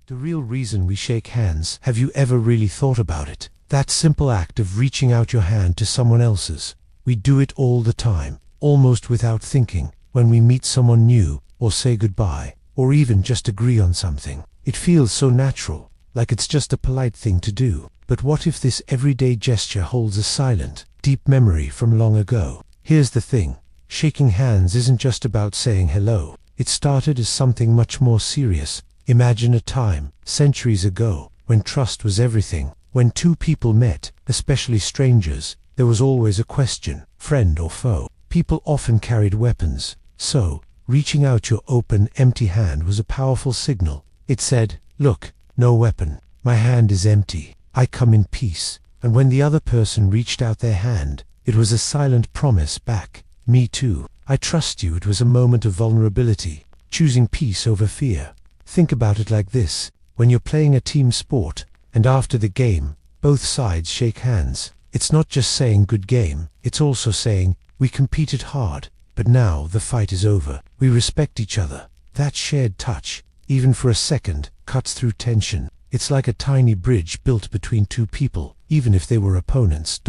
The real reason we shake hands, have you ever really thought about it? That simple act of reaching out your hand to someone else's. We do it all the time, almost without thinking, when we meet someone new, or say goodbye, or even just agree on something. It feels so natural, like it's just a polite thing to do. But what if this everyday gesture holds a silent, deep memory from long ago? Here's the thing, shaking hands isn't just about saying hello. It started as something much more serious. Imagine a time, centuries ago, when trust was everything. When two people met, especially strangers, there was always a question, friend or foe. People often carried weapons, so reaching out your open, empty hand was a powerful signal. It said, look, no weapon, my hand is empty, I come in peace. And when the other person reached out their hand, it was a silent promise back, me too, I trust you. It was a moment of vulnerability, choosing peace over fear. Think about it like this, when you're playing a team sport, and after the game, both sides shake hands. It's not just saying good game, it's also saying, we competed hard, but now the fight is over. We respect each other. That shared touch, even for a second, cuts through tension. It's like a tiny bridge built between two people, even if they were opponents.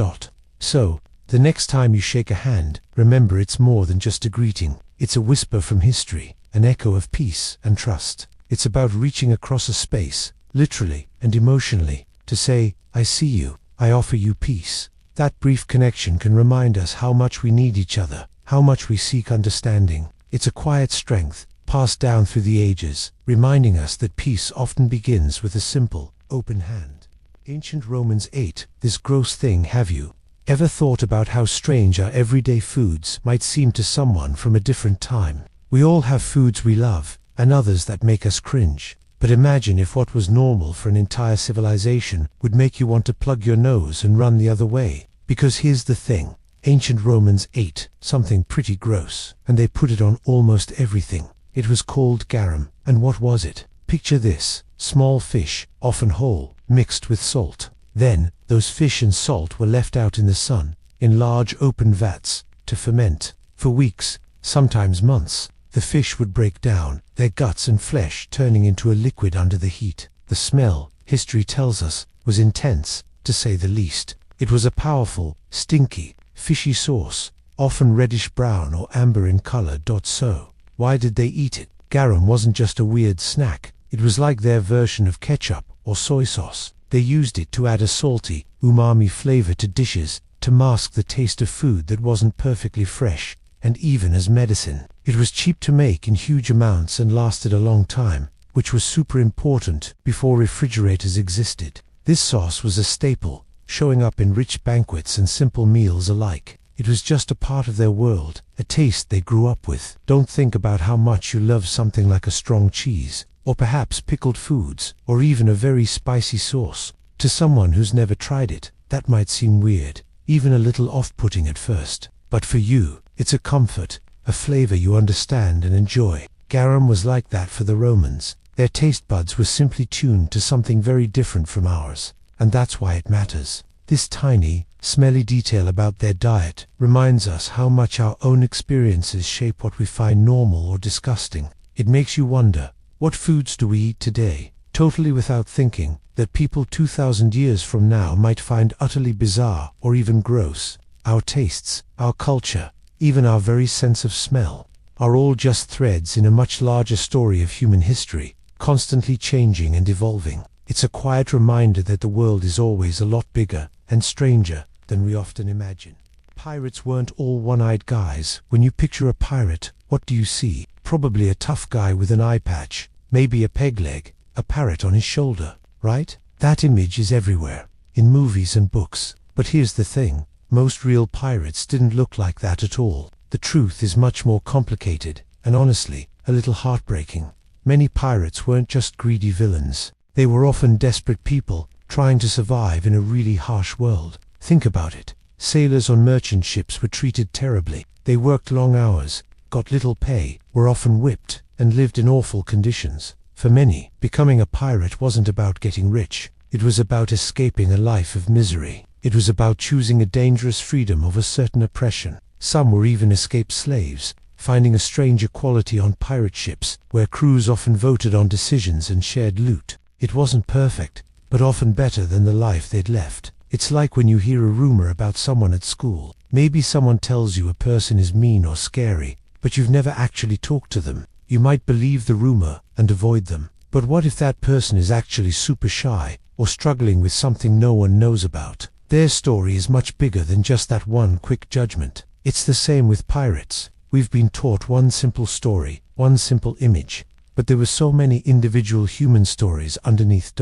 So, the next time you shake a hand, remember it's more than just a greeting. It's a whisper from history, an echo of peace and trust. It's about reaching across a space, literally and emotionally, to say, I see you, I offer you peace. That brief connection can remind us how much we need each other, how much we seek understanding. It's a quiet strength, passed down through the ages, reminding us that peace often begins with a simple, open hand. Ancient Romans 8, this gross thing. Have you ever thought about how strange our everyday foods might seem to someone from a different time? We all have foods we love, and others that make us cringe. But imagine if what was normal for an entire civilization would make you want to plug your nose and run the other way. Because here's the thing, ancient Romans ate something pretty gross, and they put it on almost everything. It was called garum, and what was it? Picture this, small fish, often whole, mixed with salt. Then, those fish and salt were left out in the sun, in large open vats, to ferment. For weeks, sometimes months, the fish would break down, their guts and flesh turning into a liquid under the heat. The smell, history tells us, was intense, to say the least. It was a powerful, stinky, fishy sauce, often reddish-brown or amber in color. So, why did they eat it? Garum wasn't just a weird snack, it was like their version of ketchup or soy sauce. They used it to add a salty, umami flavor to dishes, to mask the taste of food that wasn't perfectly fresh, and even as medicine. It was cheap to make in huge amounts and lasted a long time, which was super important before refrigerators existed. This sauce was a staple, showing up in rich banquets and simple meals alike. It was just a part of their world, a taste they grew up with. Don't think about how much you love something like a strong cheese, or perhaps pickled foods, or even a very spicy sauce. To someone who's never tried it, that might seem weird, even a little off-putting at first. But for you, it's a comfort, a flavor you understand and enjoy. Garum was like that for the Romans. Their taste buds were simply tuned to something very different from ours, and that's why it matters. This tiny, smelly detail about their diet reminds us how much our own experiences shape what we find normal or disgusting. It makes you wonder, what foods do we eat today, totally without thinking, that people 2,000 years from now might find utterly bizarre or even gross? Our tastes, our culture, even our very sense of smell, are all just threads in a much larger story of human history, constantly changing and evolving. It's a quiet reminder that the world is always a lot bigger and stranger than we often imagine. Pirates weren't all one-eyed guys. When you picture a pirate, what do you see? Probably a tough guy with an eye patch, maybe a peg leg, a parrot on his shoulder, right? That image is everywhere, in movies and books. But here's the thing, most real pirates didn't look like that at all. The truth is much more complicated, and honestly, a little heartbreaking. Many pirates weren't just greedy villains. They were often desperate people, trying to survive in a really harsh world. Think about it. Sailors on merchant ships were treated terribly. They worked long hours, got little pay, were often whipped, and lived in awful conditions. For many, becoming a pirate wasn't about getting rich. It was about escaping a life of misery. It was about choosing a dangerous freedom over certain oppression. Some were even escaped slaves, finding a strange equality on pirate ships, where crews often voted on decisions and shared loot. It wasn't perfect, but often better than the life they'd left. It's like when you hear a rumor about someone at school. Maybe someone tells you a person is mean or scary, but you've never actually talked to them. You might believe the rumor and avoid them. But what if that person is actually super shy or struggling with something no one knows about? Their story is much bigger than just that one quick judgment. It's the same with pirates. We've been taught one simple story, one simple image, but there were so many individual human stories underneath.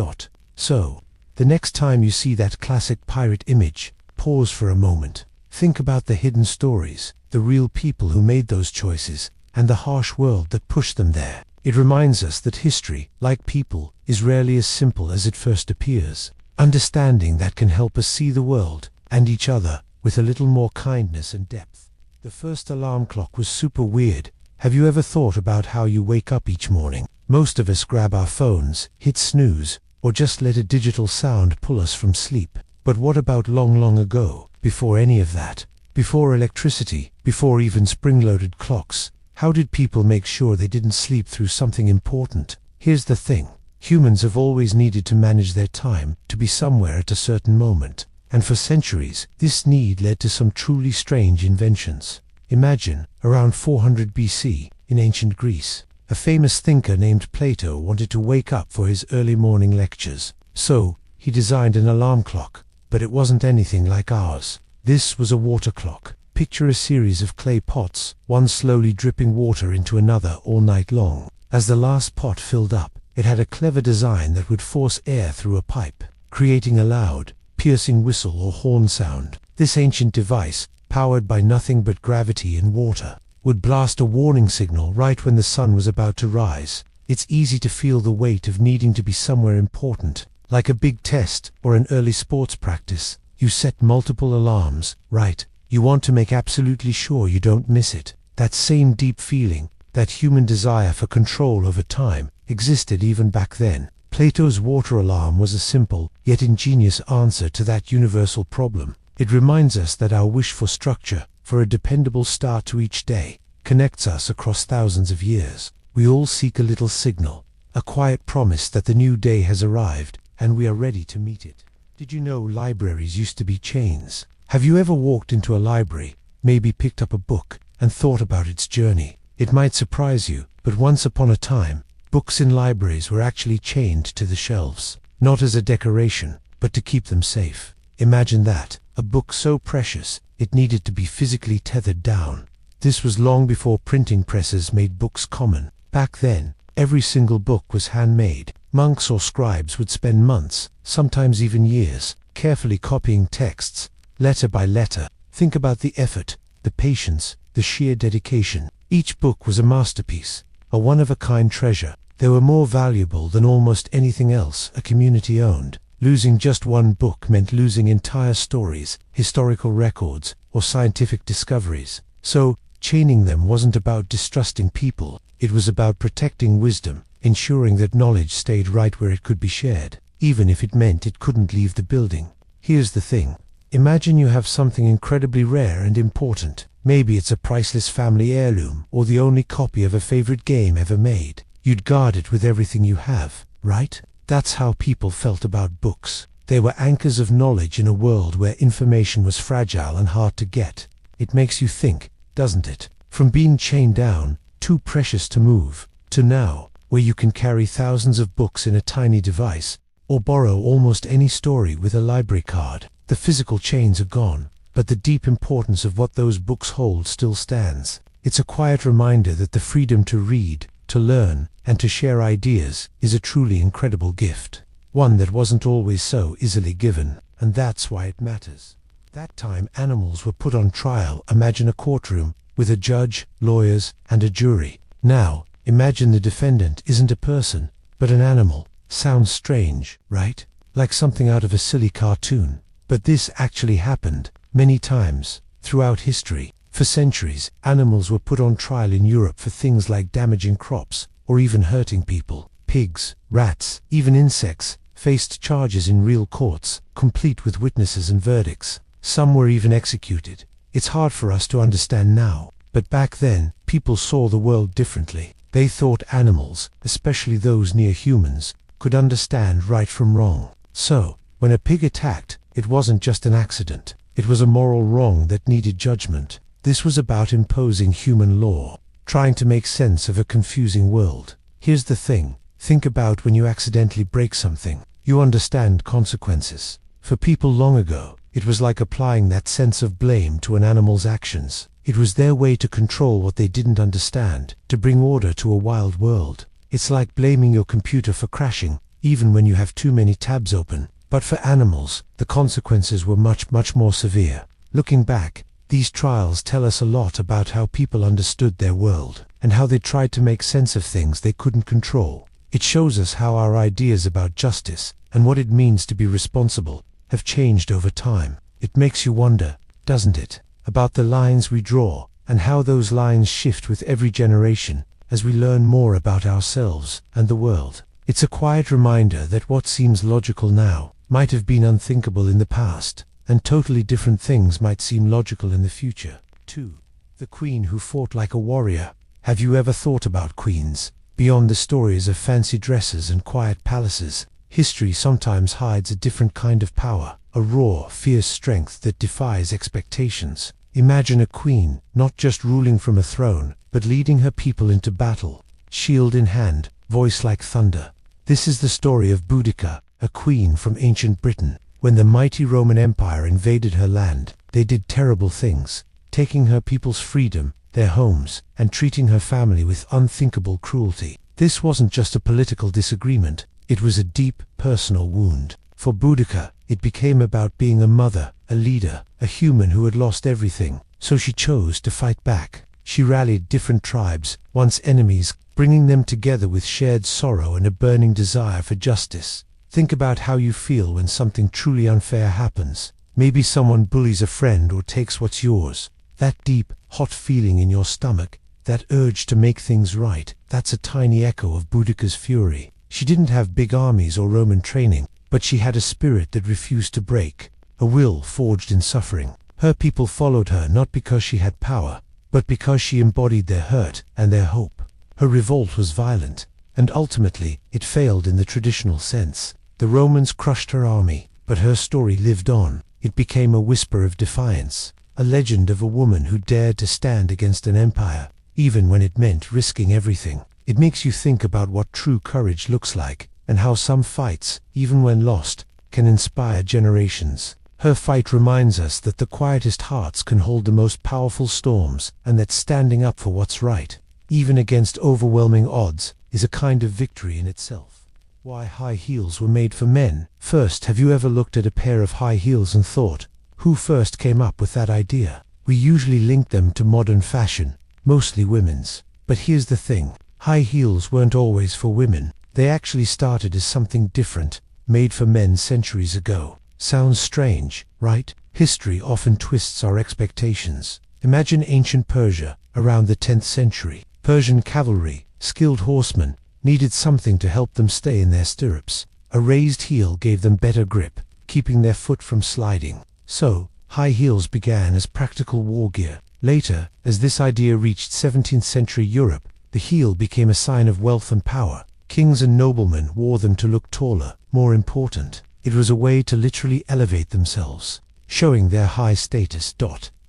So, the next time you see that classic pirate image, pause for a moment. Think about the hidden stories, the real people who made those choices, and the harsh world that pushed them there. It reminds us that history, like people, is rarely as simple as it first appears. Understanding that can help us see the world, and each other, with a little more kindness and depth. The first alarm clock was super weird. Have you ever thought about how you wake up each morning? Most of us grab our phones, hit snooze, or just let a digital sound pull us from sleep. But what about long ago, before any of that? Before electricity, before even spring-loaded clocks? How did people make sure they didn't sleep through something important? Here's the thing. Humans have always needed to manage their time, to be somewhere at a certain moment. And for centuries, this need led to some truly strange inventions. Imagine, around 400 BC, in ancient Greece, a famous thinker named Plato wanted to wake up for his early morning lectures. So, he designed an alarm clock, but it wasn't anything like ours. This was a water clock. Picture a series of clay pots, one slowly dripping water into another all night long. As the last pot filled up, it had a clever design that would force air through a pipe, creating a loud, piercing whistle or horn sound. This ancient device, powered by nothing but gravity and water, would blast a warning signal right when the sun was about to rise. It's easy to feel the weight of needing to be somewhere important, like a big test or an early sports practice. You set multiple alarms, right? You want to make absolutely sure you don't miss it. That same deep feeling, that human desire for control over time, existed even back then. Plato's water alarm was a simple, yet ingenious answer to that universal problem. It reminds us that our wish for structure, for a dependable start to each day, connects us across thousands of years. We all seek a little signal, a quiet promise that the new day has arrived, and we are ready to meet it. Did you know libraries used to be chains? Have you ever walked into a library, maybe picked up a book, and thought about its journey? It might surprise you, but once upon a time, books in libraries were actually chained to the shelves, not as a decoration, but to keep them safe. Imagine that, a book so precious, it needed to be physically tethered down. This was long before printing presses made books common. Back then, every single book was handmade. Monks or scribes would spend months, sometimes even years, carefully copying texts, letter by letter. Think about the effort, the patience, the sheer dedication. Each book was a masterpiece, a one-of-a-kind treasure. They were more valuable than almost anything else a community owned. Losing just one book meant losing entire stories, historical records, or scientific discoveries. So, chaining them wasn't about distrusting people. It was about protecting wisdom, ensuring that knowledge stayed right where it could be shared, even if it meant it couldn't leave the building. Here's the thing. Imagine you have something incredibly rare and important. Maybe it's a priceless family heirloom, or the only copy of a favorite game ever made. You'd guard it with everything you have, right? That's how people felt about books. They were anchors of knowledge in a world where information was fragile and hard to get. It makes you think, doesn't it? From being chained down, too precious to move, to now, where you can carry thousands of books in a tiny device, or borrow almost any story with a library card. The physical chains are gone, but the deep importance of what those books hold still stands. It's a quiet reminder that the freedom to read, to learn, and to share ideas is a truly incredible gift. One that wasn't always so easily given, and that's why it matters. That time animals were put on trial. Imagine a courtroom, with a judge, lawyers, and a jury. Now, imagine the defendant isn't a person, but an animal. Sounds strange, right? Like something out of a silly cartoon. But this actually happened, many times, throughout history. For centuries, animals were put on trial in Europe for things like damaging crops, or even hurting people. Pigs, rats, even insects, faced charges in real courts, complete with witnesses and verdicts. Some were even executed. It's hard for us to understand now, but back then, people saw the world differently. They thought animals, especially those near humans, could understand right from wrong. So, when a pig attacked, it wasn't just an accident. It was a moral wrong that needed judgment. This was about imposing human law, trying to make sense of a confusing world. Here's the thing. Think about when you accidentally break something. You understand consequences. For people long ago, it was like applying that sense of blame to an animal's actions. It was their way to control what they didn't understand, to bring order to a wild world. It's like blaming your computer for crashing, even when you have too many tabs open. But for animals, the consequences were much more severe. Looking back, these trials tell us a lot about how people understood their world, and how they tried to make sense of things they couldn't control. It shows us how our ideas about justice, and what it means to be responsible, have changed over time. It makes you wonder, doesn't it, about the lines we draw, and how those lines shift with every generation, as we learn more about ourselves and the world. It's a quiet reminder that what seems logical now might have been unthinkable in the past, and totally different things might seem logical in the future. 2. The queen who fought like a warrior. Have you ever thought about queens? Beyond the stories of fancy dresses and quiet palaces, history sometimes hides a different kind of power, a raw, fierce strength that defies expectations. Imagine a queen, not just ruling from a throne, but leading her people into battle, shield in hand, voice like thunder. This is the story of Boudica, a queen from ancient Britain. When the mighty Roman Empire invaded her land, they did terrible things, taking her people's freedom, their homes, and treating her family with unthinkable cruelty. This wasn't just a political disagreement, it was a deep, personal wound. For Boudica, it became about being a mother, a leader, a human who had lost everything, so she chose to fight back. She rallied different tribes, once enemies, bringing them together with shared sorrow and a burning desire for justice. Think about how you feel when something truly unfair happens. Maybe someone bullies a friend or takes what's yours. That deep, hot feeling in your stomach, that urge to make things right, that's a tiny echo of Boudica's fury. She didn't have big armies or Roman training, but she had a spirit that refused to break, a will forged in suffering. Her people followed her not because she had power, but because she embodied their hurt and their hope. Her revolt was violent, and ultimately, it failed in the traditional sense. The Romans crushed her army, but her story lived on. It became a whisper of defiance, a legend of a woman who dared to stand against an empire, even when it meant risking everything. It makes you think about what true courage looks like, and how some fights, even when lost, can inspire generations. Her fight reminds us that the quietest hearts can hold the most powerful storms, and that standing up for what's right, even against overwhelming odds, is a kind of victory in itself. Why high heels were made for men. First, have you ever looked at a pair of high heels and thought, who first came up with that idea? We usually link them to modern fashion, mostly women's. But here's the thing, high heels weren't always for women. They actually started as something different, made for men centuries ago. Sounds strange, right? History often twists our expectations. Imagine ancient Persia, around the 10th century. Persian cavalry, skilled horsemen, needed something to help them stay in their stirrups. A raised heel gave them better grip, keeping their foot from sliding. So, high heels began as practical war gear. Later, as this idea reached 17th century Europe, the heel became a sign of wealth and power. Kings and noblemen wore them to look taller, more important. It was a way to literally elevate themselves, showing their high status.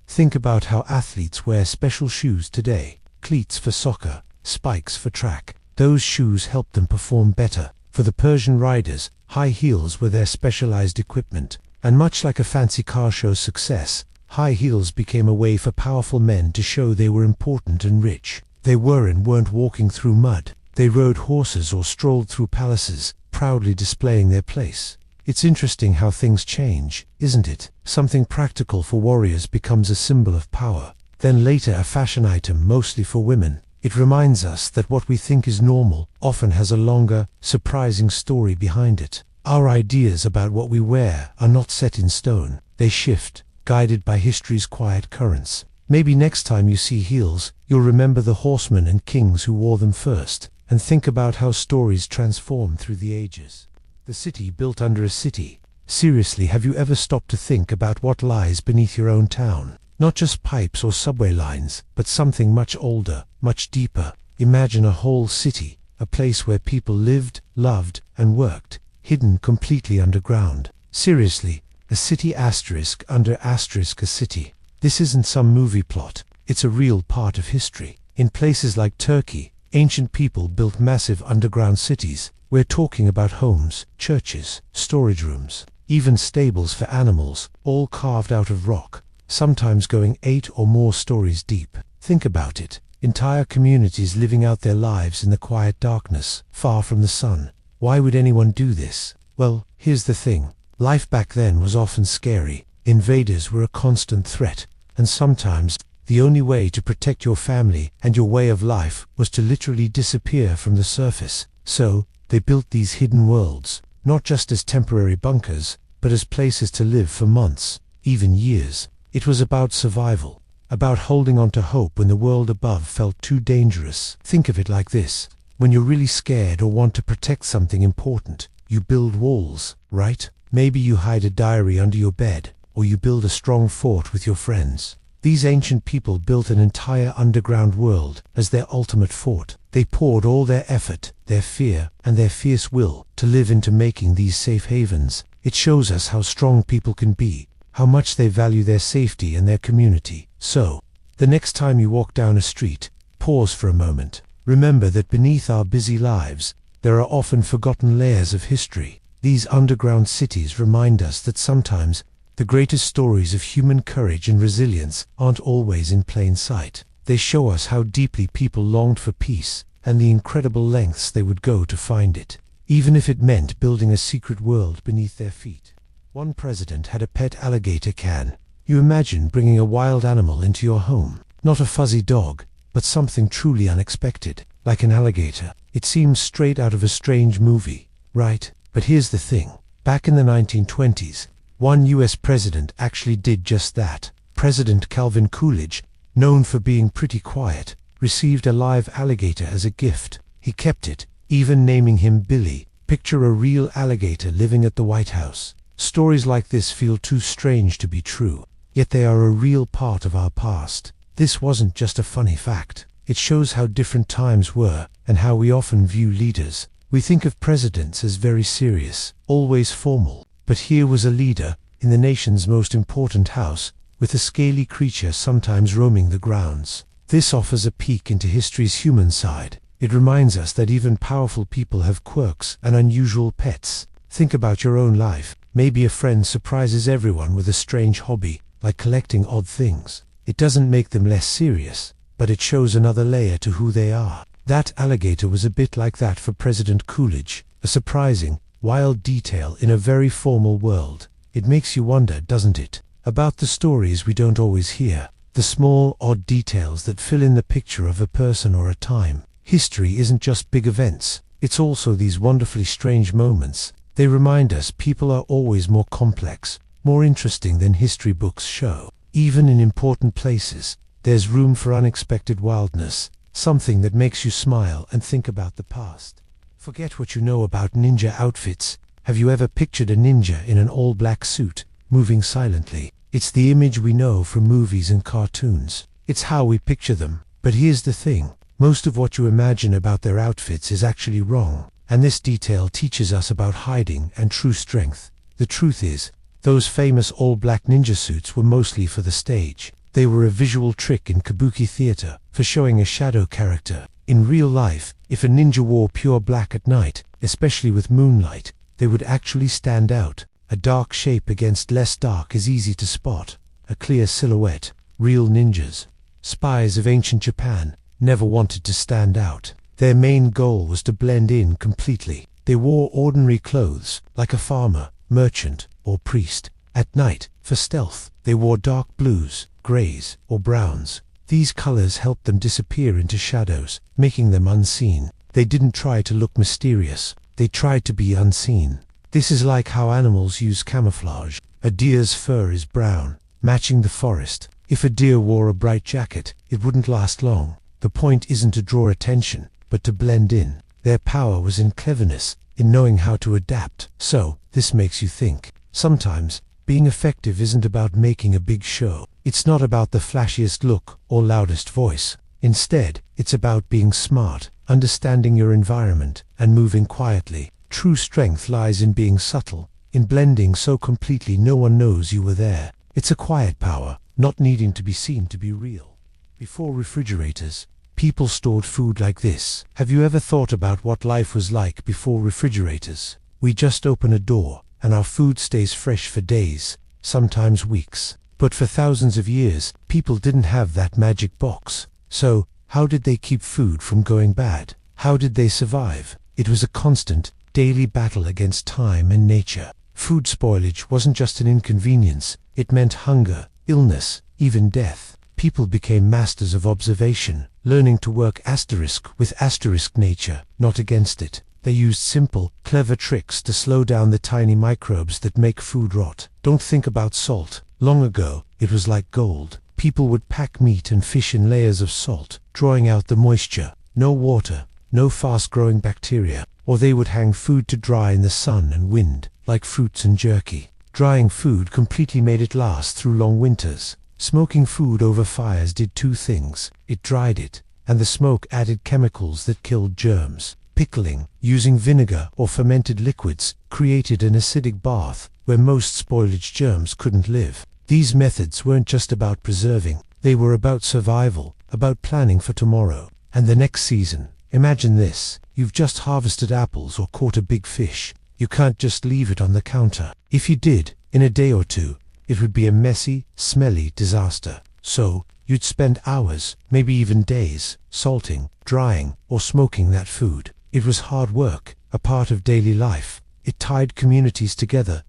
Think about how athletes wear special shoes today. Cleats for soccer, spikes for track. Those shoes help them perform better. For the Persian riders, high heels were their specialized equipment. And much like a fancy car show's success, high heels became a way for powerful men to show they were important and rich. They weren't walking through mud. They rode horses or strolled through palaces, proudly displaying their place. It's interesting how things change, isn't it? Something practical for warriors becomes a symbol of power. Then later a fashion item mostly for women. It reminds us that what we think is normal often has a longer, surprising story behind it. Our ideas about what we wear are not set in stone. They shift, guided by history's quiet currents. Maybe next time you see heels, you'll remember the horsemen and kings who wore them first, and think about how stories transform through the ages. The city built under a city. Seriously, have you ever stopped to think about what lies beneath your own town? Not just pipes or subway lines, but something much older, much deeper. Imagine a whole city, a place where people lived, loved, and worked, hidden completely underground. Seriously, a city asterisk under asterisk a city. This isn't some movie plot, it's a real part of history. In places like Turkey, ancient people built massive underground cities. We're talking about homes, churches, storage rooms, even stables for animals, all carved out of rock, sometimes going 8 or more stories deep. Think about it. Entire communities living out their lives in the quiet darkness, far from the sun. Why would anyone do this? Well, here's the thing. Life back then was often scary. Invaders were a constant threat, and sometimes the only way to protect your family and your way of life was to literally disappear from the surface. So, they built these hidden worlds, not just as temporary bunkers, but as places to live for months, even years. It was about survival, about holding on to hope when the world above felt too dangerous. Think of it like this. When you're really scared or want to protect something important, you build walls, right? Maybe you hide a diary under your bed, or you build a strong fort with your friends. These ancient people built an entire underground world as their ultimate fort. They poured all their effort, their fear, and their fierce will to live into making these safe havens. It shows us how strong people can be, how much they value their safety and their community. So, the next time you walk down a street, pause for a moment. Remember that beneath our busy lives, there are often forgotten layers of history. These underground cities remind us that sometimes the greatest stories of human courage and resilience aren't always in plain sight. They show us how deeply people longed for peace and the incredible lengths they would go to find it, even if it meant building a secret world beneath their feet. One president had a pet alligator can. You imagine bringing a wild animal into your home, not a fuzzy dog, but something truly unexpected, like an alligator. It seems straight out of a strange movie, right? But here's the thing. Back in the 1920s, one US president actually did just that. President Calvin Coolidge, known for being pretty quiet, received a live alligator as a gift. He kept it, even naming him Billy. Picture a real alligator living at the White House. Stories like this feel too strange to be true, yet they are a real part of our past. This wasn't just a funny fact. It shows how different times were and how we often view leaders. We think of presidents as very serious, always formal. But here was a leader, in the nation's most important house, with a scaly creature sometimes roaming the grounds. This offers a peek into history's human side. It reminds us that even powerful people have quirks and unusual pets. Think about your own life. Maybe a friend surprises everyone with a strange hobby, like collecting odd things. It doesn't make them less serious, but it shows another layer to who they are. That alligator was a bit like that for President Coolidge, a surprising, wild detail in a very formal world. It makes you wonder, doesn't it, about the stories we don't always hear, the small, odd details that fill in the picture of a person or a time. History isn't just big events, it's also these wonderfully strange moments. They remind us people are always more complex, more interesting than history books show. Even in important places, there's room for unexpected wildness, something that makes you smile and think about the past. Forget what you know about ninja outfits. Have you ever pictured a ninja in an all-black suit, moving silently? It's the image we know from movies and cartoons. It's how we picture them. But here's the thing. Most of what you imagine about their outfits is actually wrong. And this detail teaches us about hiding and true strength. The truth is, those famous all-black ninja suits were mostly for the stage. They were a visual trick in kabuki theater, for showing a shadow character. In real life, if a ninja wore pure black at night, especially with moonlight, they would actually stand out. A dark shape against less dark is easy to spot. A clear silhouette. Real ninjas, spies of ancient Japan, never wanted to stand out. Their main goal was to blend in completely. They wore ordinary clothes, like a farmer, merchant, or priest. At night, for stealth, they wore dark blues, grays, or browns. These colors helped them disappear into shadows, making them unseen. They didn't try to look mysterious. They tried to be unseen. This is like how animals use camouflage. A deer's fur is brown, matching the forest. If a deer wore a bright jacket, it wouldn't last long. The point isn't to draw attention, but to blend in. Their power was in cleverness, in knowing how to adapt. So, this makes you think. Sometimes, being effective isn't about making a big show. It's not about the flashiest look or loudest voice. Instead, it's about being smart, understanding your environment, and moving quietly. True strength lies in being subtle, in blending so completely no one knows you were there. It's a quiet power, not needing to be seen to be real. Before refrigerators, people stored food like this. Have you ever thought about what life was like before refrigerators? We just open a door, and our food stays fresh for days, sometimes weeks. But for thousands of years, people didn't have that magic box. So, how did they keep food from going bad? How did they survive? It was a constant, daily battle against time and nature. Food spoilage wasn't just an inconvenience, it meant hunger, illness, even death. People became masters of observation, learning to work with nature, not against it. They used simple, clever tricks to slow down the tiny microbes that make food rot. Don't think about salt. Long ago, it was like gold. People would pack meat and fish in layers of salt, drawing out the moisture. No water, no fast-growing bacteria. Or they would hang food to dry in the sun and wind, like fruits and jerky. Drying food completely made it last through long winters. Smoking food over fires did two things. It dried it, and the smoke added chemicals that killed germs. Pickling, using vinegar or fermented liquids, created an acidic bath where most spoilage germs couldn't live. These methods weren't just about preserving, they were about survival, about planning for tomorrow and the next season. Imagine this, you've just harvested apples or caught a big fish. You can't just leave it on the counter. If you did, in a day or two, it would be a messy, smelly disaster. So, you'd spend hours, maybe even days, salting, drying, or smoking that food. It was hard work, a part of daily life. It tied communities together.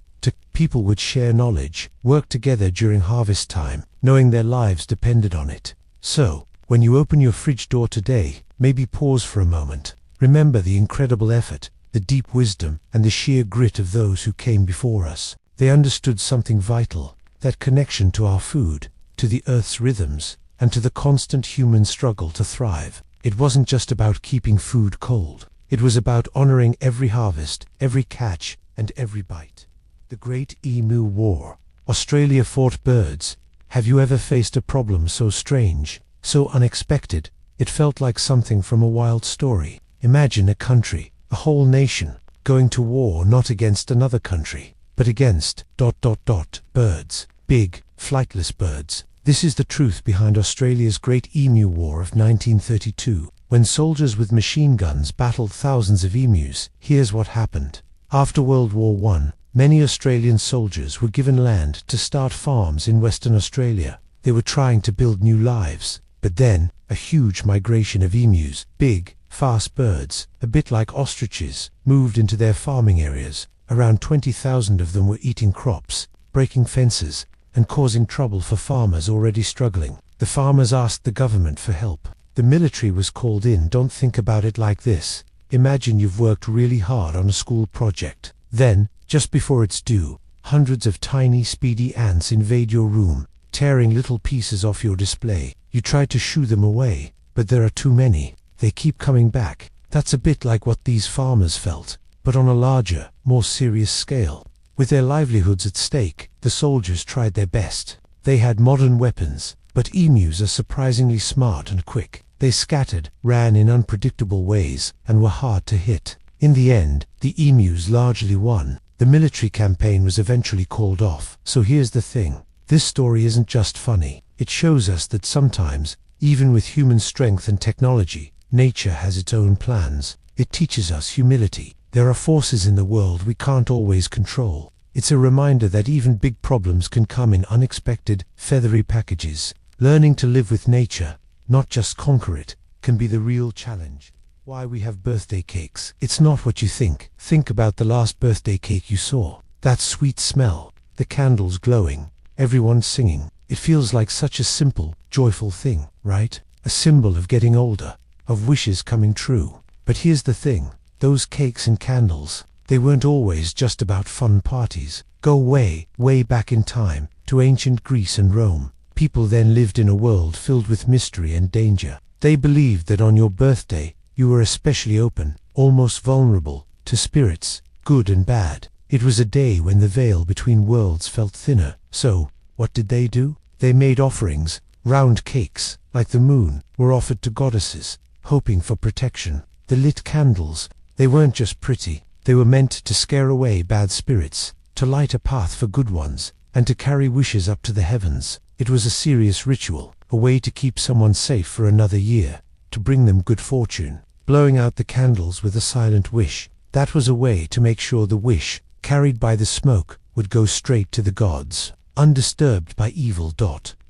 People would share knowledge, work together during harvest time, knowing their lives depended on it. So, when you open your fridge door today, maybe pause for a moment. Remember the incredible effort, the deep wisdom, and the sheer grit of those who came before us. They understood something vital, that connection to our food, to the earth's rhythms, and to the constant human struggle to thrive. It wasn't just about keeping food cold. It was about honoring every harvest, every catch, and every bite. The Great Emu War. Australia fought birds. Have you ever faced a problem so strange, so unexpected, it felt like something from a wild story? Imagine a country, a whole nation, going to war not against another country, but against ... birds. Big, flightless birds. This is the truth behind Australia's Great Emu War of 1932. When soldiers with machine guns battled thousands of emus, here's what happened. After World War I, many Australian soldiers were given land to start farms in Western Australia. They were trying to build new lives. But then, a huge migration of emus, big, fast birds, a bit like ostriches, moved into their farming areas. Around 20,000 of them were eating crops, breaking fences, and causing trouble for farmers already struggling. The farmers asked the government for help. The military was called in. Don't think about it like this. Imagine you've worked really hard on a school project. Then, just before it's due, hundreds of tiny, speedy ants invade your room, tearing little pieces off your display. You try to shoo them away, but there are too many. They keep coming back. That's a bit like what these farmers felt, but on a larger, more serious scale. With their livelihoods at stake, the soldiers tried their best. They had modern weapons, but emus are surprisingly smart and quick. They scattered, ran in unpredictable ways, and were hard to hit. In the end, the emus largely won. The military campaign was eventually called off. So here's the thing. This story isn't just funny. It shows us that sometimes, even with human strength and technology, nature has its own plans. It teaches us humility. There are forces in the world we can't always control. It's a reminder that even big problems can come in unexpected, feathery packages. Learning to live with nature, not just conquer it, can be the real challenge. Why we have birthday cakes. It's not what you think. Think about the last birthday cake you saw. That sweet smell, the candles glowing, everyone singing. It feels like such a simple, joyful thing, right? A symbol of getting older, of wishes coming true. But here's the thing. Those cakes and candles, they weren't always just about fun parties. Go way, way back in time, to ancient Greece and Rome. People then lived in a world filled with mystery and danger. They believed that on your birthday, you were especially open, almost vulnerable, to spirits, good and bad. It was a day when the veil between worlds felt thinner. So, what did they do? They made offerings. Round cakes, like the moon, were offered to goddesses, hoping for protection. The lit candles, they weren't just pretty, they were meant to scare away bad spirits, to light a path for good ones, and to carry wishes up to the heavens. It was a serious ritual, a way to keep someone safe for another year, to bring them good fortune. Blowing out the candles with a silent wish, that was a way to make sure the wish, carried by the smoke, would go straight to the gods, undisturbed by evil.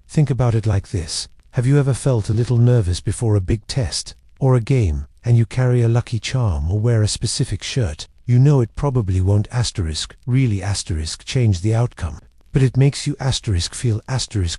Think about it like this. Have you ever felt a little nervous before a big test, or a game, and you carry a lucky charm or wear a specific shirt? You know it probably won't really change the outcome, but it makes you feel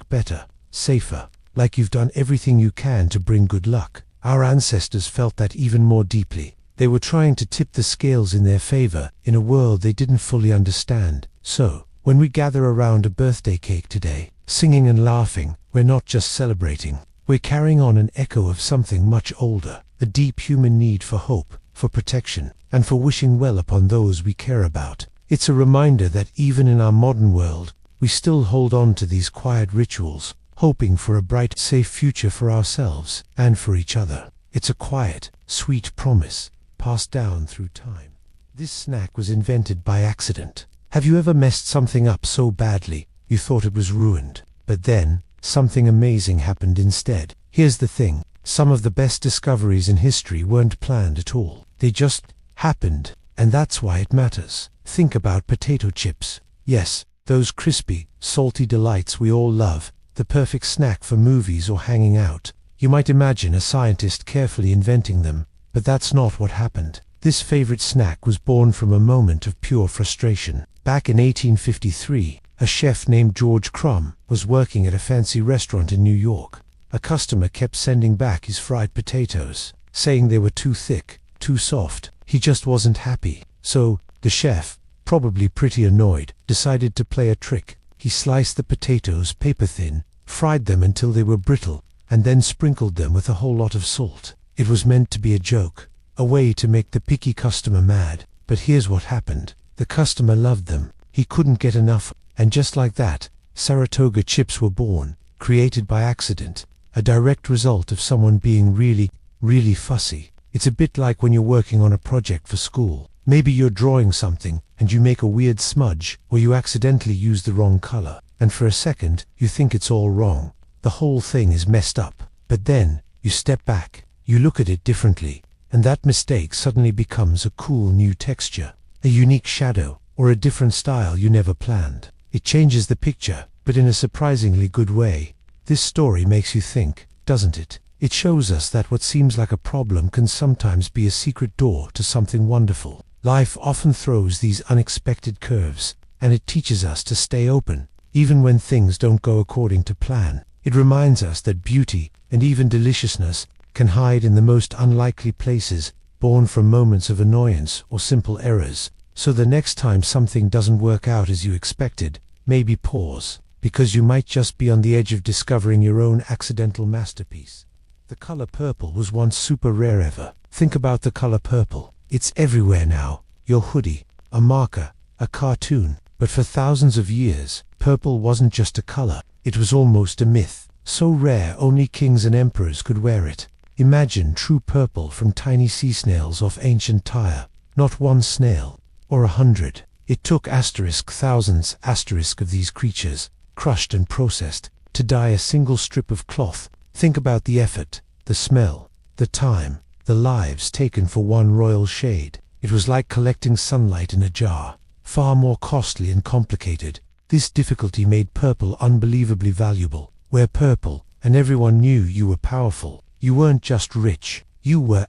better, safer, like you've done everything you can to bring good luck. Our ancestors felt that even more deeply. They were trying to tip the scales in their favor in a world they didn't fully understand. So, when we gather around a birthday cake today, singing and laughing, we're not just celebrating. We're carrying on an echo of something much older, a deep human need for hope, for protection, and for wishing well upon those we care about. It's a reminder that even in our modern world, we still hold on to these quiet rituals, hoping for a bright, safe future for ourselves and for each other. It's a quiet, sweet promise, passed down through time. This snack was invented by accident. Have you ever messed something up so badly you thought it was ruined? But then, something amazing happened instead. Here's the thing, some of the best discoveries in history weren't planned at all. They just happened, and that's why it matters. Think about potato chips. Yes, those crispy, salty delights we all love, the perfect snack for movies or hanging out. You might imagine a scientist carefully inventing them, but that's not what happened. This favorite snack was born from a moment of pure frustration. Back in 1853, a chef named George Crumb was working at a fancy restaurant in New York. A customer kept sending back his fried potatoes, saying they were too thick, too soft. He just wasn't happy. So, the chef, probably pretty annoyed, decided to play a trick. He sliced the potatoes paper thin, fried them until they were brittle, and then sprinkled them with a whole lot of salt. It was meant to be a joke, a way to make the picky customer mad. But here's what happened. The customer loved them. He couldn't get enough, and just like that, Saratoga chips were born, created by accident, a direct result of someone being really fussy. It's a bit like when you're working on a project for school. Maybe you're drawing something, and you make a weird smudge, or you accidentally use the wrong color, and for a second, you think it's all wrong. The whole thing is messed up. But then, you step back, you look at it differently, and that mistake suddenly becomes a cool new texture, a unique shadow, or a different style you never planned. It changes the picture, but in a surprisingly good way. This story makes you think, doesn't it? It shows us that what seems like a problem can sometimes be a secret door to something wonderful. Life often throws these unexpected curves, and it teaches us to stay open, even when things don't go according to plan. It reminds us that beauty, and even deliciousness, can hide in the most unlikely places, born from moments of annoyance or simple errors. So the next time something doesn't work out as you expected, maybe pause, because you might just be on the edge of discovering your own accidental masterpiece. The color purple was once super rare ever. Think about the color purple. It's everywhere now. Your hoodie, a marker, a cartoon. But for thousands of years, purple wasn't just a color. It was almost a myth. So rare only kings and emperors could wear it. Imagine true purple from tiny sea snails off ancient Tyre. Not one snail, or 100. It took thousands of these creatures, crushed and processed, to dye a single strip of cloth. Think about the effort, the smell, the time, the lives taken for one royal shade. It was like collecting sunlight in a jar, far more costly and complicated. This difficulty made purple unbelievably valuable. Wear purple, and everyone knew you were powerful. You weren't just rich, you were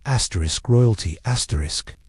royalty.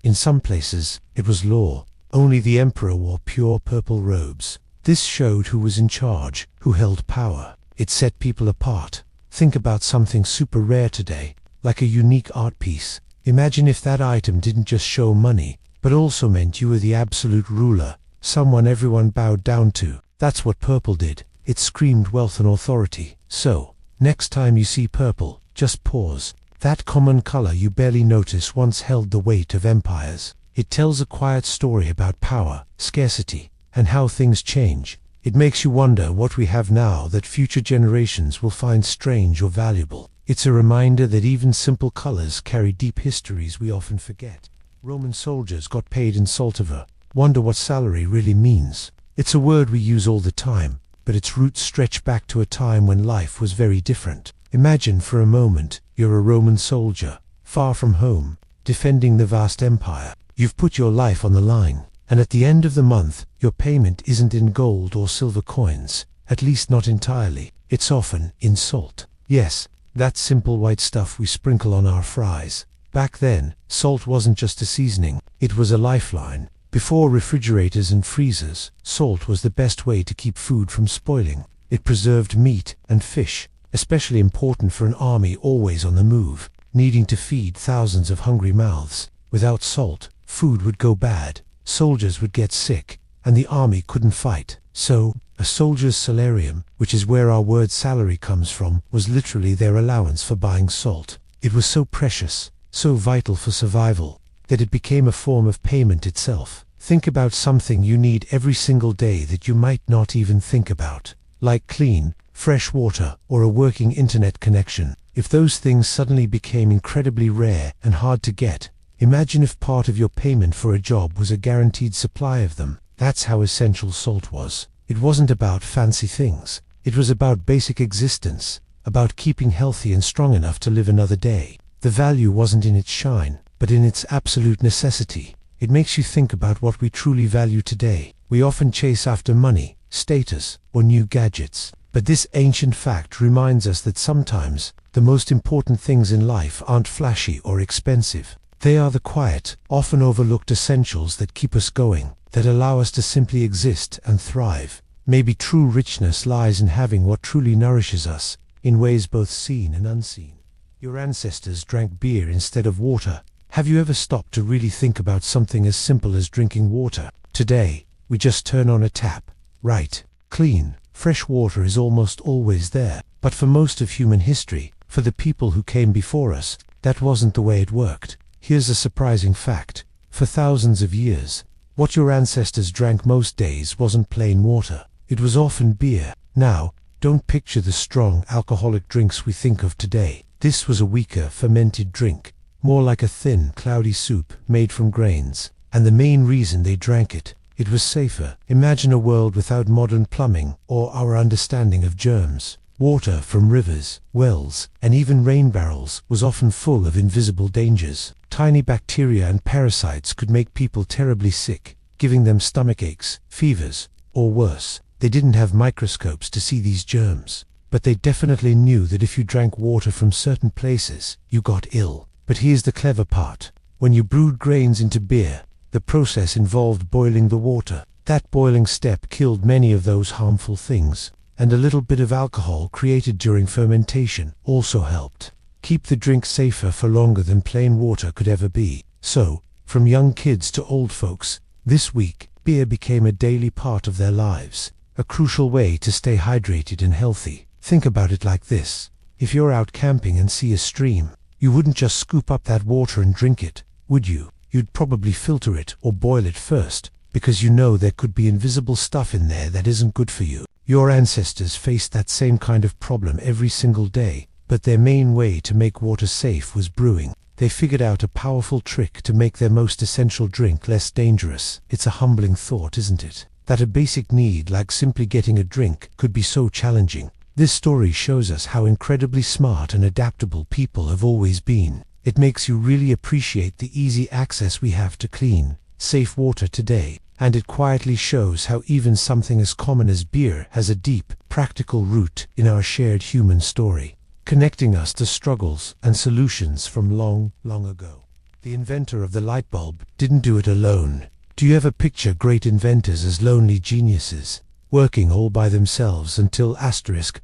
In some places, it was law. Only the emperor wore pure purple robes. This showed who was in charge, who held power. It set people apart. Think about something super rare today, like a unique art piece. Imagine if that item didn't just show money, but also meant you were the absolute ruler, someone everyone bowed down to. That's what purple did. It screamed wealth and authority. So, next time you see purple, just pause. That common color you barely notice once held the weight of empires. It tells a quiet story about power, scarcity, and how things change. It makes you wonder what we have now that future generations will find strange or valuable. It's a reminder that even simple colors carry deep histories we often forget. Roman soldiers got paid in soltiver. Wonder what salary really means. It's a word we use all the time, but its roots stretch back to a time when life was very different. Imagine for a moment you're a Roman soldier, far from home, defending the vast empire. You've put your life on the line, and at the end of the month, your payment isn't in gold or silver coins, at least not entirely. It's often in salt. Yes, that simple white stuff we sprinkle on our fries. Back then, salt wasn't just a seasoning, it was a lifeline. Before refrigerators and freezers, salt was the best way to keep food from spoiling. It preserved meat and fish, especially important for an army always on the move, needing to feed thousands of hungry mouths. Without salt, food would go bad, soldiers would get sick, and the army couldn't fight. So, a soldier's salarium, which is where our word salary comes from, was literally their allowance for buying salt. It was so precious, so vital for survival, that it became a form of payment itself. Think about something you need every single day that you might not even think about, like clean, fresh water or a working internet connection. If those things suddenly became incredibly rare and hard to get, imagine if part of your payment for a job was a guaranteed supply of them. That's how essential salt was. It wasn't about fancy things. It was about basic existence, about keeping healthy and strong enough to live another day. The value wasn't in its shine, but in its absolute necessity. It makes you think about what we truly value today. We often chase after money, status, or new gadgets. But this ancient fact reminds us that sometimes the most important things in life aren't flashy or expensive. They are the quiet, often overlooked essentials that keep us going, that allow us to simply exist and thrive. Maybe true richness lies in having what truly nourishes us, in ways both seen and unseen. Your ancestors drank beer instead of water. Have you ever stopped to really think about something as simple as drinking water? Today, we just turn on a tap. Right, clean, fresh water is almost always there. But for most of human history, for the people who came before us, that wasn't the way it worked. Here's a surprising fact. For thousands of years, what your ancestors drank most days wasn't plain water. It was often beer. Now, don't picture the strong, alcoholic drinks we think of today. This was a weaker, fermented drink, more like a thin, cloudy soup made from grains. And the main reason they drank it was safer. Imagine a world without modern plumbing or our understanding of germs. Water from rivers, wells, and even rain barrels was often full of invisible dangers. Tiny bacteria and parasites could make people terribly sick, giving them stomach aches, fevers, or worse. They didn't have microscopes to see these germs, but they definitely knew that if you drank water from certain places, you got ill. But here's the clever part. When you brewed grains into beer, the process involved boiling the water. That boiling step killed many of those harmful things, and a little bit of alcohol created during fermentation also helped keep the drink safer for longer than plain water could ever be. So, from young kids to old folks, this week, beer became a daily part of their lives, a crucial way to stay hydrated and healthy. Think about it like this. If you're out camping and see a stream, you wouldn't just scoop up that water and drink it, would you? You'd probably filter it or boil it first, because you know there could be invisible stuff in there that isn't good for you. Your ancestors faced that same kind of problem every single day, but their main way to make water safe was brewing. They figured out a powerful trick to make their most essential drink less dangerous. It's a humbling thought, isn't it? That a basic need like simply getting a drink could be so challenging. This story shows us how incredibly smart and adaptable people have always been. It makes you really appreciate the easy access we have to clean, safe water today. And it quietly shows how even something as common as beer has a deep, practical root in our shared human story, connecting us to struggles and solutions from long, long ago. The inventor of the light bulb didn't do it alone. Do you ever picture great inventors as lonely geniuses, working all by themselves until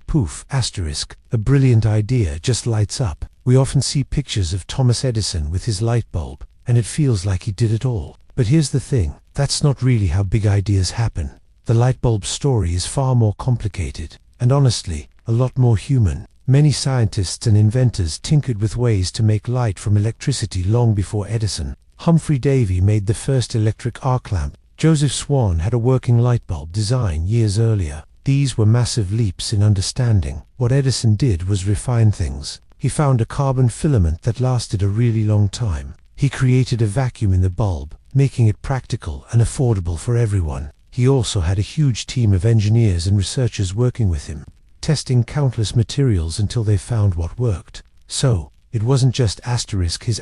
poof, a brilliant idea just lights up? We often see pictures of Thomas Edison with his light bulb, and it feels like he did it all. But here's the thing, that's not really how big ideas happen. The light bulb story is far more complicated, and honestly, a lot more human. Many scientists and inventors tinkered with ways to make light from electricity long before Edison. Humphrey Davy made the first electric arc lamp. Joseph Swan had a working light bulb design years earlier. These were massive leaps in understanding. What Edison did was refine things. He found a carbon filament that lasted a really long time. He created a vacuum in the bulb, making it practical and affordable for everyone. He also had a huge team of engineers and researchers working with him, testing countless materials until they found what worked. So, it wasn't just his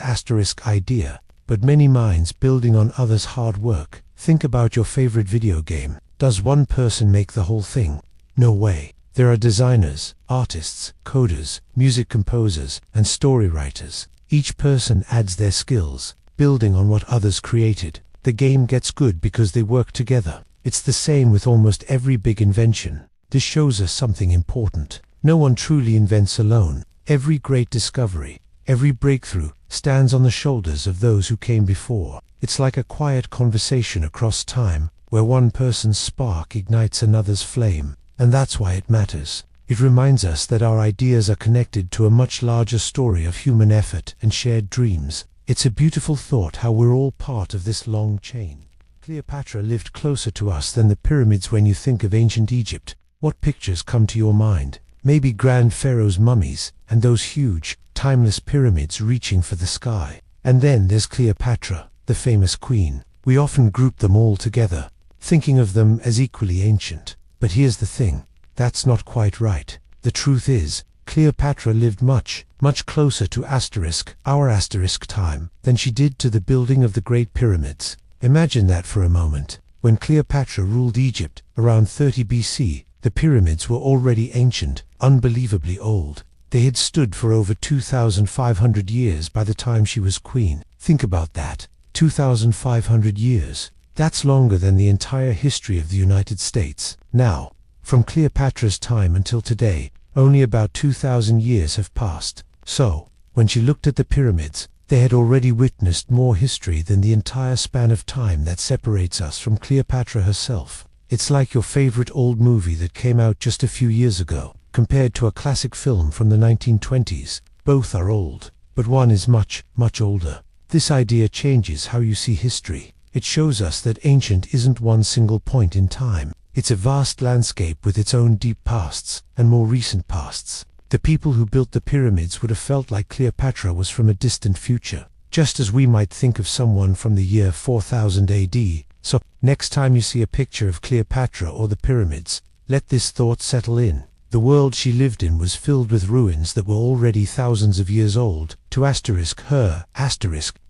idea, but many minds building on others' hard work. Think about your favorite video game. Does one person make the whole thing? No way. There are designers, artists, coders, music composers, and story writers. Each person adds their skills, building on what others created. The game gets good because they work together. It's the same with almost every big invention. This shows us something important. No one truly invents alone. Every great discovery, every breakthrough, stands on the shoulders of those who came before. It's like a quiet conversation across time, where one person's spark ignites another's flame. And that's why it matters. It reminds us that our ideas are connected to a much larger story of human effort and shared dreams. It's a beautiful thought how we're all part of this long chain. Cleopatra lived closer to us than the pyramids. When you think of ancient Egypt, what pictures come to your mind? Maybe grand pharaohs' mummies, and those huge, timeless pyramids reaching for the sky. And then there's Cleopatra, the famous queen. We often group them all together, thinking of them as equally ancient. But here's the thing, that's not quite right. The truth is, Cleopatra lived much closer to our time, than she did to the building of the Great Pyramids. Imagine that for a moment. When Cleopatra ruled Egypt, around 30 BC, the pyramids were already ancient, unbelievably old. They had stood for over 2,500 years by the time she was queen. Think about that. 2,500 years. That's longer than the entire history of the United States. Now, from Cleopatra's time until today, only about 2,000 years have passed. So, when she looked at the pyramids, they had already witnessed more history than the entire span of time that separates us from Cleopatra herself. It's like your favorite old movie that came out just a few years ago, compared to a classic film from the 1920s. Both are old, but one is much older. This idea changes how you see history. It shows us that ancient isn't one single point in time. It's a vast landscape with its own deep pasts and more recent pasts. The people who built the pyramids would have felt like Cleopatra was from a distant future, just as we might think of someone from the year 4000 AD. So, next time you see a picture of Cleopatra or the pyramids, let this thought settle in. The world she lived in was filled with ruins that were already thousands of years old. To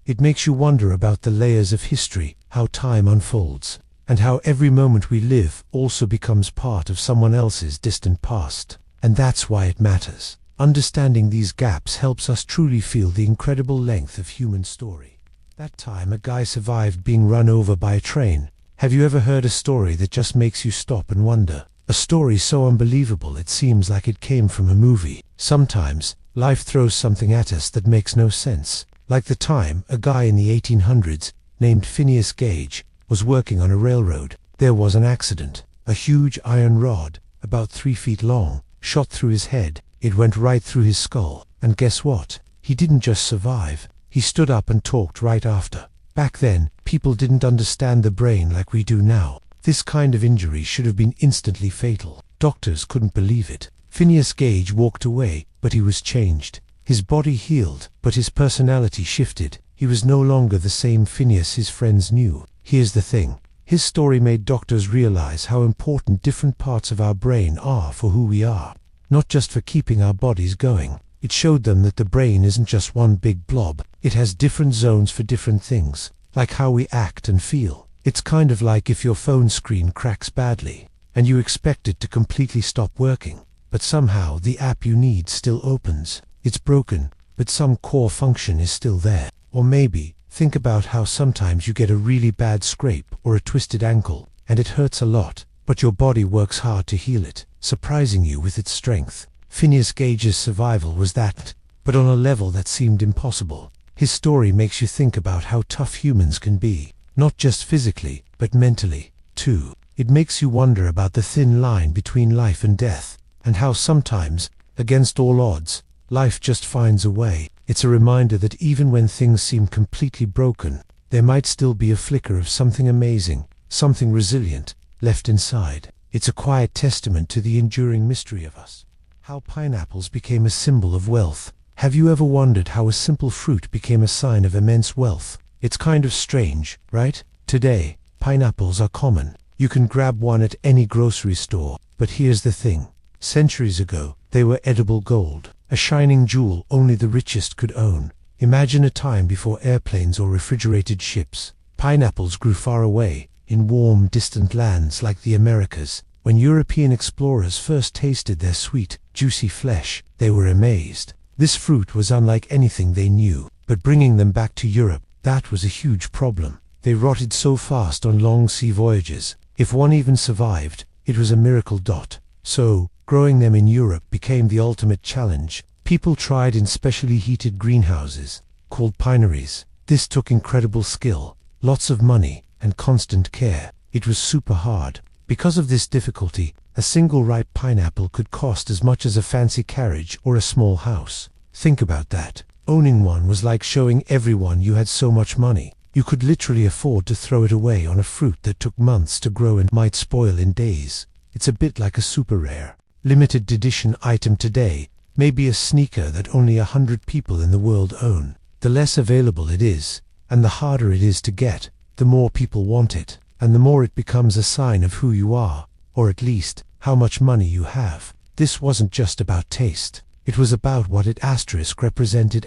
it makes you wonder about the layers of history, how time unfolds, and how every moment we live also becomes part of someone else's distant past. And that's why it matters. Understanding these gaps helps us truly feel the incredible length of human story. That time a guy survived being run over by a train. Have you ever heard a story that just makes you stop and wonder? A story so unbelievable it seems like it came from a movie. Sometimes, life throws something at us that makes no sense. Like the time a guy in the 1800s, named Phineas Gage, was working on a railroad. There was an accident. A huge iron rod, about 3 feet long, shot through his head. It went right through his skull. And guess what? He didn't just survive. He stood up and talked right after. Back then, people didn't understand the brain like we do now. This kind of injury should have been instantly fatal. Doctors couldn't believe it. Phineas Gage walked away, but he was changed. His body healed, but his personality shifted. He was no longer the same Phineas his friends knew. Here's the thing. His story made doctors realize how important different parts of our brain are for who we are. Not just for keeping our bodies going. It showed them that the brain isn't just one big blob. It has different zones for different things, like how we act and feel. It's kind of like if your phone screen cracks badly, and you expect it to completely stop working, but somehow the app you need still opens. It's broken, but some core function is still there. Or maybe, think about how sometimes you get a really bad scrape or a twisted ankle, and it hurts a lot, but your body works hard to heal it, surprising you with its strength. Phineas Gage's survival was that, but on a level that seemed impossible. His story makes you think about how tough humans can be, not just physically, but mentally, too. It makes you wonder about the thin line between life and death, and how sometimes, against all odds, life just finds a way. It's a reminder that even when things seem completely broken, there might still be a flicker of something amazing, something resilient, left inside. It's a quiet testament to the enduring mystery of us. How pineapples became a symbol of wealth, Have you ever wondered how a simple fruit became a sign of immense wealth? It's kind of strange, right? Today, pineapples are common. You can grab one at any grocery store. But here's the thing. Centuries ago, they were edible gold, a shining jewel only the richest could own. Imagine a time before airplanes or refrigerated ships. Pineapples grew far away, in warm, distant lands like the Americas. When European explorers first tasted their sweet, juicy flesh, they were amazed. This fruit was unlike anything they knew, but bringing them back to Europe, that was a huge problem. They rotted so fast on long sea voyages. If one even survived, it was a miracle. So, growing them in Europe became the ultimate challenge. People tried in specially heated greenhouses, called pineries. This took incredible skill, lots of money, and constant care. It was super hard. Because of this difficulty, a single ripe pineapple could cost as much as a fancy carriage or a small house. Think about that. Owning one was like showing everyone you had so much money. You could literally afford to throw it away on a fruit that took months to grow and might spoil in days. It's a bit like a super rare, limited edition item today, maybe a sneaker that only 100 people in the world own. The less available it is, and the harder it is to get, the more people want it, and the more it becomes a sign of who you are, or at least, how much money you have. This wasn't just about taste. It was about what it represented.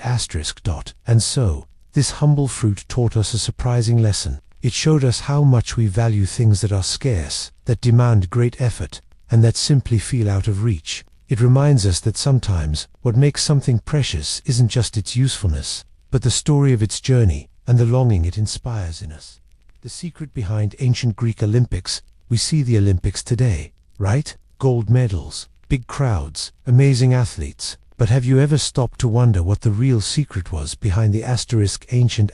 And so, this humble fruit taught us a surprising lesson. It showed us how much we value things that are scarce, that demand great effort, and that simply feel out of reach. It reminds us that sometimes, what makes something precious isn't just its usefulness, but the story of its journey, and the longing it inspires in us. The secret behind ancient Greek Olympics. We see the Olympics today, right? Gold medals, big crowds, amazing athletes. But have you ever stopped to wonder what the real secret was behind the ancient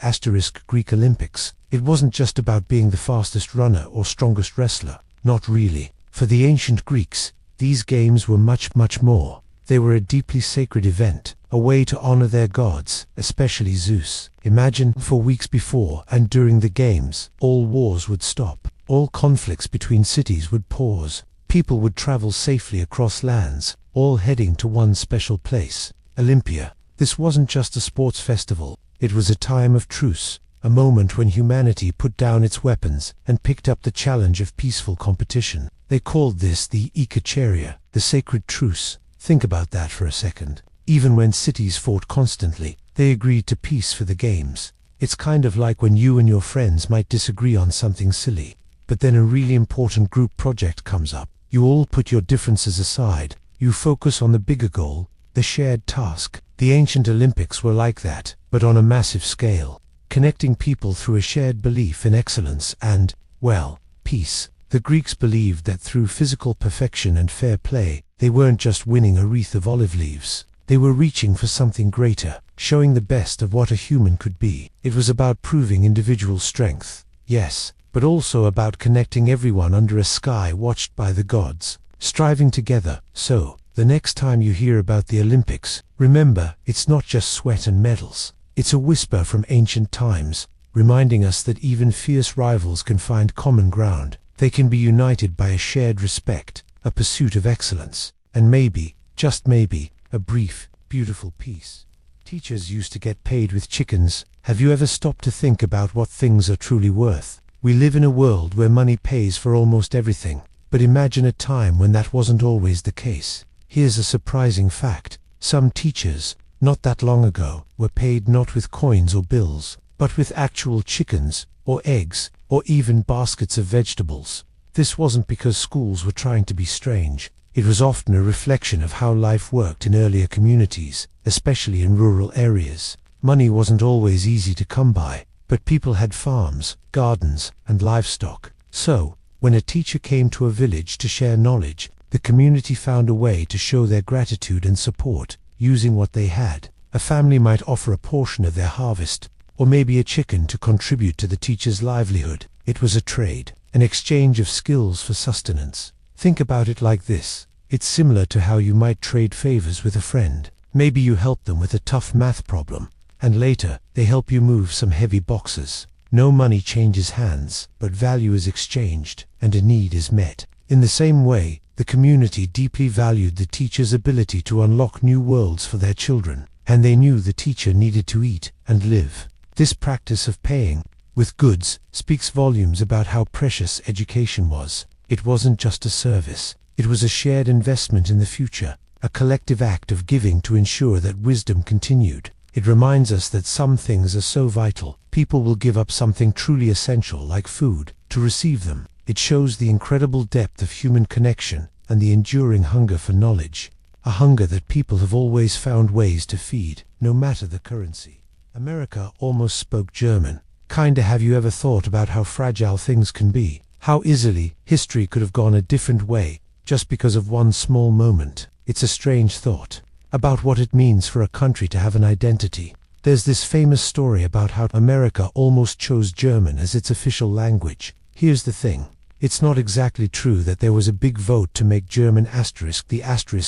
Greek Olympics? It wasn't just about being the fastest runner or strongest wrestler. Not really. For the ancient Greeks, these games were much more. They were a deeply sacred event, a way to honor their gods, especially Zeus. Imagine, for weeks before and during the games, all wars would stop. All conflicts between cities would pause. People would travel safely across lands, all heading to one special place, Olympia. This wasn't just a sports festival. It was a time of truce, a moment when humanity put down its weapons and picked up the challenge of peaceful competition. They called this the Ikacheria, the sacred truce. Think about that for a second. Even when cities fought constantly, they agreed to peace for the games. It's kind of like when you and your friends might disagree on something silly, but then a really important group project comes up. You all put your differences aside. You focus on the bigger goal, the shared task. The ancient Olympics were like that, but on a massive scale, connecting people through a shared belief in excellence and, well, peace. The Greeks believed that through physical perfection and fair play, they weren't just winning a wreath of olive leaves. They were reaching for something greater, showing the best of what a human could be. It was about proving individual strength, yes, but also about connecting everyone under a sky watched by the gods, striving together. So, the next time you hear about the Olympics, remember, it's not just sweat and medals. It's a whisper from ancient times, reminding us that even fierce rivals can find common ground. They can be united by a shared respect, a pursuit of excellence, and maybe, just maybe, a brief, beautiful peace. Teachers used to get paid with chickens. Have you ever stopped to think about what things are truly worth? We live in a world where money pays for almost everything, but imagine a time when that wasn't always the case. Here's a surprising fact. Some teachers, not that long ago, were paid not with coins or bills, but with actual chickens, or eggs, or even baskets of vegetables. This wasn't because schools were trying to be strange. It was often a reflection of how life worked in earlier communities, especially in rural areas. Money wasn't always easy to come by, but people had farms, gardens, and livestock. So, when a teacher came to a village to share knowledge, the community found a way to show their gratitude and support, using what they had. A family might offer a portion of their harvest, or maybe a chicken to contribute to the teacher's livelihood. It was a trade, an exchange of skills for sustenance. Think about it like this. It's similar to how you might trade favors with a friend. Maybe you help them with a tough math problem, and later, they help you move some heavy boxes. No money changes hands, but value is exchanged, and a need is met. In the same way, the community deeply valued the teacher's ability to unlock new worlds for their children. and they knew the teacher needed to eat and live. This practice of paying with goods speaks volumes about how precious education was. It wasn't just a service, it was a shared investment in the future, a collective act of giving to ensure that wisdom continued. It reminds us that some things are so vital, people will give up something truly essential like food to receive them. It shows the incredible depth of human connection and the enduring hunger for knowledge, a hunger that people have always found ways to feed, no matter the currency. America almost spoke German. Kinda, have you ever thought about how fragile things can be? How easily history could have gone a different way just because of one small moment? It's a strange thought about what it means for a country to have an identity. There's this famous story about how America almost chose German as its official language. Here's the thing. It's not exactly true that there was a big vote to make German the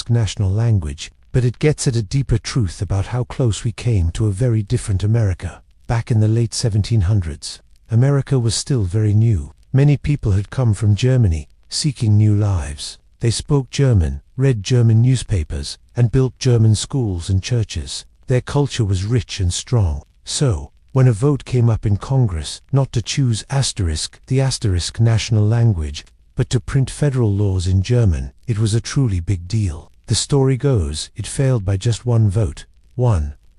national language, but it gets at a deeper truth about how close we came to a very different America. Back in the late 1700s, America was still very new. Many people had come from Germany, seeking new lives. They spoke German, read German newspapers, and built German schools and churches. Their culture was rich and strong. So, when a vote came up in Congress not to choose the national language, but to print federal laws in German, it was a truly big deal. The story goes, it failed by just one vote.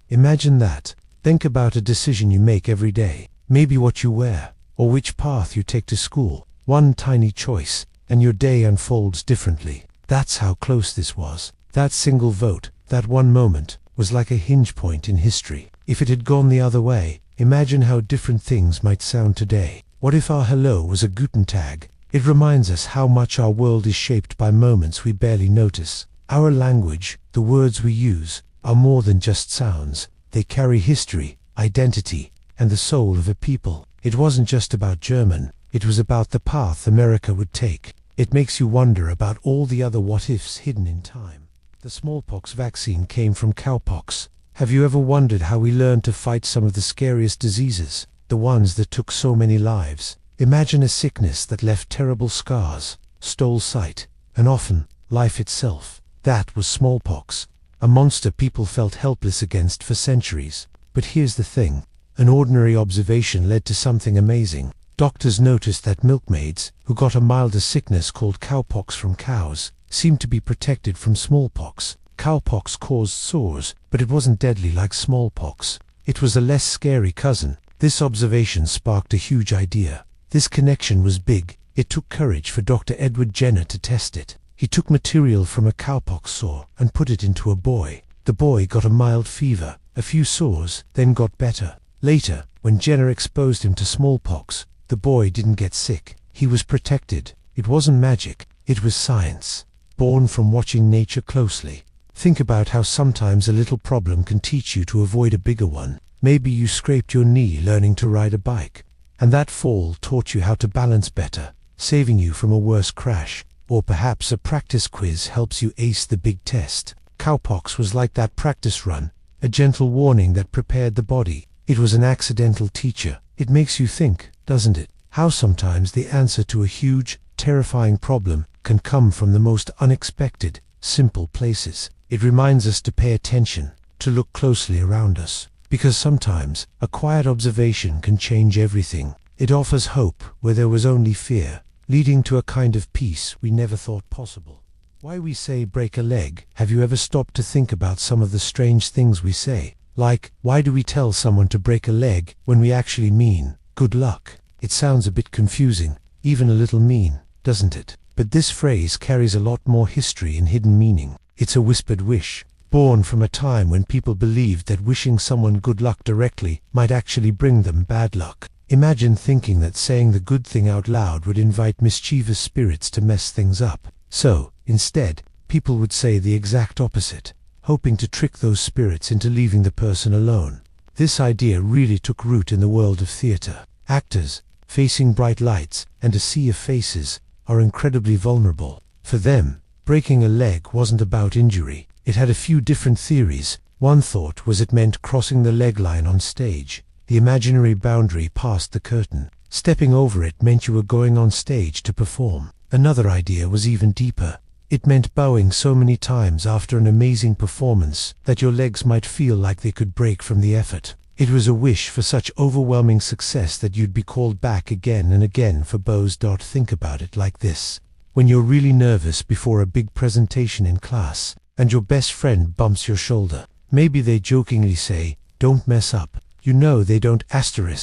Imagine that. Think about a decision you make every day. Maybe what you wear, or which path you take to school. One tiny choice, and your day unfolds differently. That's how close this was. That single vote, that one moment, was like a hinge point in history. If it had gone the other way, imagine how different things might sound today. What if our hello was a Guten Tag? It reminds us how much our world is shaped by moments we barely notice. Our language, the words we use, are more than just sounds. They carry history, identity, and the soul of a people. It wasn't just about German, it was about the path America would take. It makes you wonder about all the other what-ifs hidden in time. The smallpox vaccine came from cowpox. Have you ever wondered how we learned to fight some of the scariest diseases, the ones that took so many lives? Imagine a sickness that left terrible scars, stole sight, and often life itself. That was smallpox, a monster people felt helpless against for centuries. But here's the thing, an ordinary observation led to something amazing. Doctors noticed that milkmaids, who got a milder sickness called cowpox from cows, seemed to be protected from smallpox. Cowpox caused sores, but it wasn't deadly like smallpox. It was a less scary cousin. This observation sparked a huge idea. This connection was big. It took courage for Dr. Edward Jenner to test it. He took material from a cowpox sore and put it into a boy. The boy got a mild fever, a few sores, then got better. Later, when Jenner exposed him to smallpox, the boy didn't get sick. He was protected. It wasn't magic, it was science, born from watching nature closely. Think about how sometimes a little problem can teach you to avoid a bigger one. Maybe you scraped your knee learning to ride a bike, and that fall taught you how to balance better, saving you from a worse crash. Or perhaps a practice quiz helps you ace the big test. Cowpox was like that practice run, a gentle warning that prepared the body. It was an accidental teacher. It makes you think, doesn't it? How sometimes the answer to a huge, terrifying problem can come from the most unexpected, simple places. It reminds us to pay attention, to look closely around us. Because sometimes, a quiet observation can change everything. It offers hope where there was only fear, leading to a kind of peace we never thought possible. Why we say break a leg? Have you ever stopped to think about some of the strange things we say? Like, why do we tell someone to break a leg when we actually mean, good luck? It sounds a bit confusing, even a little mean, doesn't it? But this phrase carries a lot more history and hidden meaning. It's a whispered wish, born from a time when people believed that wishing someone good luck directly might actually bring them bad luck. Imagine thinking that saying the good thing out loud would invite mischievous spirits to mess things up. So, instead, people would say the exact opposite, hoping to trick those spirits into leaving the person alone. This idea really took root in the world of theater. Actors, facing bright lights and a sea of faces, are incredibly vulnerable. For them, breaking a leg wasn't about injury. It had a few different theories. One thought was it meant crossing the leg line on stage, the imaginary boundary past the curtain. Stepping over it meant you were going on stage to perform. Another idea was even deeper. It meant bowing so many times after an amazing performance that your legs might feel like they could break from the effort. It was a wish for such overwhelming success that you'd be called back again and again for bows. Think about it like this. When you're really nervous before a big presentation in class, and your best friend bumps your shoulder, maybe they jokingly say, "Don't mess up." You know they don't actually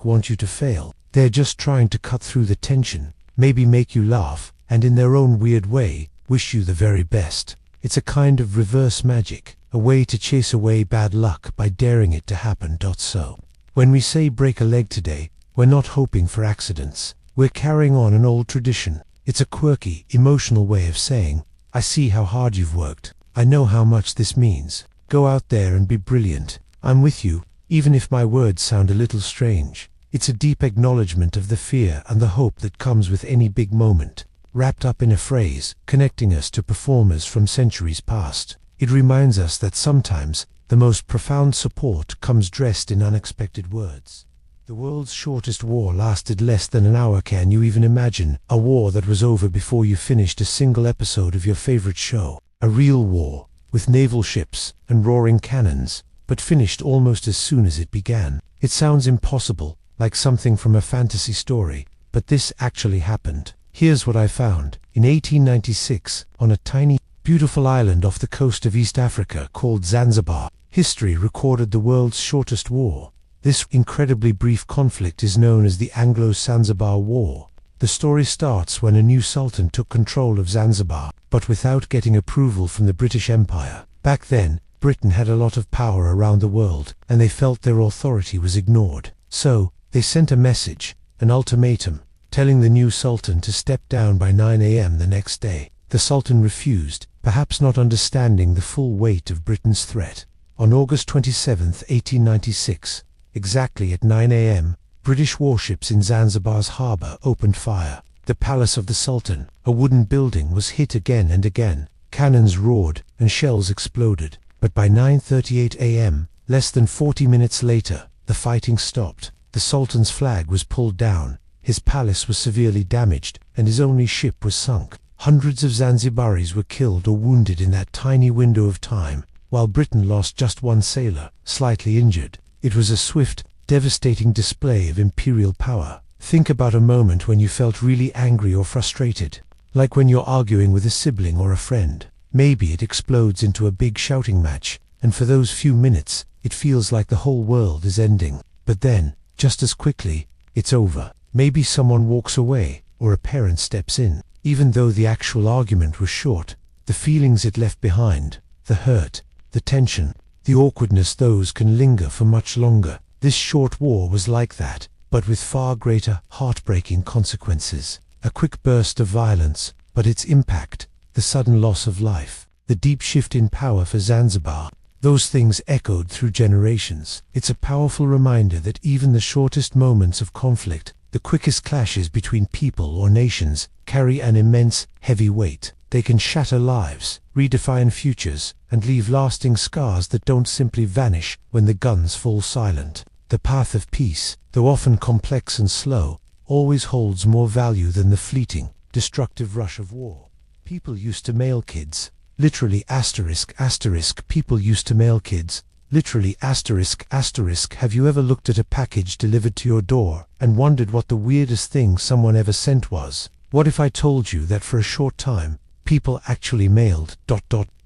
want you to fail. They're just trying to cut through the tension, maybe make you laugh, and in their own weird way, wish you the very best. It's a kind of reverse magic, a way to chase away bad luck by daring it to happen. So, when we say break a leg today, we're not hoping for accidents. We're carrying on an old tradition. It's a quirky, emotional way of saying, I see how hard you've worked. I know how much this means. Go out there and be brilliant. I'm with you, even if my words sound a little strange. It's a deep acknowledgement of the fear and the hope that comes with any big moment, wrapped up in a phrase, connecting us to performers from centuries past. It reminds us that sometimes the most profound support comes dressed in unexpected words. The world's shortest war lasted less than an hour. Can you even imagine a war that was over before you finished a single episode of your favorite show? A real war, with naval ships and roaring cannons, but finished almost as soon as it began. It sounds impossible, like something from a fantasy story, but this actually happened. Here's what I found. In 1896, on a tiny, beautiful island off the coast of East Africa called Zanzibar, history recorded the world's shortest war. This incredibly brief conflict is known as the Anglo-Zanzibar War. The story starts when a new sultan took control of Zanzibar, but without getting approval from the British Empire. Back then, Britain had a lot of power around the world, and they felt their authority was ignored. So, they sent a message, an ultimatum, telling the new sultan to step down by 9 a.m. the next day. The sultan refused, perhaps not understanding the full weight of Britain's threat. On August 27, 1896, exactly at 9 a.m., British warships in Zanzibar's harbour opened fire. The palace of the Sultan, a wooden building, was hit again and again. Cannons roared and shells exploded. But by 9:38 a.m., less than 40 minutes later, the fighting stopped. The Sultan's flag was pulled down, his palace was severely damaged, and his only ship was sunk. Hundreds of Zanzibaris were killed or wounded in that tiny window of time, while Britain lost just one sailor, slightly injured. It was a swift, devastating display of imperial power. Think about a moment when you felt really angry or frustrated, like when you're arguing with a sibling or a friend. Maybe it explodes into a big shouting match, and for those few minutes, it feels like the whole world is ending. But then, just as quickly, it's over. Maybe someone walks away, or a parent steps in. Even though the actual argument was short, the feelings it left behind, the hurt, the tension, the awkwardness, those can linger for much longer. This short war was like that, but with far greater, heartbreaking consequences. A quick burst of violence, but its impact, the sudden loss of life, the deep shift in power for Zanzibar, those things echoed through generations. It's a powerful reminder that even the shortest moments of conflict, the quickest clashes between people or nations, carry an immense, heavy weight. They can shatter lives, redefine futures, and leave lasting scars that don't simply vanish when the guns fall silent. The path of peace, though often complex and slow, always holds more value than the fleeting, destructive rush of war. People used to mail kids, literally ***, people used to mail kids, literally ***. Have you ever looked at a package delivered to your door and wondered what the weirdest thing someone ever sent was? What if I told you that for a short time, people actually mailed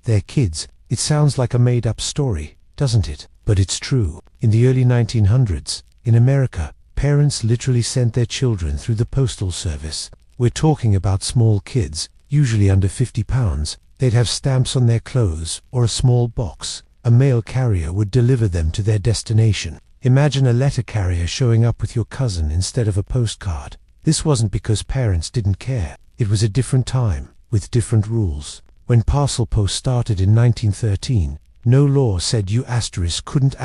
their kids? It sounds like a made-up story, doesn't it? But it's true. In the early 1900s, in America, parents literally sent their children through the postal service. We're talking about small kids, usually under 50 pounds. They'd have stamps on their clothes or a small box. A mail carrier would deliver them to their destination. Imagine a letter carrier showing up with your cousin instead of a postcard. This wasn't because parents didn't care. It was a different time, with different rules. When parcel post started in 1913, no law said you couldn't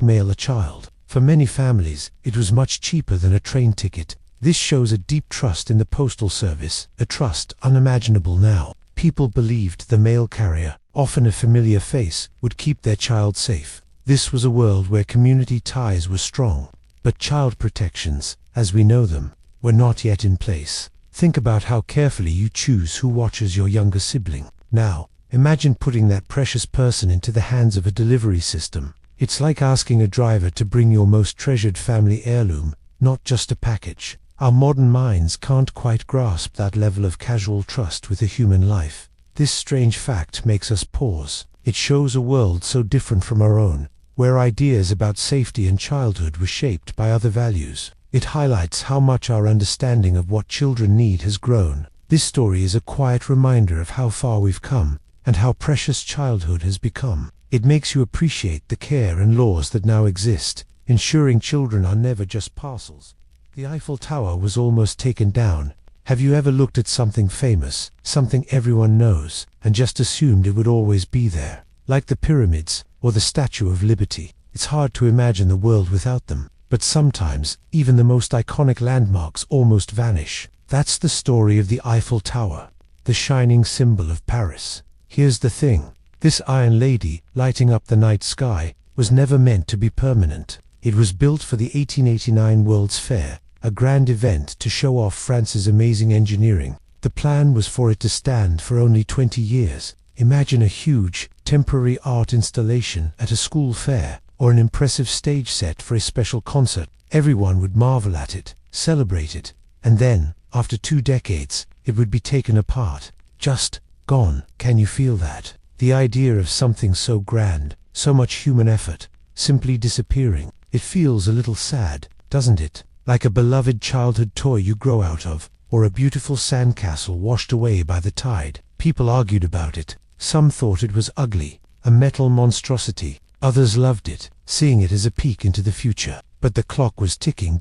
mail a child. For many families, it was much cheaper than a train ticket. This shows a deep trust in the postal service, a trust unimaginable now. People believed the mail carrier, often a familiar face, would keep their child safe. This was a world where community ties were strong, but child protections, as we know them, were not yet in place. Think about how carefully you choose who watches your younger sibling. Now, imagine putting that precious person into the hands of a delivery system. It's like asking a driver to bring your most treasured family heirloom, not just a package. Our modern minds can't quite grasp that level of casual trust with a human life. This strange fact makes us pause. It shows a world so different from our own, where ideas about safety and childhood were shaped by other values. It highlights how much our understanding of what children need has grown. This story is a quiet reminder of how far we've come, and how precious childhood has become. It makes you appreciate the care and laws that now exist, ensuring children are never just parcels. The Eiffel Tower was almost taken down. Have you ever looked at something famous, something everyone knows, and just assumed it would always be there? Like the pyramids, or the Statue of Liberty. It's hard to imagine the world without them. But sometimes, even the most iconic landmarks almost vanish. That's the story of the Eiffel Tower, the shining symbol of Paris. Here's the thing. This Iron Lady, lighting up the night sky, was never meant to be permanent. It was built for the 1889 World's Fair, a grand event to show off France's amazing engineering. The plan was for it to stand for only 20 years. Imagine a huge, temporary art installation at a school fair, or an impressive stage set for a special concert. Everyone would marvel at it, celebrate it, and then, after 2 decades, it would be taken apart. Just gone. Can you feel that? The idea of something so grand, so much human effort, simply disappearing. It feels a little sad, doesn't it? Like a beloved childhood toy you grow out of, or a beautiful sandcastle washed away by the tide. People argued about it. Some thought it was ugly, a metal monstrosity. Others loved it, seeing it as a peek into the future. But the clock was ticking.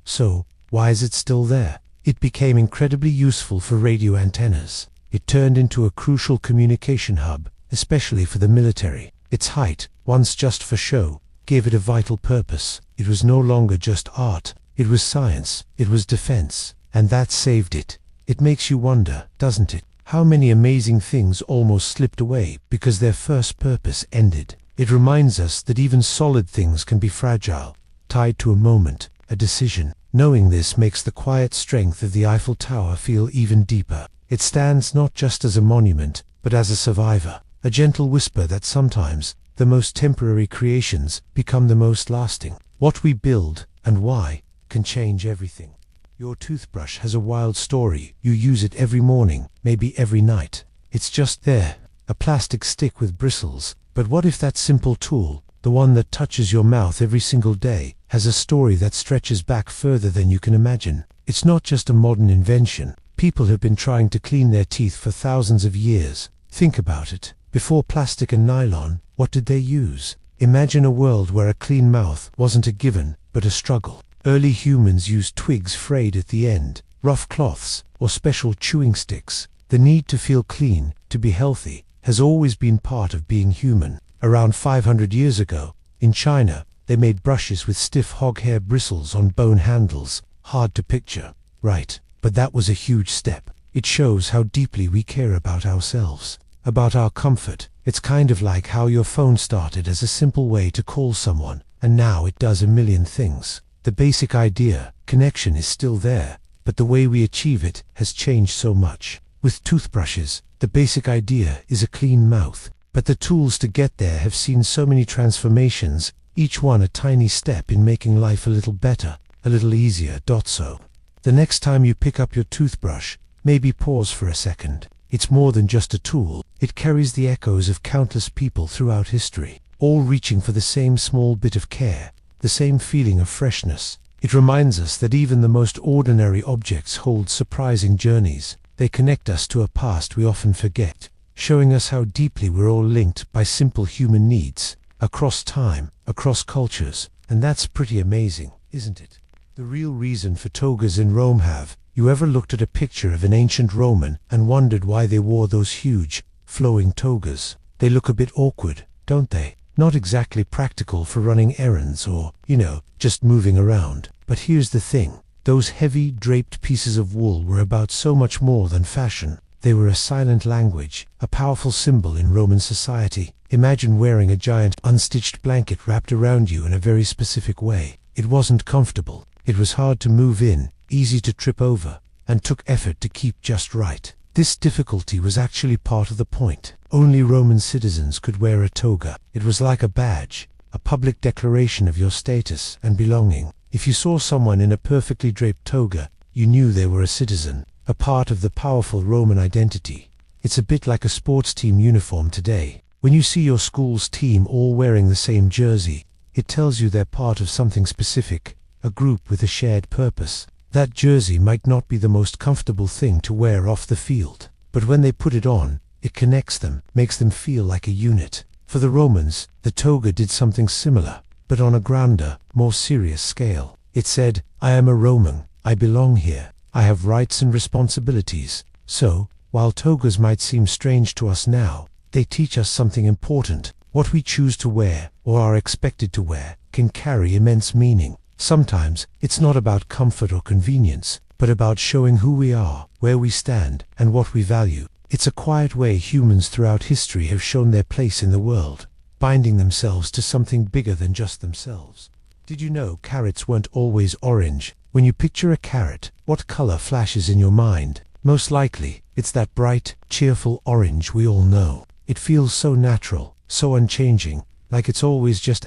So, why is it still there? It became incredibly useful for radio antennas. It turned into a crucial communication hub, especially for the military. Its height, once just for show, gave it a vital purpose. It was no longer just art. It was science. It was defense. And that saved it. It makes you wonder, doesn't it? How many amazing things almost slipped away because their first purpose ended. It reminds us that even solid things can be fragile, tied to a moment, a decision. Knowing this makes the quiet strength of the Eiffel Tower feel even deeper. It stands not just as a monument, but as a survivor, a gentle whisper that sometimes the most temporary creations become the most lasting. What we build, and why, can change everything. Your toothbrush has a wild story. You use it every morning, maybe every night. It's just there, a plastic stick with bristles. But what if that simple tool, the one that touches your mouth every single day, has a story that stretches back further than you can imagine? It's not just a modern invention. People have been trying to clean their teeth for thousands of years. Think about it. Before plastic and nylon, what did they use? Imagine a world where a clean mouth wasn't a given, but a struggle. Early humans used twigs frayed at the end, rough cloths, or special chewing sticks. The need to feel clean, to be healthy, has always been part of being human. Around 500 years ago, in China, they made brushes with stiff hog hair bristles on bone handles. Hard to picture, right? But that was a huge step. It shows how deeply we care about ourselves, about our comfort. It's kind of like how your phone started as a simple way to call someone, and now it does a million things. The basic idea, connection, is still there, but the way we achieve it has changed so much. With toothbrushes, the basic idea is a clean mouth, but the tools to get there have seen so many transformations, each one a tiny step in making life a little better, a little easier. So, the next time you pick up your toothbrush, maybe pause for a second. It's more than just a tool. It carries the echoes of countless people throughout history, all reaching for the same small bit of care, the same feeling of freshness. It reminds us that even the most ordinary objects hold surprising journeys. They connect us to a past we often forget, showing us how deeply we're all linked by simple human needs, across time, across cultures. And that's pretty amazing, isn't it? The real reason for togas in Rome. Have you ever looked at a picture of an ancient Roman and wondered why they wore those huge, flowing togas? They look a bit awkward, don't they? Not exactly practical for running errands or, just moving around. But here's the thing. Those heavy, draped pieces of wool were about so much more than fashion. They were a silent language, a powerful symbol in Roman society. Imagine wearing a giant, unstitched blanket wrapped around you in a very specific way. It wasn't comfortable. It was hard to move in, easy to trip over, and took effort to keep just right. This difficulty was actually part of the point. Only Roman citizens could wear a toga. It was like a badge, a public declaration of your status and belonging. If you saw someone in a perfectly draped toga, you knew they were a citizen, a part of the powerful Roman identity. It's a bit like a sports team uniform today. When you see your school's team all wearing the same jersey, it tells you they're part of something specific, a group with a shared purpose. That jersey might not be the most comfortable thing to wear off the field, but when they put it on, it connects them, makes them feel like a unit. For the Romans, the toga did something similar, but on a grander, more serious scale. It said, I am a Roman, I belong here, I have rights and responsibilities. So, while togas might seem strange to us now, they teach us something important. What we choose to wear, or are expected to wear, can carry immense meaning. Sometimes, it's not about comfort or convenience, but about showing who we are, where we stand, and what we value. It's a quiet way humans throughout history have shown their place in the world, binding themselves to something bigger than just themselves. Did you know carrots weren't always orange? When you picture a carrot, what color flashes in your mind? Most likely, it's that bright, cheerful orange we all know. It feels so natural, so unchanging, like it's always just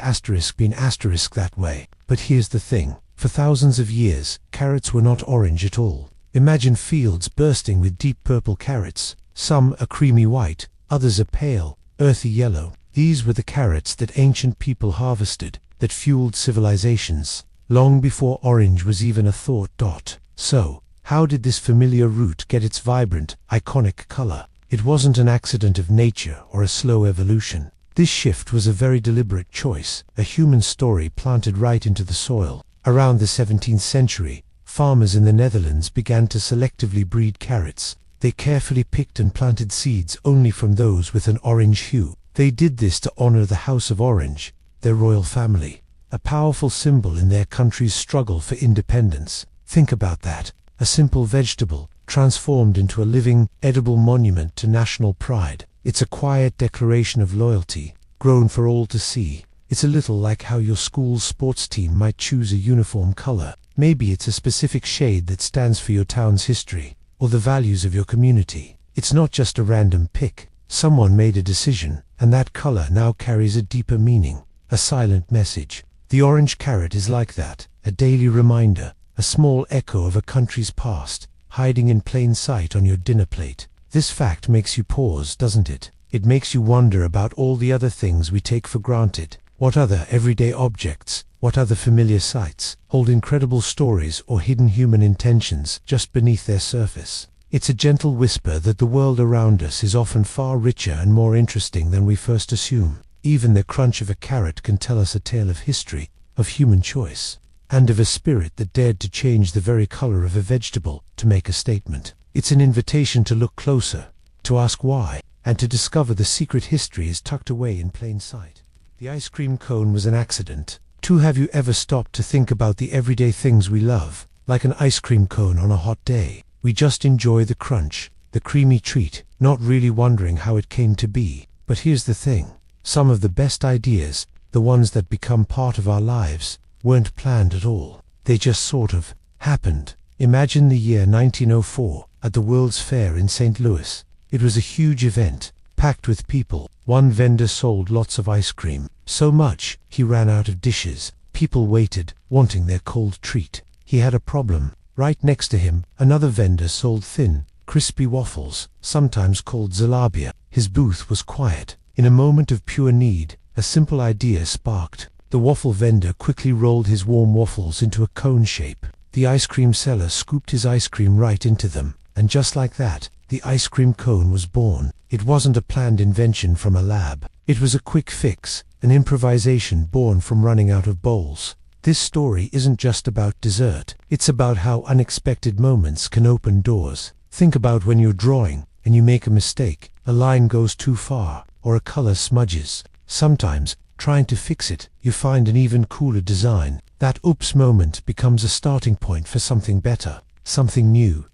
been that way. But here's the thing. For thousands of years, carrots were not orange at all. Imagine fields bursting with deep purple carrots. Some a creamy white, others a pale, earthy yellow. These were the carrots that ancient people harvested, that fueled civilizations, long before orange was even a thought. So, how did this familiar root get its vibrant, iconic color? It wasn't an accident of nature or a slow evolution. This shift was a very deliberate choice, a human story planted right into the soil. Around the 17th century, farmers in the Netherlands began to selectively breed carrots. They carefully picked and planted seeds only from those with an orange hue. They did this to honor the House of Orange, their royal family, a powerful symbol in their country's struggle for independence. Think about that. A simple vegetable, transformed into a living, edible monument to national pride. It's a quiet declaration of loyalty, grown for all to see. It's a little like how your school's sports team might choose a uniform color. Maybe it's a specific shade that stands for your town's history, or the values of your community. It's not just a random pick. Someone made a decision, and that color now carries a deeper meaning, a silent message. The orange carrot is like that, a daily reminder, a small echo of a country's past, hiding in plain sight on your dinner plate. This fact makes you pause, doesn't it? It makes you wonder about all the other things we take for granted. What other everyday objects, what other familiar sights, hold incredible stories or hidden human intentions just beneath their surface? It's a gentle whisper that the world around us is often far richer and more interesting than we first assume. Even the crunch of a carrot can tell us a tale of history, of human choice, and of a spirit that dared to change the very color of a vegetable to make a statement. It's an invitation to look closer, to ask why, and to discover the secret history is tucked away in plain sight. The ice cream cone was an accident. Have you ever stopped to think about the everyday things we love, like an ice cream cone on a hot day? We just enjoy the crunch, the creamy treat, not really wondering how it came to be. But here's the thing. Some of the best ideas, the ones that become part of our lives, weren't planned at all. They just sort of happened. Imagine the year 1904, at the World's Fair in St. Louis. It was a huge event, packed with people. One vendor sold lots of ice cream, so much, he ran out of dishes. People waited, wanting their cold treat. He had a problem. Right next to him, another vendor sold thin, crispy waffles, sometimes called zalabia. His booth was quiet. In a moment of pure need, a simple idea sparked. The waffle vendor quickly rolled his warm waffles into a cone shape. The ice cream seller scooped his ice cream right into them, and just like that, the ice cream cone was born. It wasn't a planned invention from a lab. It was a quick fix, an improvisation born from running out of bowls. This story isn't just about dessert. It's about how unexpected moments can open doors. Think about when you're drawing, and you make a mistake, a line goes too far, or a color smudges. Sometimes, trying to fix it, you find an even cooler design. That oops moment becomes a starting point for something better, something new.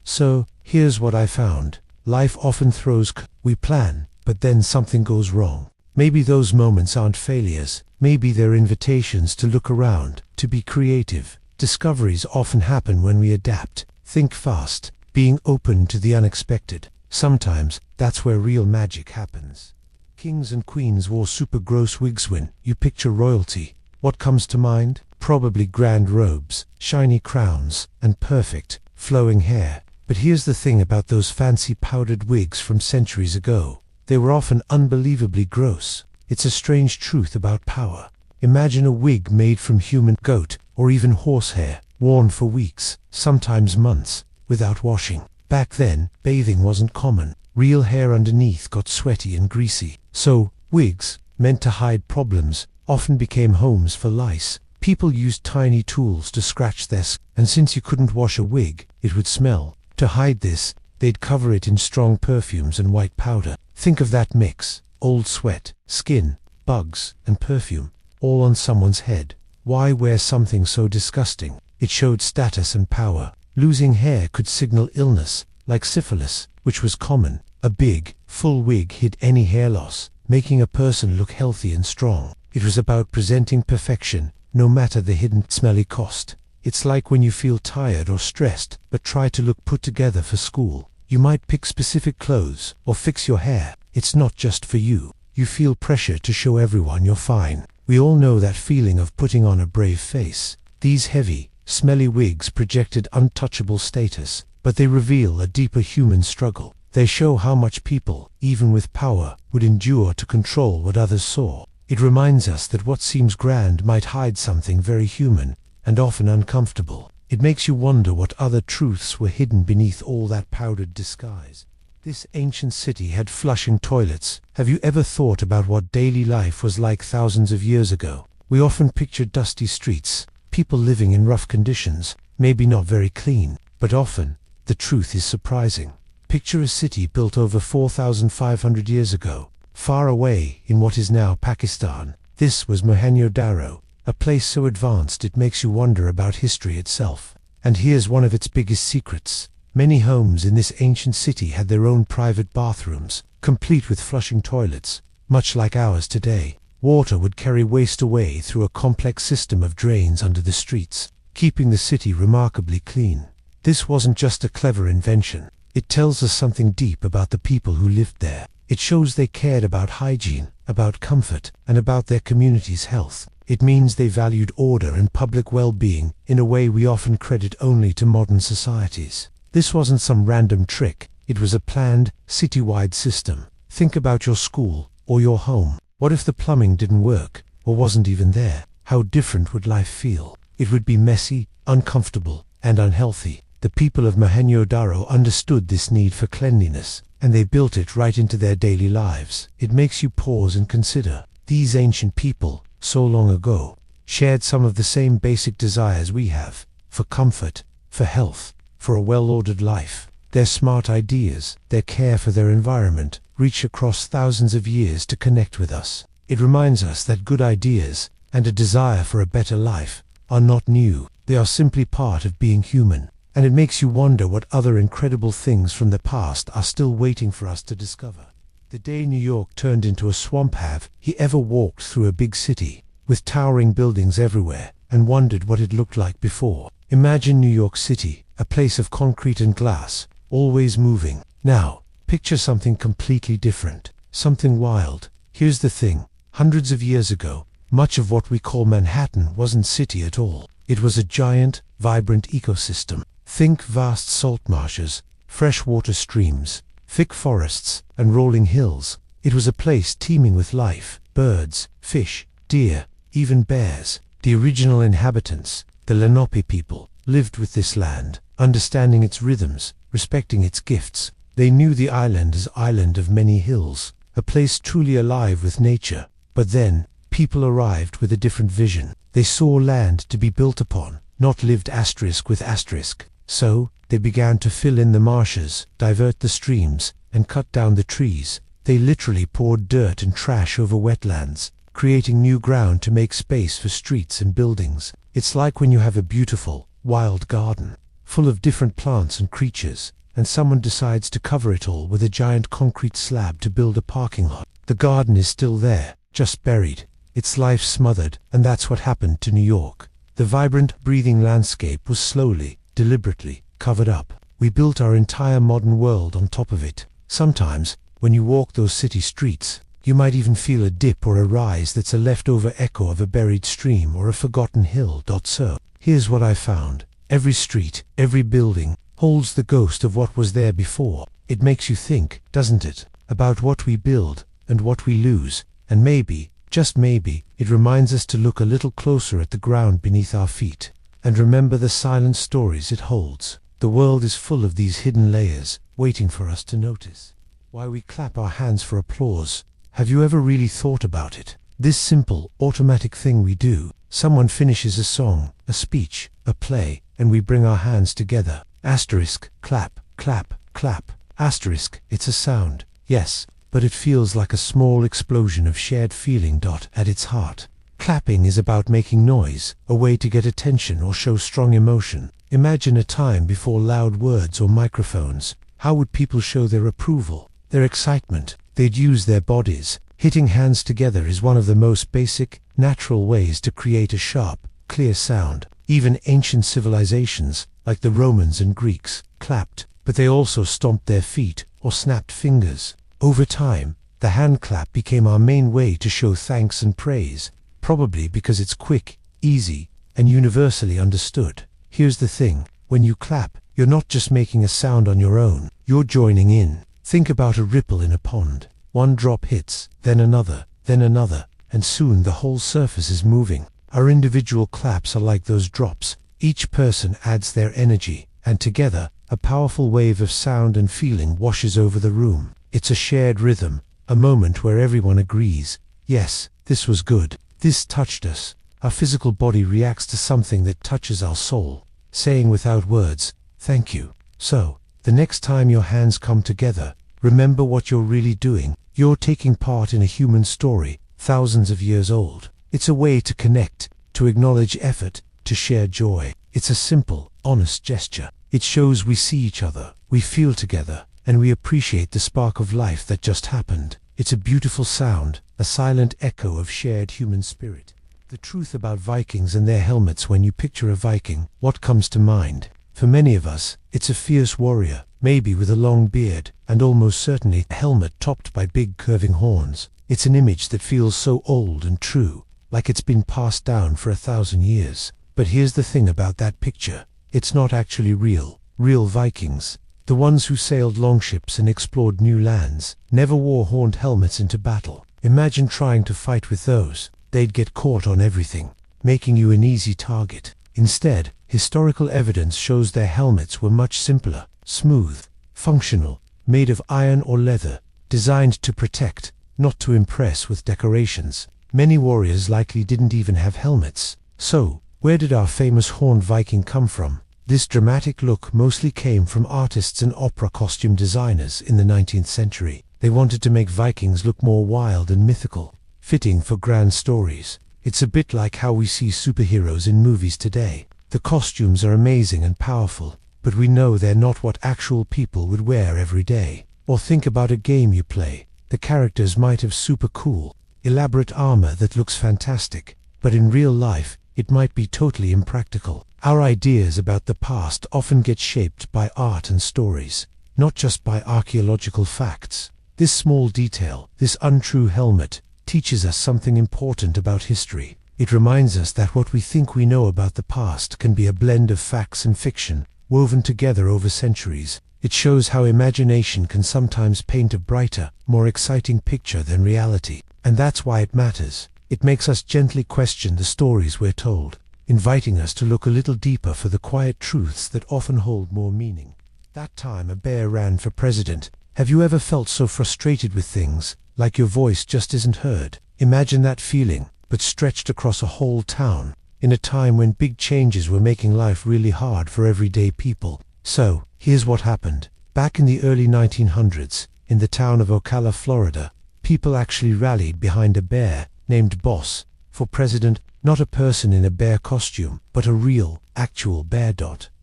So, here's what I found. Life often throws we plan, but then something goes wrong. Maybe those moments aren't failures. Maybe they're invitations to look around, to be creative. Discoveries often happen when we adapt. Think fast, being open to the unexpected. Sometimes, that's where real magic happens. Kings and queens wore super gross wigs. When you picture royalty, what comes to mind? Probably grand robes, shiny crowns, and perfect, flowing hair. But here's the thing about those fancy powdered wigs from centuries ago. They were often unbelievably gross. It's a strange truth about power. Imagine a wig made from human, goat, or even horsehair, worn for weeks, sometimes months, without washing. Back then, bathing wasn't common. Real hair underneath got sweaty and greasy. So, wigs, meant to hide problems, often became homes for lice. People used tiny tools to scratch their skin, and since you couldn't wash a wig, it would smell. To hide this, they'd cover it in strong perfumes and white powder. Think of that mix: old sweat, skin, bugs, and perfume, all on someone's head. Why wear something so disgusting? It showed status and power. Losing hair could signal illness, like syphilis, which was common. A big, full wig hid any hair loss, making a person look healthy and strong. It was about presenting perfection, no matter the hidden, smelly cost. It's like when you feel tired or stressed, but try to look put together for school. You might pick specific clothes, or fix your hair. It's not just for you. You feel pressure to show everyone you're fine. We all know that feeling of putting on a brave face. These heavy, smelly wigs projected untouchable status, but they reveal a deeper human struggle. They show how much people, even with power, would endure to control what others saw. It reminds us that what seems grand might hide something very human, and often uncomfortable. It makes you wonder what other truths were hidden beneath all that powdered disguise. This ancient city had flushing toilets. Have you ever thought about what daily life was like thousands of years ago? We often picture dusty streets, people living in rough conditions, maybe not very clean, but often, the truth is surprising. Picture a city built over 4,500 years ago, far away in what is now Pakistan. This was Mohenjo-Daro, a place so advanced it makes you wonder about history itself. And here's one of its biggest secrets. Many homes in this ancient city had their own private bathrooms, complete with flushing toilets. Much like ours today, water would carry waste away through a complex system of drains under the streets, keeping the city remarkably clean. This wasn't just a clever invention. It tells us something deep about the people who lived there. It shows they cared about hygiene, about comfort, and about their community's health. It means they valued order and public well-being in a way we often credit only to modern societies. This wasn't some random trick. It was a planned, citywide system. Think about your school or your home. What if the plumbing didn't work, or wasn't even there? How different would life feel? It would be messy, uncomfortable, and unhealthy. The people of Mohenjo-Daro understood this need for cleanliness, and they built it right into their daily lives. It makes you pause and consider. These ancient people, so long ago, shared some of the same basic desires we have, for comfort, for health, for a well-ordered life. Their smart ideas, their care for their environment, reach across thousands of years to connect with us. It reminds us that good ideas, and a desire for a better life, are not new. They are simply part of being human. And it makes you wonder what other incredible things from the past are still waiting for us to discover. The day New York turned into a swamp, have you ever walked through a big city, with towering buildings everywhere, and wondered what it looked like before? Imagine New York City, a place of concrete and glass, always moving. Now, picture something completely different, something wild. Here's the thing, hundreds of years ago, much of what we call Manhattan wasn't city at all. It was a giant, vibrant ecosystem. Think vast salt marshes, freshwater streams, thick forests, and rolling hills. It was a place teeming with life. Birds, fish, deer, even bears. The original inhabitants, the Lenape people, lived with this land, understanding its rhythms, respecting its gifts. They knew the island as island of many hills, a place truly alive with nature. But then, people arrived with a different vision. They saw land to be built upon, not lived asterisk with asterisk. So, they began to fill in the marshes, divert the streams, and cut down the trees. They literally poured dirt and trash over wetlands, creating new ground to make space for streets and buildings. It's like when you have a beautiful, wild garden, full of different plants and creatures, and someone decides to cover it all with a giant concrete slab to build a parking lot. The garden is still there, just buried, its life smothered, and that's what happened to New York. The vibrant, breathing landscape was slowly, deliberately, covered up. We built our entire modern world on top of it. Sometimes, when you walk those city streets, you might even feel a dip or a rise that's a leftover echo of a buried stream or a forgotten hill. So, here's what I found. Every street, every building, holds the ghost of what was there before. It makes you think, doesn't it, about what we build and what we lose, and maybe, just maybe, it reminds us to look a little closer at the ground beneath our feet, and remember the silent stories it holds. The world is full of these hidden layers, waiting for us to notice. Why we clap our hands for applause. Have you ever really thought about it? This simple, automatic thing we do. Someone finishes a song, a speech, a play, and we bring our hands together. Asterisk, clap, clap, clap. Asterisk, it's a sound, yes, but it feels like a small explosion of shared feeling. At its heart, clapping is about making noise, a way to get attention or show strong emotion. Imagine a time before loud words or microphones. How would people show their approval, their excitement? They'd use their bodies. Hitting hands together is one of the most basic, natural ways to create a sharp, clear sound. Even ancient civilizations, like the Romans and Greeks, clapped, but they also stomped their feet or snapped fingers. Over time, the hand clap became our main way to show thanks and praise, probably because it's quick, easy, and universally understood. Here's the thing, when you clap, you're not just making a sound on your own, you're joining in. Think about a ripple in a pond. One drop hits, then another, and soon the whole surface is moving. Our individual claps are like those drops. Each person adds their energy, and together, a powerful wave of sound and feeling washes over the room. It's a shared rhythm, a moment where everyone agrees, yes, this was good, this touched us. Our physical body reacts to something that touches our soul, saying without words, thank you. So, the next time your hands come together, remember what you're really doing. You're taking part in a human story, thousands of years old. It's a way to connect, to acknowledge effort, to share joy. It's a simple, honest gesture. It shows we see each other, we feel together, and we appreciate the spark of life that just happened. It's a beautiful sound, a silent echo of shared human spirit. The truth about Vikings and their helmets. When you picture a Viking, what comes to mind? For many of us, it's a fierce warrior, maybe with a long beard, and almost certainly a helmet topped by big curving horns. It's an image that feels so old and true, like it's been passed down for 1,000 years. But here's the thing about that picture. It's not actually real. Real Vikings, the ones who sailed longships and explored new lands, never wore horned helmets into battle. Imagine trying to fight with those. They'd get caught on everything, making you an easy target. Instead, historical evidence shows their helmets were much simpler, smooth, functional, made of iron or leather, designed to protect, not to impress with decorations. Many warriors likely didn't even have helmets. So, where did our famous horned Viking come from? This dramatic look mostly came from artists and opera costume designers in the 19th century. They wanted to make Vikings look more wild and mythical, fitting for grand stories. It's a bit like how we see superheroes in movies today. The costumes are amazing and powerful, but we know they're not what actual people would wear every day. Or think about a game you play. The characters might have super cool, elaborate armor that looks fantastic, but in real life, it might be totally impractical. Our ideas about the past often get shaped by art and stories, not just by archaeological facts. This small detail, this untrue helmet, teaches us something important about history. It reminds us that what we think we know about the past can be a blend of facts and fiction, woven together over centuries. It shows how imagination can sometimes paint a brighter, more exciting picture than reality. And that's why it matters. It makes us gently question the stories we're told, inviting us to look a little deeper for the quiet truths that often hold more meaning. That time a bear ran for president. Have you ever felt so frustrated with things, like your voice just isn't heard? Imagine that feeling, but stretched across a whole town, in a time when big changes were making life really hard for everyday people. So, here's what happened. Back in the early 1900s, in the town of Ocala, Florida, people actually rallied behind a bear, named Boss, for president, not a person in a bear costume, but a real, actual bear.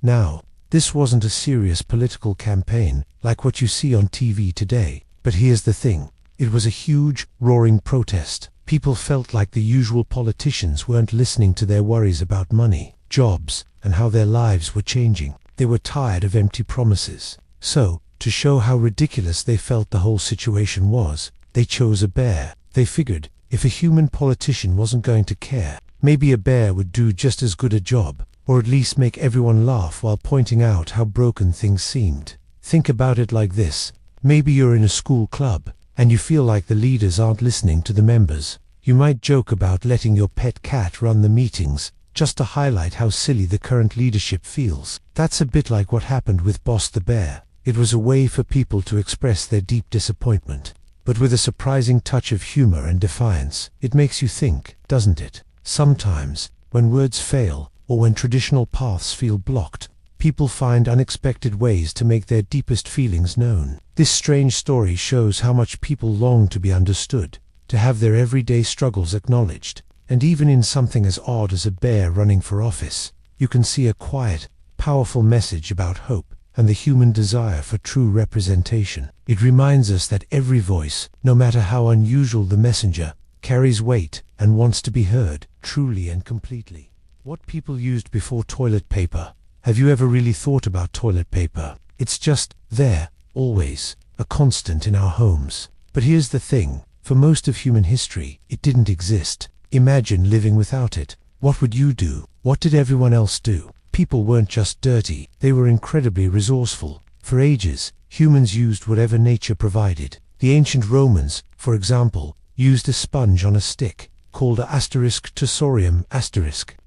Now, this wasn't a serious political campaign, like what you see on TV today. But here's the thing. It was a huge, roaring protest. People felt like the usual politicians weren't listening to their worries about money, jobs, and how their lives were changing. They were tired of empty promises. So, to show how ridiculous they felt the whole situation was, they chose a bear. They figured, if a human politician wasn't going to care, maybe a bear would do just as good a job, or at least make everyone laugh while pointing out how broken things seemed. Think about it like this. Maybe you're in a school club, and you feel like the leaders aren't listening to the members. You might joke about letting your pet cat run the meetings, just to highlight how silly the current leadership feels. That's a bit like what happened with Boss the Bear. It was a way for people to express their deep disappointment, but with a surprising touch of humor and defiance. It makes you think, doesn't it? Sometimes, when words fail, or when traditional paths feel blocked, people find unexpected ways to make their deepest feelings known. This strange story shows how much people long to be understood, to have their everyday struggles acknowledged. And even in something as odd as a bear running for office, you can see a quiet, powerful message about hope and the human desire for true representation. It reminds us that every voice, no matter how unusual the messenger, carries weight and wants to be heard, truly and completely. What people used before toilet paper. Have you ever really thought about toilet paper? It's just there, always, a constant in our homes. But here's the thing, for most of human history, it didn't exist. Imagine living without it. What would you do? What did everyone else do? People weren't just dirty, they were incredibly resourceful. For ages, humans used whatever nature provided. The ancient Romans, for example, used a sponge on a stick, called a *tesorium*.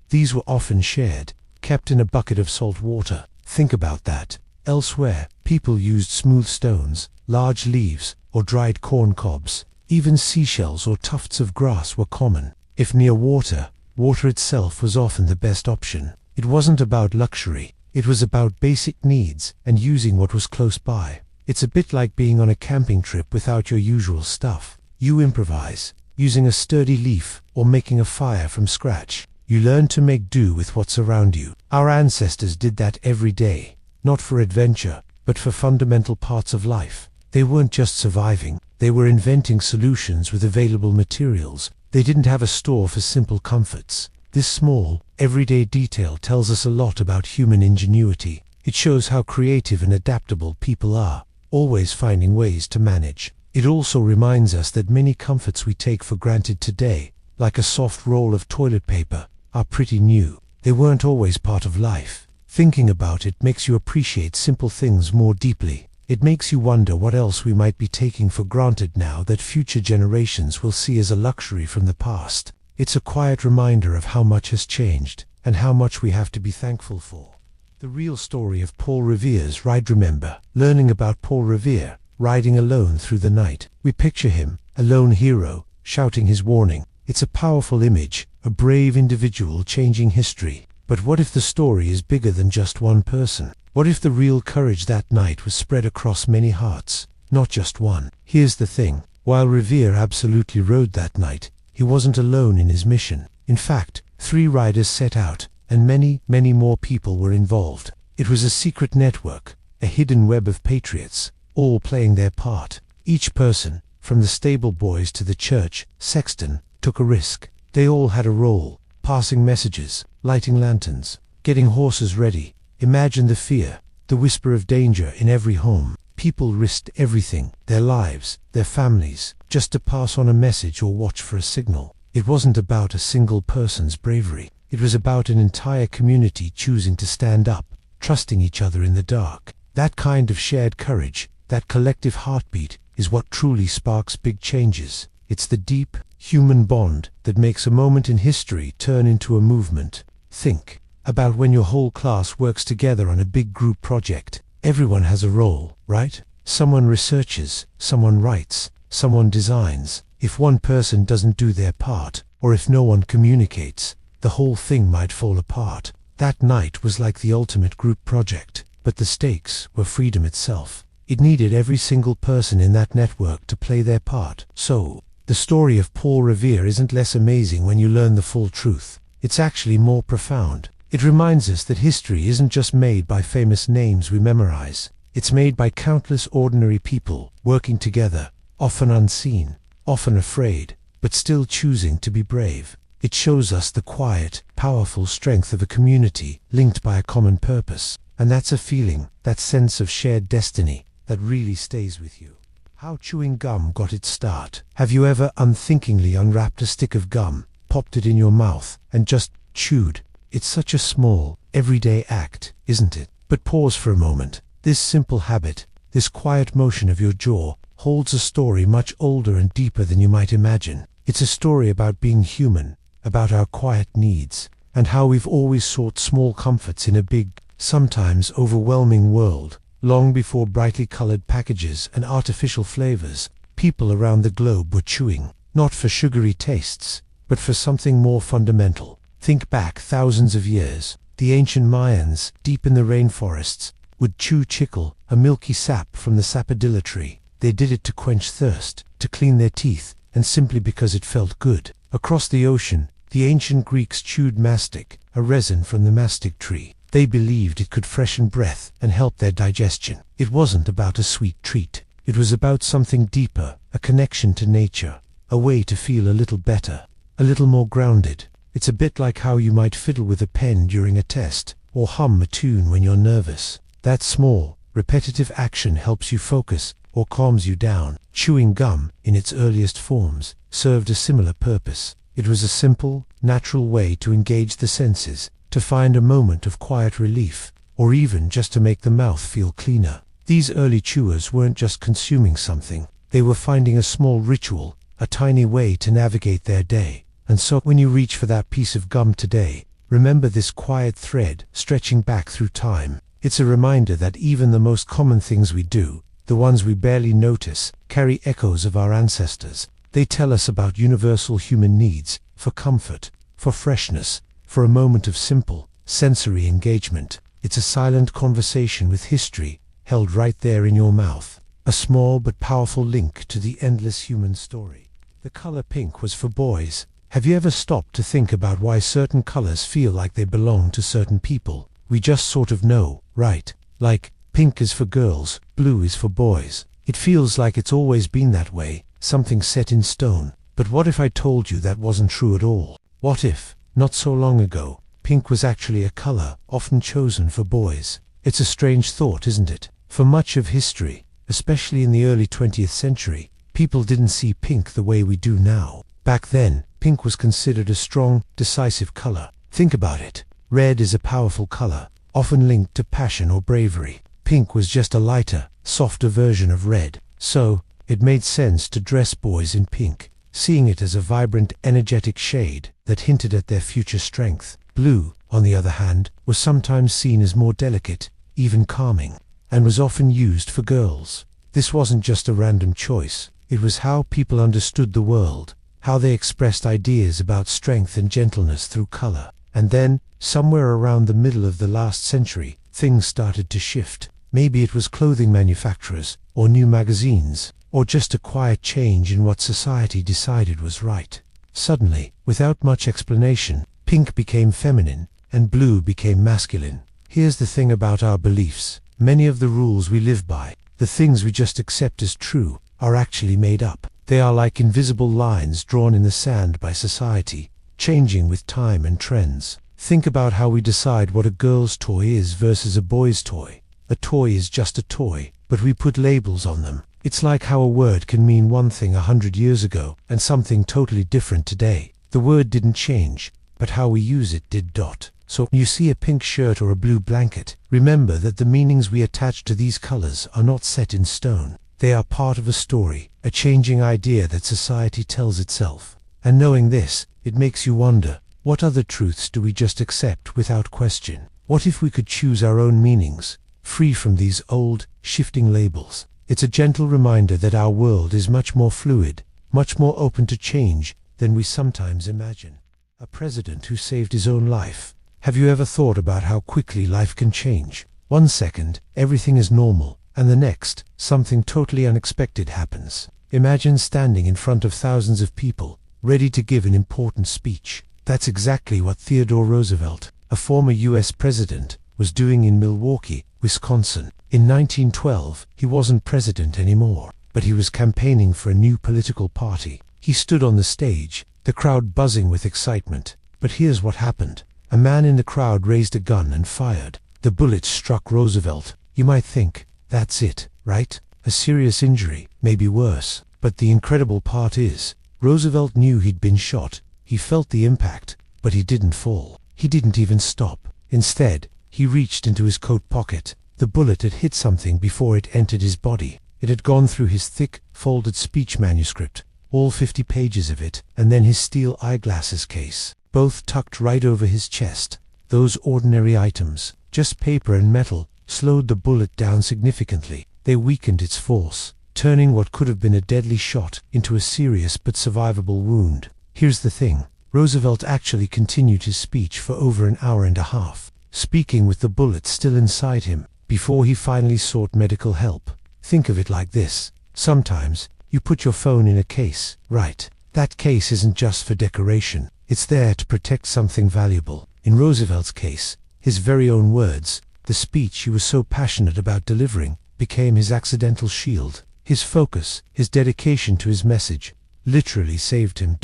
These were often shared, kept in a bucket of salt water. Think about that. Elsewhere, people used smooth stones, large leaves, or dried corn cobs. Even seashells or tufts of grass were common. If near water, water itself was often the best option. It wasn't about luxury, it was about basic needs and using what was close by. It's a bit like being on a camping trip without your usual stuff. You improvise, using a sturdy leaf or making a fire from scratch. You learn to make do with what's around you. Our ancestors did that every day, not for adventure, but for fundamental parts of life. They weren't just surviving, they were inventing solutions with available materials. They didn't have a store for simple comforts. This small, everyday detail tells us a lot about human ingenuity. It shows how creative and adaptable people are, always finding ways to manage. It also reminds us that many comforts we take for granted today, like a soft roll of toilet paper, are pretty new. They weren't always part of life. Thinking about it makes you appreciate simple things more deeply. It makes you wonder what else we might be taking for granted now that future generations will see as a luxury from the past. It's a quiet reminder of how much has changed, and how much we have to be thankful for. The real story of Paul Revere's ride. Remember learning about Paul Revere, riding alone through the night. We picture him, a lone hero, shouting his warning. It's a powerful image, a brave individual changing history. But what if the story is bigger than just one person? What if the real courage that night was spread across many hearts, not just one? Here's the thing, while Revere absolutely rode that night, he wasn't alone in his mission. In fact, 3 riders set out, and many, many more people were involved. It was a secret network, a hidden web of patriots, all playing their part. Each person, from the stable boys to the church sexton, took a risk. They all had a role, passing messages, lighting lanterns, getting horses ready. Imagine the fear, the whisper of danger in every home. People risked everything, their lives, their families, just to pass on a message or watch for a signal. It wasn't about a single person's bravery. It was about an entire community choosing to stand up, trusting each other in the dark. That kind of shared courage, that collective heartbeat, is what truly sparks big changes. It's the deep, human bond that makes a moment in history turn into a movement. Think about when your whole class works together on a big group project. Everyone has a role, right? Someone researches, someone writes, someone designs. If one person doesn't do their part, or if no one communicates, the whole thing might fall apart. That night was like the ultimate group project, but the stakes were freedom itself. It needed every single person in that network to play their part. So, the story of Paul Revere isn't less amazing when you learn the full truth. It's actually more profound. It reminds us that history isn't just made by famous names we memorize. It's made by countless ordinary people working together, often unseen, often afraid, but still choosing to be brave. It shows us the quiet, powerful strength of a community linked by a common purpose. And that's a feeling, that sense of shared destiny, that really stays with you. How chewing gum got its start. Have you ever unthinkingly unwrapped a stick of gum, popped it in your mouth, and just chewed? It's such a small, everyday act, isn't it? But pause for a moment. This simple habit, this quiet motion of your jaw, holds a story much older and deeper than you might imagine. It's a story about being human, about our quiet needs, and how we've always sought small comforts in a big, sometimes overwhelming world. Long before brightly colored packages and artificial flavors, people around the globe were chewing, not for sugary tastes, but for something more fundamental. Think back thousands of years. The ancient Mayans, deep in the rainforests, would chew chicle, a milky sap from the sapodilla tree. They did it to quench thirst, to clean their teeth, and simply because it felt good. Across the ocean, the ancient Greeks chewed mastic, a resin from the mastic tree. They believed it could freshen breath and help their digestion. It wasn't about a sweet treat. It was about something deeper, a connection to nature, a way to feel a little better, a little more grounded. It's a bit like how you might fiddle with a pen during a test, or hum a tune when you're nervous. That small, repetitive action helps you focus, or calms you down. Chewing gum, in its earliest forms, served a similar purpose. It was a simple, natural way to engage the senses, to find a moment of quiet relief, or even just to make the mouth feel cleaner. These early chewers weren't just consuming something, they were finding a small ritual, a tiny way to navigate their day. And so when you reach for that piece of gum today, remember this quiet thread stretching back through time. It's a reminder that even the most common things we do, the ones we barely notice, carry echoes of our ancestors. They tell us about universal human needs, for comfort, for freshness, for a moment of simple, sensory engagement. It's a silent conversation with history, held right there in your mouth. A small but powerful link to the endless human story. The color pink was for boys. Have you ever stopped to think about why certain colors feel like they belong to certain people? We just sort of know, right? Like, pink is for girls, blue is for boys. It feels like it's always been that way, something set in stone. But what if I told you that wasn't true at all? What if, not so long ago, pink was actually a color often chosen for boys? It's a strange thought, isn't it? For much of history, especially in the early 20th century, people didn't see pink the way we do now. Back then, pink was considered a strong, decisive color. Think about it. Red is a powerful color, often linked to passion or bravery. Pink was just a lighter, softer version of red. So, it made sense to dress boys in pink, seeing it as a vibrant, energetic shade that hinted at their future strength. Blue, on the other hand, was sometimes seen as more delicate, even calming, and was often used for girls. This wasn't just a random choice. It was how people understood the world, how they expressed ideas about strength and gentleness through color. And then, somewhere around the middle of the last century, things started to shift. Maybe it was clothing manufacturers, or new magazines, or just a quiet change in what society decided was right. Suddenly, without much explanation, pink became feminine, and blue became masculine. Here's the thing about our beliefs. Many of the rules we live by, the things we just accept as true, are actually made up. They are like invisible lines drawn in the sand by society, changing with time and trends. Think about how we decide what a girl's toy is versus a boy's toy. A toy is just a toy, but we put labels on them. It's like how a word can mean one thing 100 years ago and something totally different today. The word didn't change, but how we use it did. So when you see a pink shirt or a blue blanket, remember that the meanings we attach to these colors are not set in stone. They are part of a story, a changing idea that society tells itself. And knowing this, it makes you wonder, what other truths do we just accept without question? What if we could choose our own meanings, free from these old, shifting labels? It's a gentle reminder that our world is much more fluid, much more open to change than we sometimes imagine. A president who saved his own life. Have you ever thought about how quickly life can change? 1 second, everything is normal, and the next, something totally unexpected happens. Imagine standing in front of thousands of people, ready to give an important speech. That's exactly what Theodore Roosevelt, a former US president, was doing in Milwaukee, Wisconsin. In 1912, he wasn't president anymore, but he was campaigning for a new political party. He stood on the stage, the crowd buzzing with excitement. But here's what happened. A man in the crowd raised a gun and fired. The bullet struck Roosevelt. You might think, that's it, right? A serious injury, maybe worse. But the incredible part is, Roosevelt knew he'd been shot. He felt the impact, but he didn't fall. He didn't even stop. Instead, he reached into his coat pocket. The bullet had hit something before it entered his body. It had gone through his thick, folded speech manuscript, all 50 pages of it, and then his steel eyeglasses case, both tucked right over his chest. Those ordinary items, just paper and metal, slowed the bullet down significantly. They weakened its force, turning what could have been a deadly shot into a serious but survivable wound. Here's the thing. Roosevelt actually continued his speech for over an hour and a half, speaking with the bullet still inside him, before he finally sought medical help. Think of it like this. Sometimes, you put your phone in a case, right? That case isn't just for decoration. It's there to protect something valuable. In Roosevelt's case, his very own words, the speech he was so passionate about delivering, became his accidental shield. His focus, his dedication to his message, literally saved him.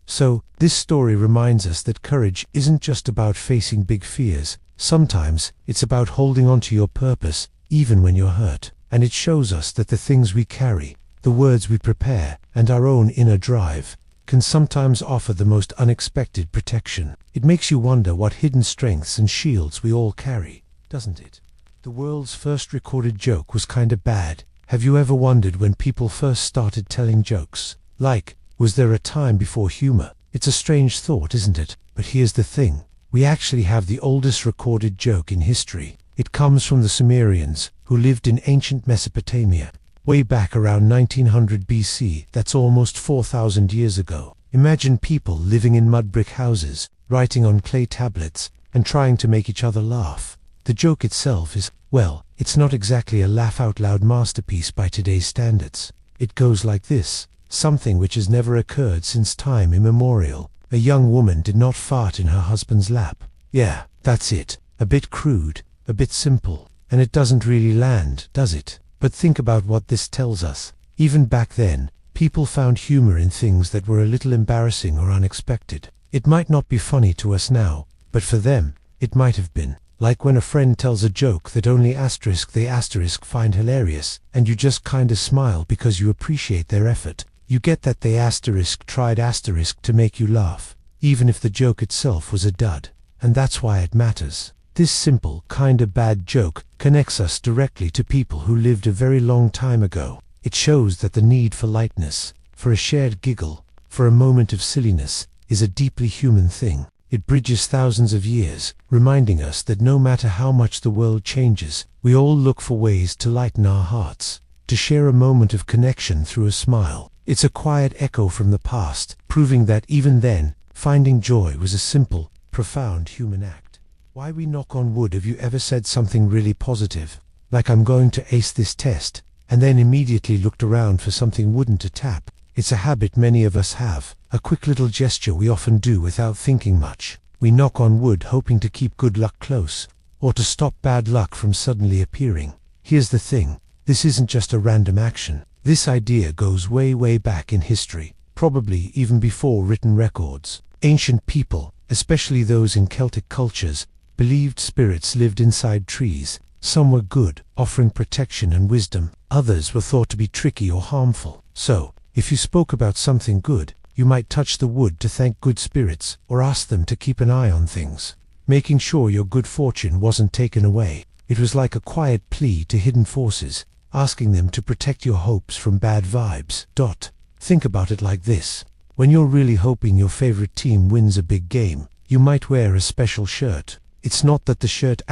So, this story reminds us that courage isn't just about facing big fears. Sometimes, it's about holding on to your purpose, even when you're hurt. And it shows us that the things we carry, the words we prepare, and our own inner drive, can sometimes offer the most unexpected protection. It makes you wonder what hidden strengths and shields we all carry, doesn't it? The world's first recorded joke was kinda bad. Have you ever wondered when people first started telling jokes? Like, was there a time before humor? It's a strange thought, isn't it? But here's the thing. We actually have the oldest recorded joke in history. It comes from the Sumerians, who lived in ancient Mesopotamia, way back around 1900 BC. That's almost 4,000 years ago. Imagine people living in mud brick houses, writing on clay tablets, and trying to make each other laugh. The joke itself is, well, it's not exactly a laugh-out-loud masterpiece by today's standards. It goes like this. Something which has never occurred since time immemorial. A young woman did not fart in her husband's lap. Yeah, that's it. A bit crude, a bit simple, and it doesn't really land, does it? But think about what this tells us. Even back then, people found humor in things that were a little embarrassing or unexpected. It might not be funny to us now, but for them, it might have been. Like when a friend tells a joke that only they find hilarious, and you just kinda smile because you appreciate their effort. You get that they tried to make you laugh, even if the joke itself was a dud. And that's why it matters. This simple, kinda bad joke connects us directly to people who lived a very long time ago. It shows that the need for lightness, for a shared giggle, for a moment of silliness, is a deeply human thing. It bridges thousands of years, reminding us that no matter how much the world changes, we all look for ways to lighten our hearts, to share a moment of connection through a smile. It's a quiet echo from the past, proving that even then, finding joy was a simple, profound human act. Why we knock on wood? Have you ever said something really positive, like I'm going to ace this test, and then immediately looked around for something wooden to tap? It's a habit many of us have, a quick little gesture we often do without thinking much. We knock on wood hoping to keep good luck close, or to stop bad luck from suddenly appearing. Here's the thing, this isn't just a random action. This idea goes way, way back in history, probably even before written records. Ancient people, especially those in Celtic cultures, believed spirits lived inside trees. Some were good, offering protection and wisdom. Others were thought to be tricky or harmful. So, if you spoke about something good, you might touch the wood to thank good spirits, or ask them to keep an eye on things, making sure your good fortune wasn't taken away. It was like a quiet plea to hidden forces, asking them to protect your hopes from bad vibes. Think about it like this. When you're really hoping your favorite team wins a big game, you might wear a special shirt. It's not that the shirt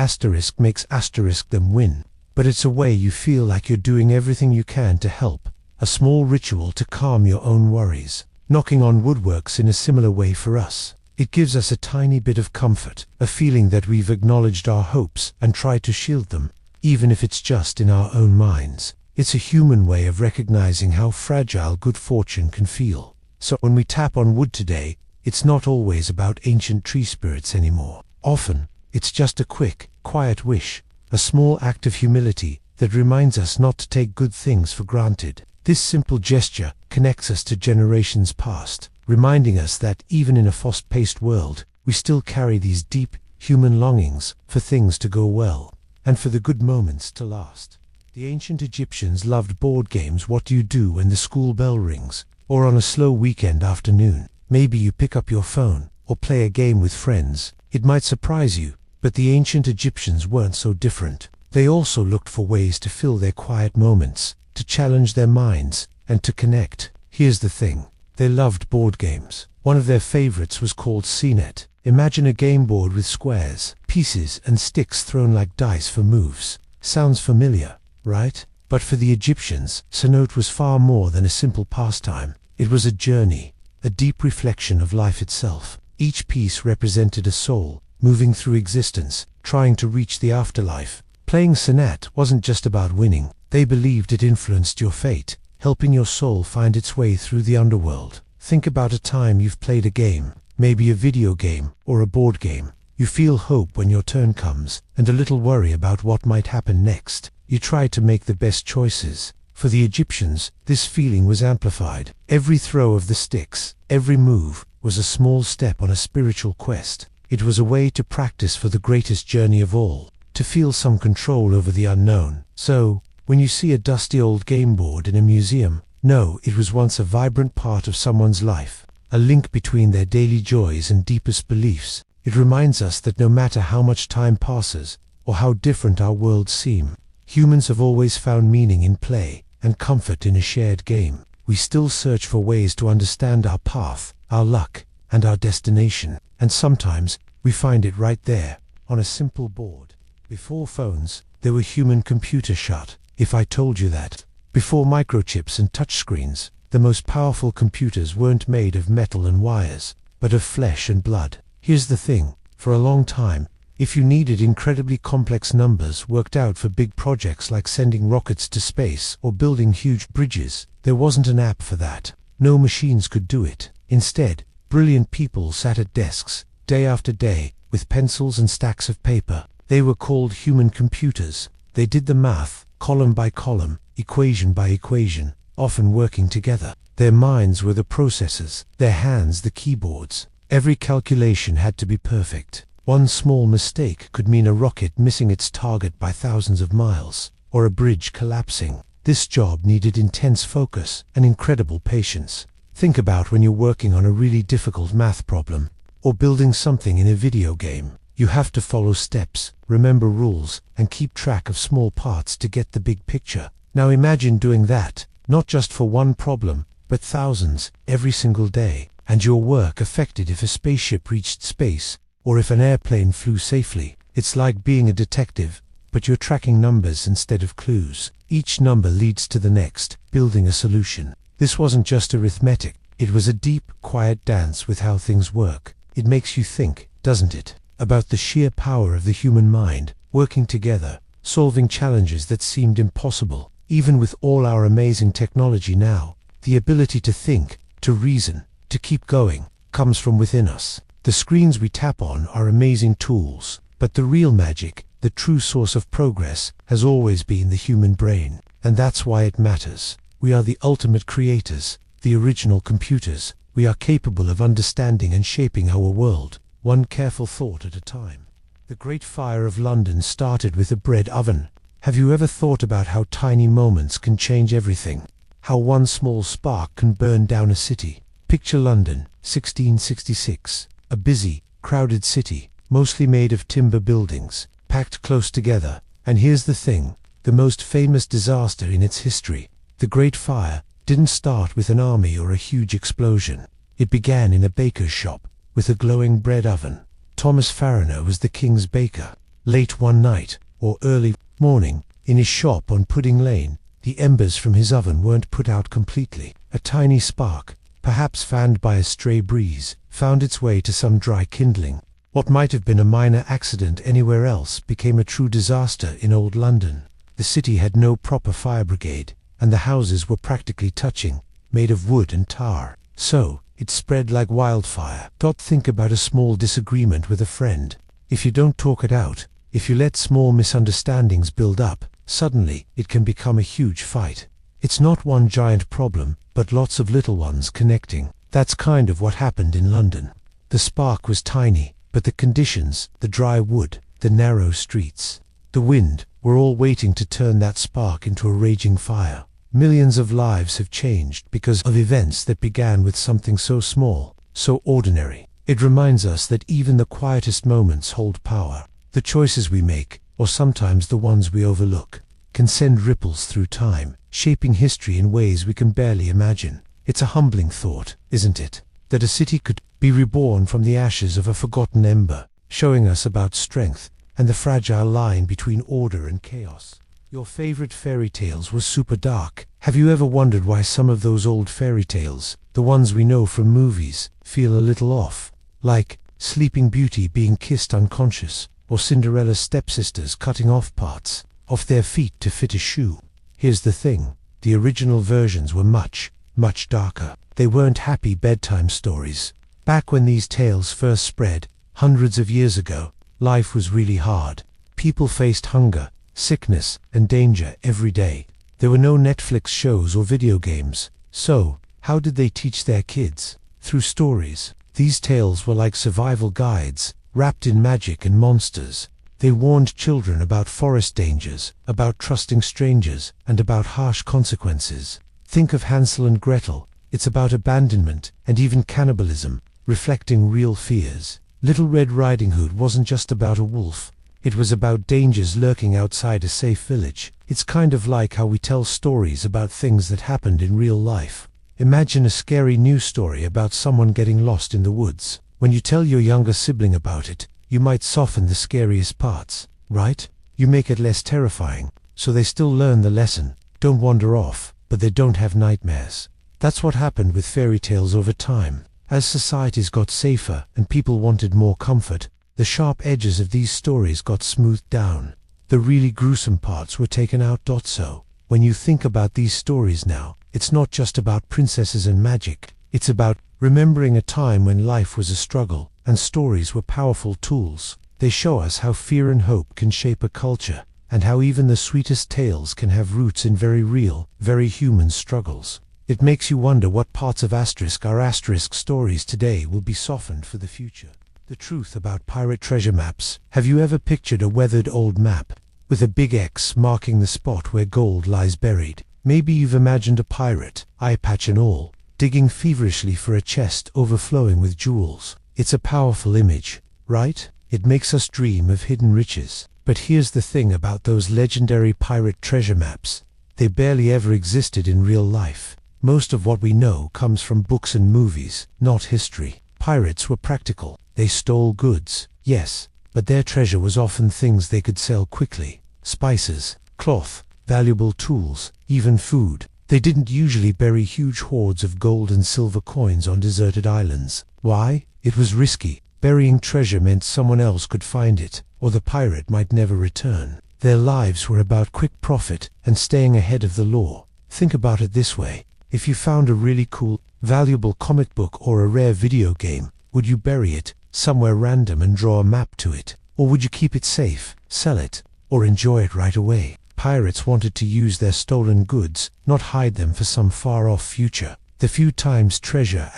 makes them win, but it's a way you feel like you're doing everything you can to help, a small ritual to calm your own worries. Knocking on wood works in a similar way for us. It gives us a tiny bit of comfort, a feeling that we've acknowledged our hopes and tried to shield them, even if it's just in our own minds. It's a human way of recognizing how fragile good fortune can feel. So when we tap on wood today, it's not always about ancient tree spirits anymore. Often, it's just a quick, quiet wish, a small act of humility that reminds us not to take good things for granted. This simple gesture connects us to generations past, reminding us that even in a fast-paced world, we still carry these deep, human longings for things to go well. and for the good moments to last. The ancient Egyptians loved board games. What do you do when the school bell rings? Or on a slow weekend afternoon? Maybe you pick up your phone, or play a game with friends. It might surprise you, but the ancient Egyptians weren't so different. They also looked for ways to fill their quiet moments, to challenge their minds, and to connect. Here's the thing. They loved board games. One of their favorites was called Senet. Imagine a game board with squares, pieces, and sticks thrown like dice for moves. Sounds familiar, right? But for the Egyptians, Senet was far more than a simple pastime. It was a journey, a deep reflection of life itself. Each piece represented a soul, moving through existence, trying to reach the afterlife. Playing Senet wasn't just about winning. They believed it influenced your fate, helping your soul find its way through the underworld. Think about a time you've played a game, maybe a video game or a board game. You feel hope when your turn comes, and a little worry about what might happen next. You try to make the best choices. For the Egyptians, this feeling was amplified. Every throw of the sticks, every move, was a small step on a spiritual quest. It was a way to practice for the greatest journey of all, to feel some control over the unknown. So, when you see a dusty old game board in a museum, know it was once a vibrant part of someone's life, a link between their daily joys and deepest beliefs. It reminds us that no matter how much time passes, or how different our worlds seem, humans have always found meaning in play, and comfort in a shared game. We still search for ways to understand our path, our luck, and our destination, and sometimes we find it right there, on a simple board. Before phones, there were human-computer shot. If I told you that, before microchips and touchscreens, the most powerful computers weren't made of metal and wires, but of flesh and blood. Here's the thing, for a long time, if you needed incredibly complex numbers worked out for big projects like sending rockets to space or building huge bridges, there wasn't an app for that. No machines could do it. Instead, brilliant people sat at desks, day after day, with pencils and stacks of paper. They were called human computers. They did the math, column by column, equation by equation, often working together. Their minds were the processors, their hands the keyboards. Every calculation had to be perfect. One small mistake could mean a rocket missing its target by thousands of miles, or a bridge collapsing. This job needed intense focus and incredible patience. Think about when you're working on a really difficult math problem, or building something in a video game. You have to follow steps, remember rules, and keep track of small parts to get the big picture. Now imagine doing that, not just for one problem, but thousands, every single day. And your work affected if a spaceship reached space, or if an airplane flew safely. It's like being a detective, but you're tracking numbers instead of clues. Each number leads to the next, building a solution. This wasn't just arithmetic. It was a deep, quiet dance with how things work. It makes you think, doesn't it, about the sheer power of the human mind, working together, solving challenges that seemed impossible. Even with all our amazing technology now, the ability to think, to reason, to keep going, comes from within us. The screens we tap on are amazing tools, but the real magic, the true source of progress, has always been the human brain. And that's why it matters. We are the ultimate creators, the original computers. We are capable of understanding and shaping our world, one careful thought at a time. The Great Fire of London started with a bread oven. Have you ever thought about how tiny moments can change everything? How one small spark can burn down a city? Picture London, 1666. A busy, crowded city, mostly made of timber buildings, packed close together. And here's the thing, the most famous disaster in its history, the Great Fire, didn't start with an army or a huge explosion. It began in a baker's shop, with a glowing bread oven. Thomas Fariner was the king's baker. Late one night, or early morning, in his shop on Pudding Lane, the embers from his oven weren't put out completely. A tiny spark, perhaps fanned by a stray breeze, found its way to some dry kindling. What might have been a minor accident anywhere else became a true disaster in old London. The city had no proper fire brigade, and the houses were practically touching, made of wood and tar. So, it spread like wildfire. Think about a small disagreement with a friend. If you don't talk it out, if you let small misunderstandings build up, suddenly it can become a huge fight. It's not one giant problem, but lots of little ones connecting. That's kind of what happened in London. The spark was tiny, but the conditions, the dry wood, the narrow streets, the wind, we're all waiting to turn that spark into a raging fire. Millions of lives have changed because of events that began with something so small, so ordinary. It reminds us that even the quietest moments hold power. The choices we make, or sometimes the ones we overlook, can send ripples through time, shaping history in ways we can barely imagine. It's a humbling thought, isn't it, that a city could be reborn from the ashes of a forgotten ember, showing us about strength and the fragile line between order and chaos. Your favorite fairy tales were super dark. Have you ever wondered why some of those old fairy tales, the ones we know from movies, feel a little off? Like Sleeping Beauty being kissed unconscious, or Cinderella's stepsisters cutting off parts of their feet to fit a shoe. Here's the thing, the original versions were much, much darker. They weren't happy bedtime stories. Back when these tales first spread, hundreds of years ago, life was really hard. People faced hunger, sickness, and danger every day. There were no Netflix shows or video games. So, how did they teach their kids? Through stories. These tales were like survival guides, wrapped in magic and monsters. They warned children about forest dangers, about trusting strangers, and about harsh consequences. Think of Hansel and Gretel. It's about abandonment and even cannibalism, reflecting real fears. Little Red Riding Hood wasn't just about a wolf. It was about dangers lurking outside a safe village. It's kind of like how we tell stories about things that happened in real life. Imagine a scary news story about someone getting lost in the woods. When you tell your younger sibling about it, you might soften the scariest parts, right? You make it less terrifying, so they still learn the lesson. Don't wander off, but they don't have nightmares. That's what happened with fairy tales over time. As societies got safer and people wanted more comfort, the sharp edges of these stories got smoothed down. The really gruesome parts were taken out. So, when you think about these stories now, it's not just about princesses and magic. It's about remembering a time when life was a struggle, and stories were powerful tools. They show us how fear and hope can shape a culture, and how even the sweetest tales can have roots in very real, very human struggles. It makes you wonder what parts of our asterisk stories today will be softened for the future. The truth about pirate treasure maps. Have you ever pictured a weathered old map, with a big X marking the spot where gold lies buried? Maybe you've imagined a pirate, eye patch and all, digging feverishly for a chest overflowing with jewels. It's a powerful image, right? It makes us dream of hidden riches. But here's the thing about those legendary pirate treasure maps. They barely ever existed in real life. Most of what we know comes from books and movies, not history. Pirates were practical. They stole goods, yes, but their treasure was often things they could sell quickly. Spices, cloth, valuable tools, even food. They didn't usually bury huge hoards of gold and silver coins on deserted islands. Why? It was risky. Burying treasure meant someone else could find it, or the pirate might never return. Their lives were about quick profit and staying ahead of the law. Think about it this way. If you found a really cool, valuable comic book or a rare video game, would you bury it somewhere random and draw a map to it? Or would you keep it safe, sell it, or enjoy it right away? Pirates wanted to use their stolen goods, not hide them for some far-off future. The few times treasure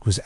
was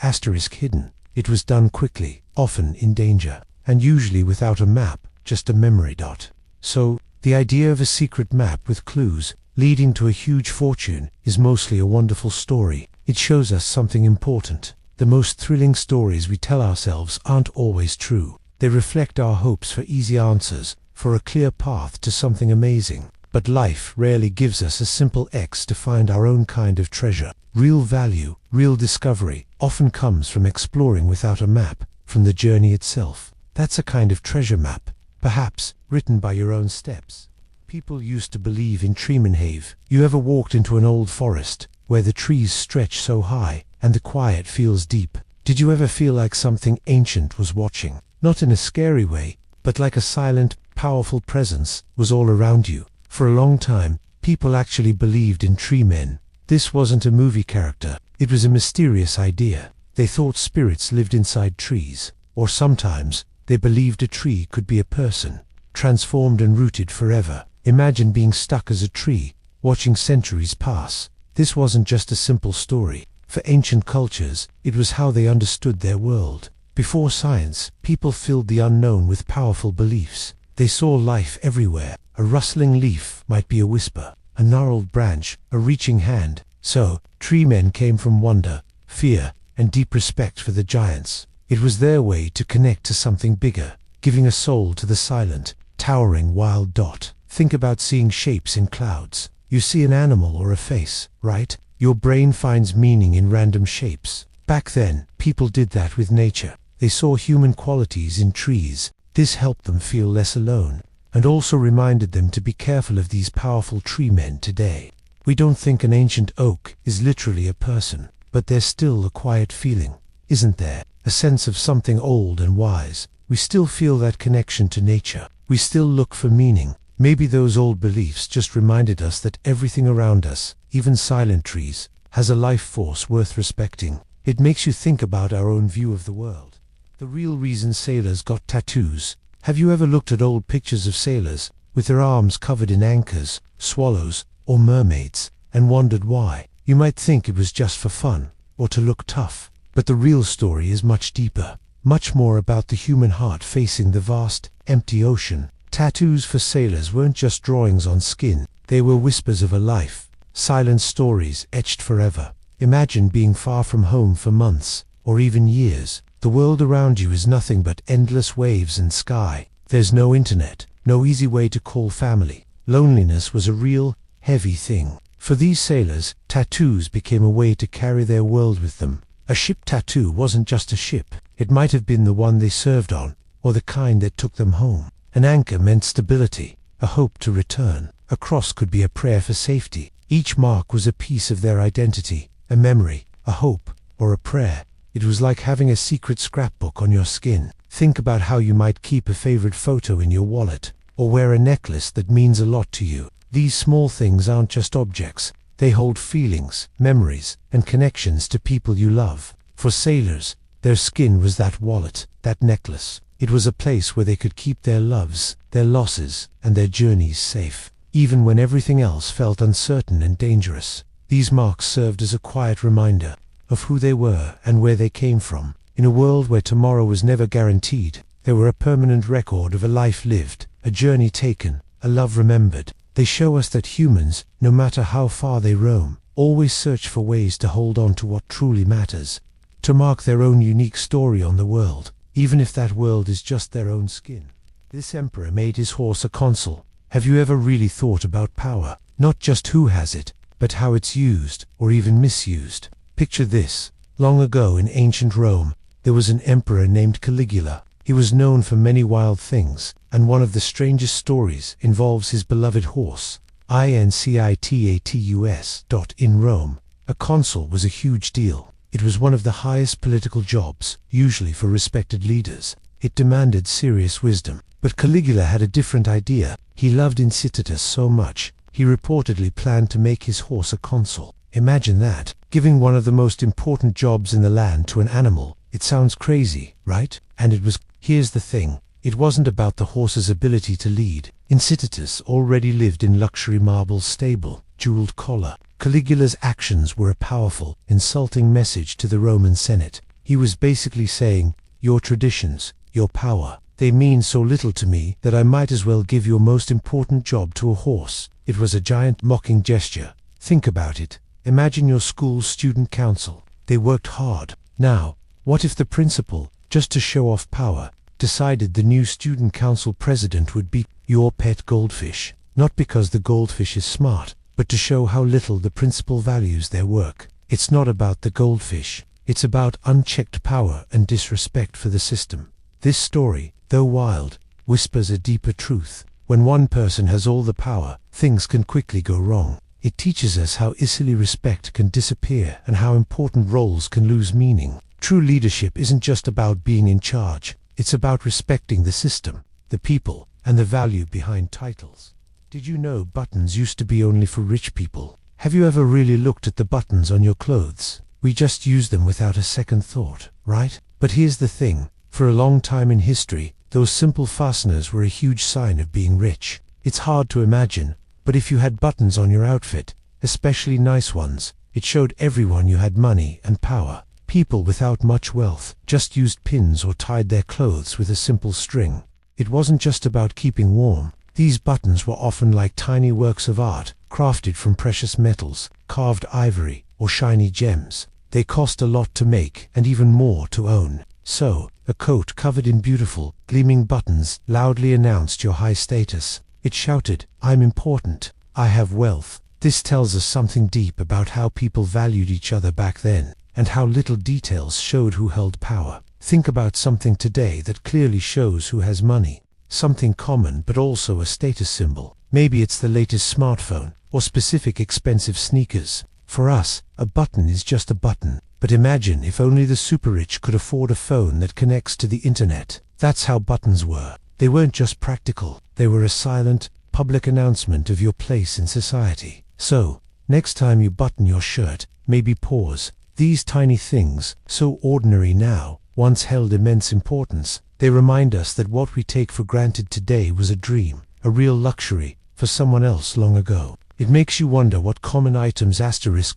hidden, it was done quickly, often in danger, and usually without a map, just a memory dot. So, the idea of a secret map with clues leading to a huge fortune is mostly a wonderful story. It shows us something important. The most thrilling stories we tell ourselves aren't always true. They reflect our hopes for easy answers, for a clear path to something amazing. But life rarely gives us a simple X to find our own kind of treasure. Real value, real discovery, often comes from exploring without a map, from the journey itself. That's a kind of treasure map, perhaps written by your own steps. People used to believe in Treemanhave. You ever walked into an old forest, where the trees stretch so high, and the quiet feels deep? Did you ever feel like something ancient was watching? Not in a scary way, but like a silent, powerful presence was all around you. For a long time, people actually believed in tree men. This wasn't a movie character. It was a mysterious idea. They thought spirits lived inside trees, or sometimes they believed a tree could be a person, transformed and rooted forever. Imagine being stuck as a tree, watching centuries pass. This wasn't just a simple story. For ancient cultures, it was how they understood their world. Before science, people filled the unknown with powerful beliefs. They saw life everywhere. A rustling leaf might be a whisper, a gnarled branch, a reaching hand. So, tree men came from wonder, fear, and deep respect for the giants. It was their way to connect to something bigger, giving a soul to the silent, towering wild dot. Think about seeing shapes in clouds. You see an animal or a face, right? Your brain finds meaning in random shapes. Back then, people did that with nature. They saw human qualities in trees. This helped them feel less alone, and also reminded them to be careful of these powerful tree men today. We don't think an ancient oak is literally a person, but there's still a quiet feeling, isn't there? A sense of something old and wise. We still feel that connection to nature. We still look for meaning. Maybe those old beliefs just reminded us that everything around us, even silent trees, has a life force worth respecting. It makes you think about our own view of the world. The real reason sailors got tattoos. Have you ever looked at old pictures of sailors, with their arms covered in anchors, swallows, or mermaids, and wondered why? You might think it was just for fun, or to look tough. But the real story is much deeper, much more about the human heart facing the vast, empty ocean. Tattoos for sailors weren't just drawings on skin, they were whispers of a life, silent stories etched forever. Imagine being far from home for months, or even years. The world around you is nothing but endless waves and sky. There's no internet, no easy way to call family. Loneliness was a real, heavy thing. For these sailors, tattoos became a way to carry their world with them. A ship tattoo wasn't just a ship. It might have been the one they served on, or the kind that took them home. An anchor meant stability, a hope to return. A cross could be a prayer for safety. Each mark was a piece of their identity, a memory, a hope, or a prayer. It was like having a secret scrapbook on your skin. Think about how you might keep a favorite photo in your wallet, or wear a necklace that means a lot to you. These small things aren't just objects. They hold feelings, memories, and connections to people you love. For sailors, their skin was that wallet, that necklace. It was a place where they could keep their loves, their losses, and their journeys safe. Even when everything else felt uncertain and dangerous, these marks served as a quiet reminder of who they were and where they came from. In a world where tomorrow was never guaranteed, they were a permanent record of a life lived, a journey taken, a love remembered. They show us that humans, no matter how far they roam, always search for ways to hold on to what truly matters, to mark their own unique story on the world, even if that world is just their own skin. This emperor made his horse a consul. Have you ever really thought about power? Not just who has it, but how it's used, or even misused. Picture this. Long ago in ancient Rome, there was an emperor named Caligula. He was known for many wild things, and one of the strangest stories involves his beloved horse, Incitatus. In Rome, a consul was a huge deal. It was one of the highest political jobs, usually for respected leaders. It demanded serious wisdom. But Caligula had a different idea. He loved Incitatus so much, he reportedly planned to make his horse a consul. Imagine that, giving one of the most important jobs in the land to an animal. It sounds crazy, right? And it was. Here's the thing. It wasn't about the horse's ability to lead. Incitatus already lived in luxury marble stable, jeweled collar. Caligula's actions were a powerful, insulting message to the Roman Senate. He was basically saying, your traditions, your power, they mean so little to me that I might as well give your most important job to a horse. It was a giant mocking gesture. Think about it. Imagine your school's student council. They worked hard. Now, what if the principal, just to show off power, decided the new student council president would be your pet goldfish? Not because the goldfish is smart, but to show how little the principal values their work. It's not about the goldfish. It's about unchecked power and disrespect for the system. This story, though wild, whispers a deeper truth. When one person has all the power, things can quickly go wrong. It teaches us how easily respect can disappear and how important roles can lose meaning. True leadership isn't just about being in charge. It's about respecting the system, the people, and the value behind titles. Did you know buttons used to be only for rich people? Have you ever really looked at the buttons on your clothes? We just use them without a second thought, right? But here's the thing. For a long time in history, those simple fasteners were a huge sign of being rich. It's hard to imagine, but if you had buttons on your outfit, especially nice ones, it showed everyone you had money and power. People without much wealth just used pins or tied their clothes with a simple string. It wasn't just about keeping warm. These buttons were often like tiny works of art, crafted from precious metals, carved ivory, or shiny gems. They cost a lot to make, and even more to own. So, a coat covered in beautiful, gleaming buttons loudly announced your high status. It shouted, "I'm important. I have wealth." This tells us something deep about how people valued each other back then, and how little details showed who held power. Think about something today that clearly shows who has money. Something common but also a status symbol. Maybe it's the latest smartphone, or specific expensive sneakers. For us, a button is just a button. But imagine if only the super rich could afford a phone that connects to the internet. That's how buttons were. They weren't just practical. They were a silent, public announcement of your place in society. So, next time you button your shirt, maybe pause. These tiny things, so ordinary now, once held immense importance. They remind us that what we take for granted today was a dream, a real luxury, for someone else long ago. It makes you wonder what common items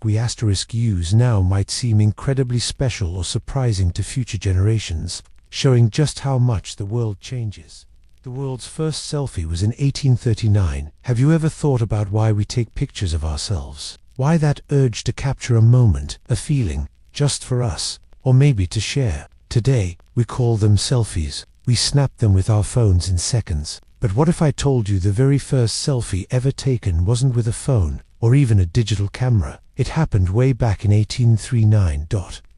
we use now might seem incredibly special or surprising to future generations, showing just how much the world changes. The world's first selfie was in 1839. Have you ever thought about why we take pictures of ourselves? Why that urge to capture a moment, a feeling, just for us, or maybe to share? Today, we call them selfies. We snap them with our phones in seconds. But what if I told you the very first selfie ever taken wasn't with a phone, or even a digital camera? It happened way back in 1839.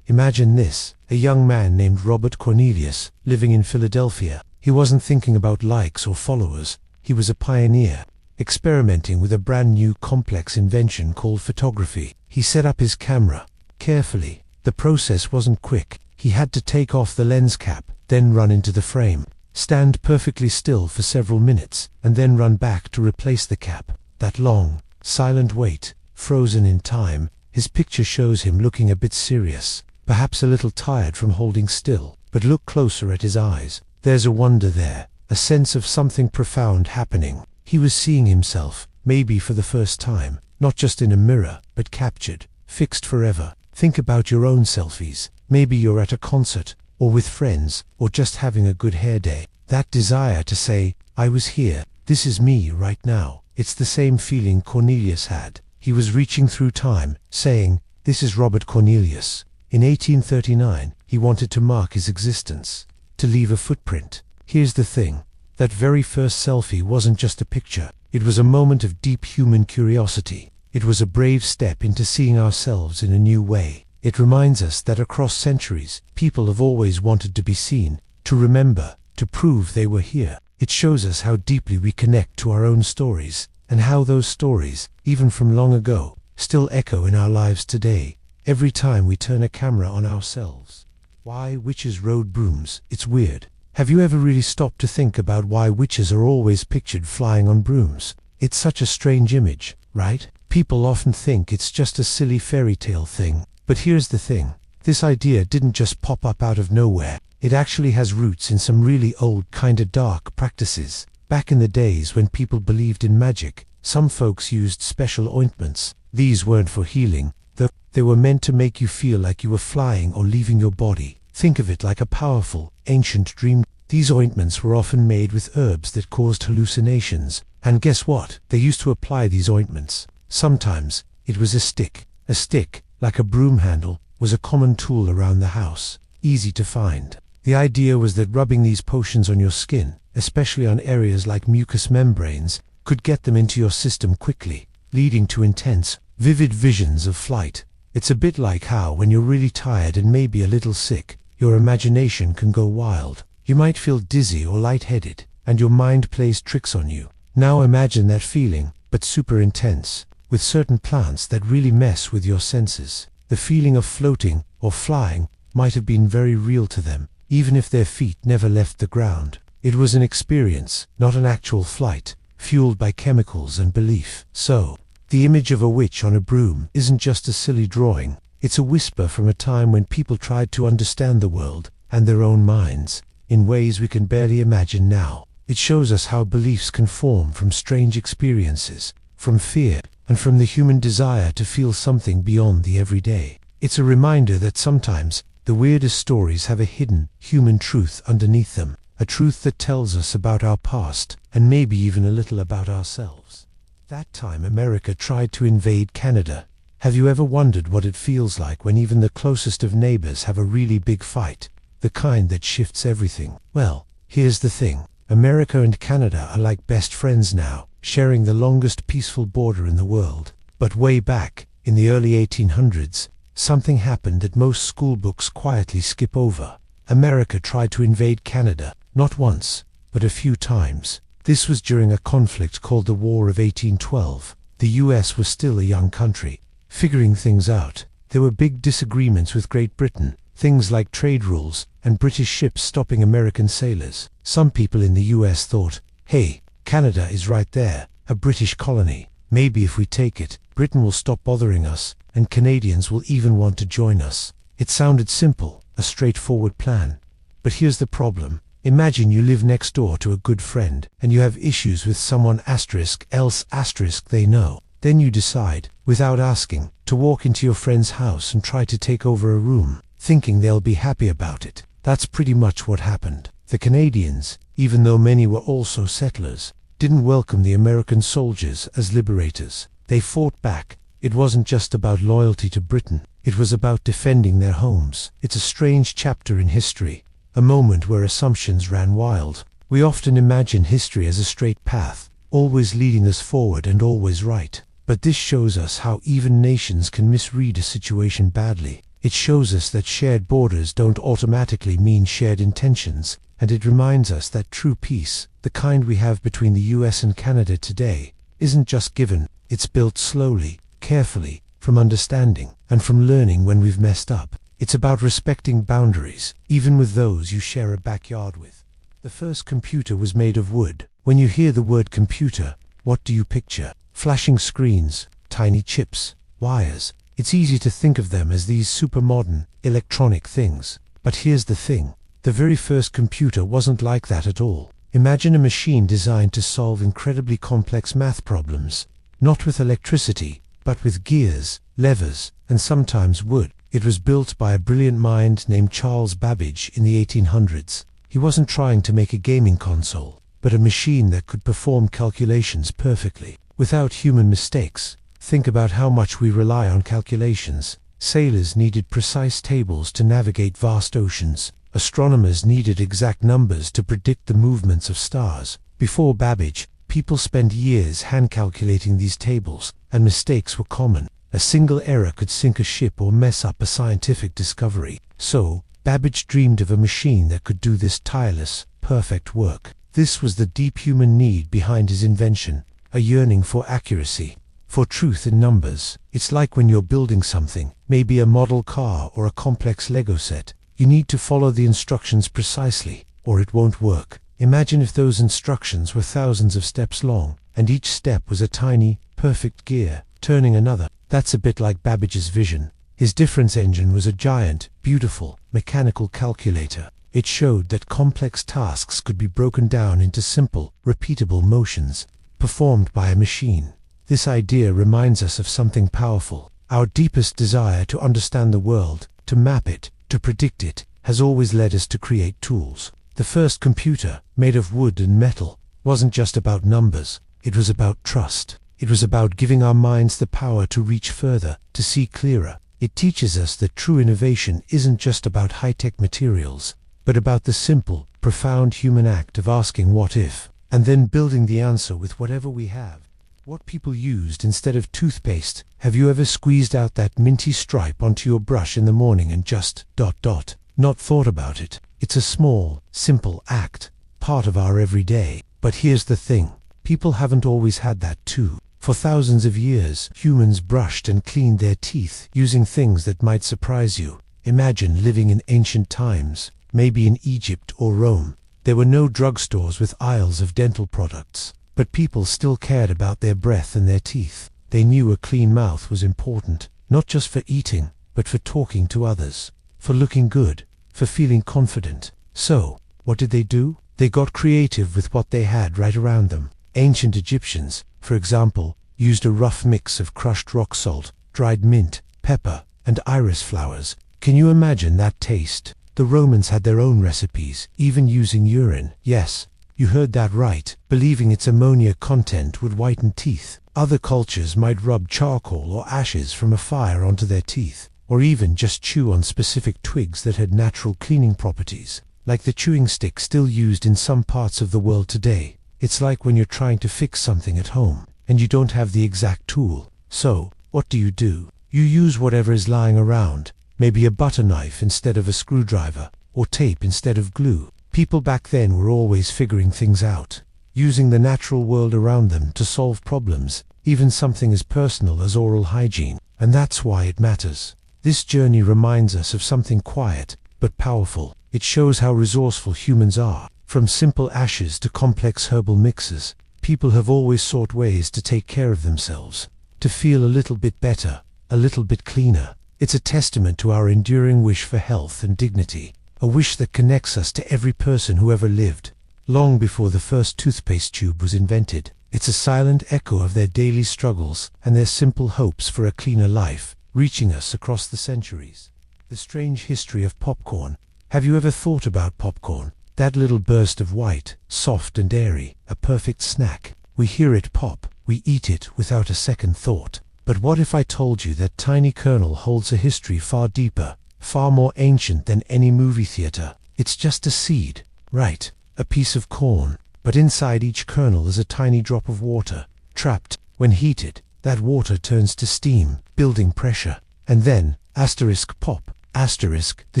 Imagine this, a young man named Robert Cornelius, living in Philadelphia. He wasn't thinking about likes or followers. He was a pioneer, experimenting with a brand new complex invention called photography. He set up his camera, carefully. The process wasn't quick. He had to take off the lens cap, then run into the frame, stand perfectly still for several minutes, and then run back to replace the cap. That long, silent wait, frozen in time. His picture shows him looking a bit serious, perhaps a little tired from holding still. But look closer at his eyes. There's a wonder there, a sense of something profound happening. He was seeing himself, maybe for the first time, not just in a mirror, but captured, fixed forever. Think about your own selfies. Maybe you're at a concert, or with friends, or just having a good hair day. That desire to say, "I was here, this is me right now." It's the same feeling Cornelius had. He was reaching through time, saying, "This is Robert Cornelius." In 1839, he wanted to mark his existence, to leave a footprint. Here's the thing. That very first selfie wasn't just a picture. It was a moment of deep human curiosity. It was a brave step into seeing ourselves in a new way. It reminds us that across centuries, people have always wanted to be seen, to remember, to prove they were here. It shows us how deeply we connect to our own stories, and how those stories, even from long ago, still echo in our lives today, every time we turn a camera on ourselves. Why witches rode brooms? It's weird. Have you ever really stopped to think about why witches are always pictured flying on brooms? It's such a strange image, right? People often think it's just a silly fairy tale thing. But here's the thing. This idea didn't just pop up out of nowhere. It actually has roots in some really old, kinda dark practices. Back in the days when people believed in magic, some folks used special ointments. These weren't for healing, though. They were meant to make you feel like you were flying or leaving your body. Think of it like a powerful, ancient dream. These ointments were often made with herbs that caused hallucinations. And guess what? They used to apply these ointments. Sometimes, it was a stick. A stick, like a broom handle, was a common tool around the house, easy to find. The idea was that rubbing these potions on your skin, especially on areas like mucous membranes, could get them into your system quickly, leading to intense, vivid visions of flight. It's a bit like how, when you're really tired and maybe a little sick, your imagination can go wild. You might feel dizzy or lightheaded, and your mind plays tricks on you. Now imagine that feeling, but super intense, with certain plants that really mess with your senses. The feeling of floating or flying might have been very real to them, even if their feet never left the ground. It was an experience, not an actual flight, fueled by chemicals and belief. So, the image of a witch on a broom isn't just a silly drawing. It's a whisper from a time when people tried to understand the world and their own minds in ways we can barely imagine now. It shows us how beliefs can form from strange experiences, from fear, and from the human desire to feel something beyond the everyday. It's a reminder that sometimes the weirdest stories have a hidden, human truth underneath them. a truth that tells us about our past, and maybe even a little about ourselves. That time America tried to invade Canada. Have you ever wondered what it feels like when even the closest of neighbors have a really big fight? The kind that shifts everything. Well, here's the thing. America and Canada are like best friends now, sharing the longest peaceful border in the world. But way back, in the early 1800s, something happened that most school books quietly skip over. America tried to invade Canada, not once, but a few times. This was during a conflict called the War of 1812. The US was still a young country, figuring things out. There were big disagreements with Great Britain, things like trade rules and British ships stopping American sailors. Some people in the US thought, hey, Canada is right there, a British colony. Maybe if we take it, Britain will stop bothering us, and Canadians will even want to join us. It sounded simple, a straightforward plan. But here's the problem. Imagine you live next door to a good friend, and you have issues with someone else they know. Then you decide, without asking, to walk into your friend's house and try to take over a room, thinking they'll be happy about it. That's pretty much what happened. The Canadians, even though many were also settlers, didn't welcome the American soldiers as liberators. They fought back. It wasn't just about loyalty to Britain. It was about defending their homes. It's a strange chapter in history, a moment where assumptions ran wild. We often imagine history as a straight path, always leading us forward and always right. But this shows us how even nations can misread a situation badly. It shows us that shared borders don't automatically mean shared intentions, and it reminds us that true peace, the kind we have between the US and Canada today, isn't just given. It's built slowly, carefully, from understanding, and from learning when we've messed up. It's about respecting boundaries, even with those you share a backyard with. The first computer was made of wood. When you hear the word computer, what do you picture? Flashing screens, tiny chips, wires. It's easy to think of them as these super modern, electronic things. But here's the thing. The very first computer wasn't like that at all. Imagine a machine designed to solve incredibly complex math problems, not with electricity, but with gears, levers, and sometimes wood. It was built by a brilliant mind named Charles Babbage in the 1800s. He wasn't trying to make a gaming console, but a machine that could perform calculations perfectly, without human mistakes. Think about how much we rely on calculations. Sailors needed precise tables to navigate vast oceans. Astronomers needed exact numbers to predict the movements of stars. Before Babbage, people spent years hand-calculating these tables, and mistakes were common. A single error could sink a ship or mess up a scientific discovery. So, Babbage dreamed of a machine that could do this tireless, perfect work. This was the deep human need behind his invention, a yearning for accuracy, for truth in numbers. It's like when you're building something, maybe a model car or a complex Lego set. You need to follow the instructions precisely, or it won't work. Imagine if those instructions were thousands of steps long, and each step was a tiny, perfect gear, turning another. That's a bit like Babbage's vision. His difference engine was a giant, beautiful, mechanical calculator. It showed that complex tasks could be broken down into simple, repeatable motions, performed by a machine. This idea reminds us of something powerful. Our deepest desire to understand the world, to map it, to predict it, has always led us to create tools. The first computer, made of wood and metal, wasn't just about numbers. It was about trust. It was about giving our minds the power to reach further, to see clearer. It teaches us that true innovation isn't just about high-tech materials, but about the simple, profound human act of asking what if, and then building the answer with whatever we have. What people used instead of toothpaste. Have you ever squeezed out that minty stripe onto your brush in the morning and just ... not thought about it? It's a small, simple act, part of our everyday. But here's the thing. People haven't always had that too. For thousands of years, humans brushed and cleaned their teeth using things that might surprise you. Imagine living in ancient times, maybe in Egypt or Rome. There were no drugstores with aisles of dental products. But people still cared about their breath and their teeth. They knew a clean mouth was important, not just for eating, but for talking to others, for looking good, for feeling confident. So, what did they do? They got creative with what they had right around them. Ancient Egyptians, for example, used a rough mix of crushed rock salt, dried mint, pepper, and iris flowers. Can you imagine that taste? The Romans had their own recipes, even using urine. Yes, you heard that right, believing its ammonia content would whiten teeth. Other cultures might rub charcoal or ashes from a fire onto their teeth, or even just chew on specific twigs that had natural cleaning properties, like the chewing stick still used in some parts of the world today. It's like when you're trying to fix something at home, and you don't have the exact tool. So, what do? You use whatever is lying around, maybe a butter knife instead of a screwdriver, or tape instead of glue. People back then were always figuring things out, using the natural world around them to solve problems, even something as personal as oral hygiene. And that's why it matters. This journey reminds us of something quiet, but powerful. It shows how resourceful humans are. From simple ashes to complex herbal mixes, people have always sought ways to take care of themselves, to feel a little bit better, a little bit cleaner. It's a testament to our enduring wish for health and dignity, a wish that connects us to every person who ever lived, long before the first toothpaste tube was invented. It's a silent echo of their daily struggles and their simple hopes for a cleaner life, reaching us across the centuries. The strange history of popcorn. Have you ever thought about popcorn? That little burst of white, soft and airy, a perfect snack. We hear it pop, we eat it without a second thought. But what if I told you that tiny kernel holds a history far deeper, far more ancient than any movie theater? It's just a seed, right? A piece of corn. But inside each kernel is a tiny drop of water, trapped. When heated, that water turns to steam, building pressure. And then, asterisk pop, asterisk, the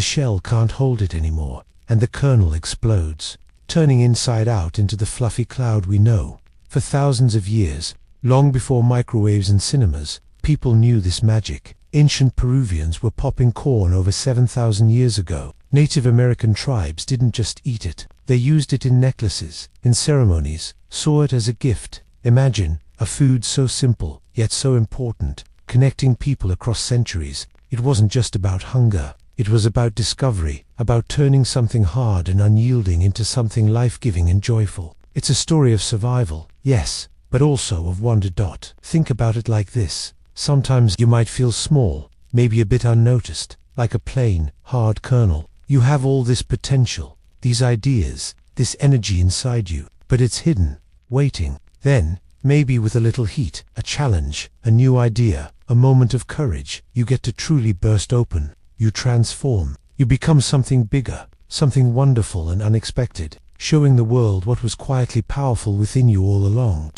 shell can't hold it anymore, and the kernel explodes, turning inside out into the fluffy cloud we know. For thousands of years, long before microwaves and cinemas, people knew this magic. Ancient Peruvians were popping corn over 7,000 years ago. Native American tribes didn't just eat it. They used it in necklaces, in ceremonies, saw it as a gift. Imagine, a food so simple, yet so important, connecting people across centuries. It wasn't just about hunger. It was about discovery, about turning something hard and unyielding into something life-giving and joyful. It's a story of survival, yes, but also of wonder. Think about it like this. Sometimes you might feel small, maybe a bit unnoticed, like a plain, hard kernel. You have all this potential, these ideas, this energy inside you, but it's hidden, waiting. Then, maybe with a little heat, a challenge, a new idea, a moment of courage, you get to truly burst open. You transform. You become something bigger, something wonderful and unexpected, showing the world what was quietly powerful within you all along.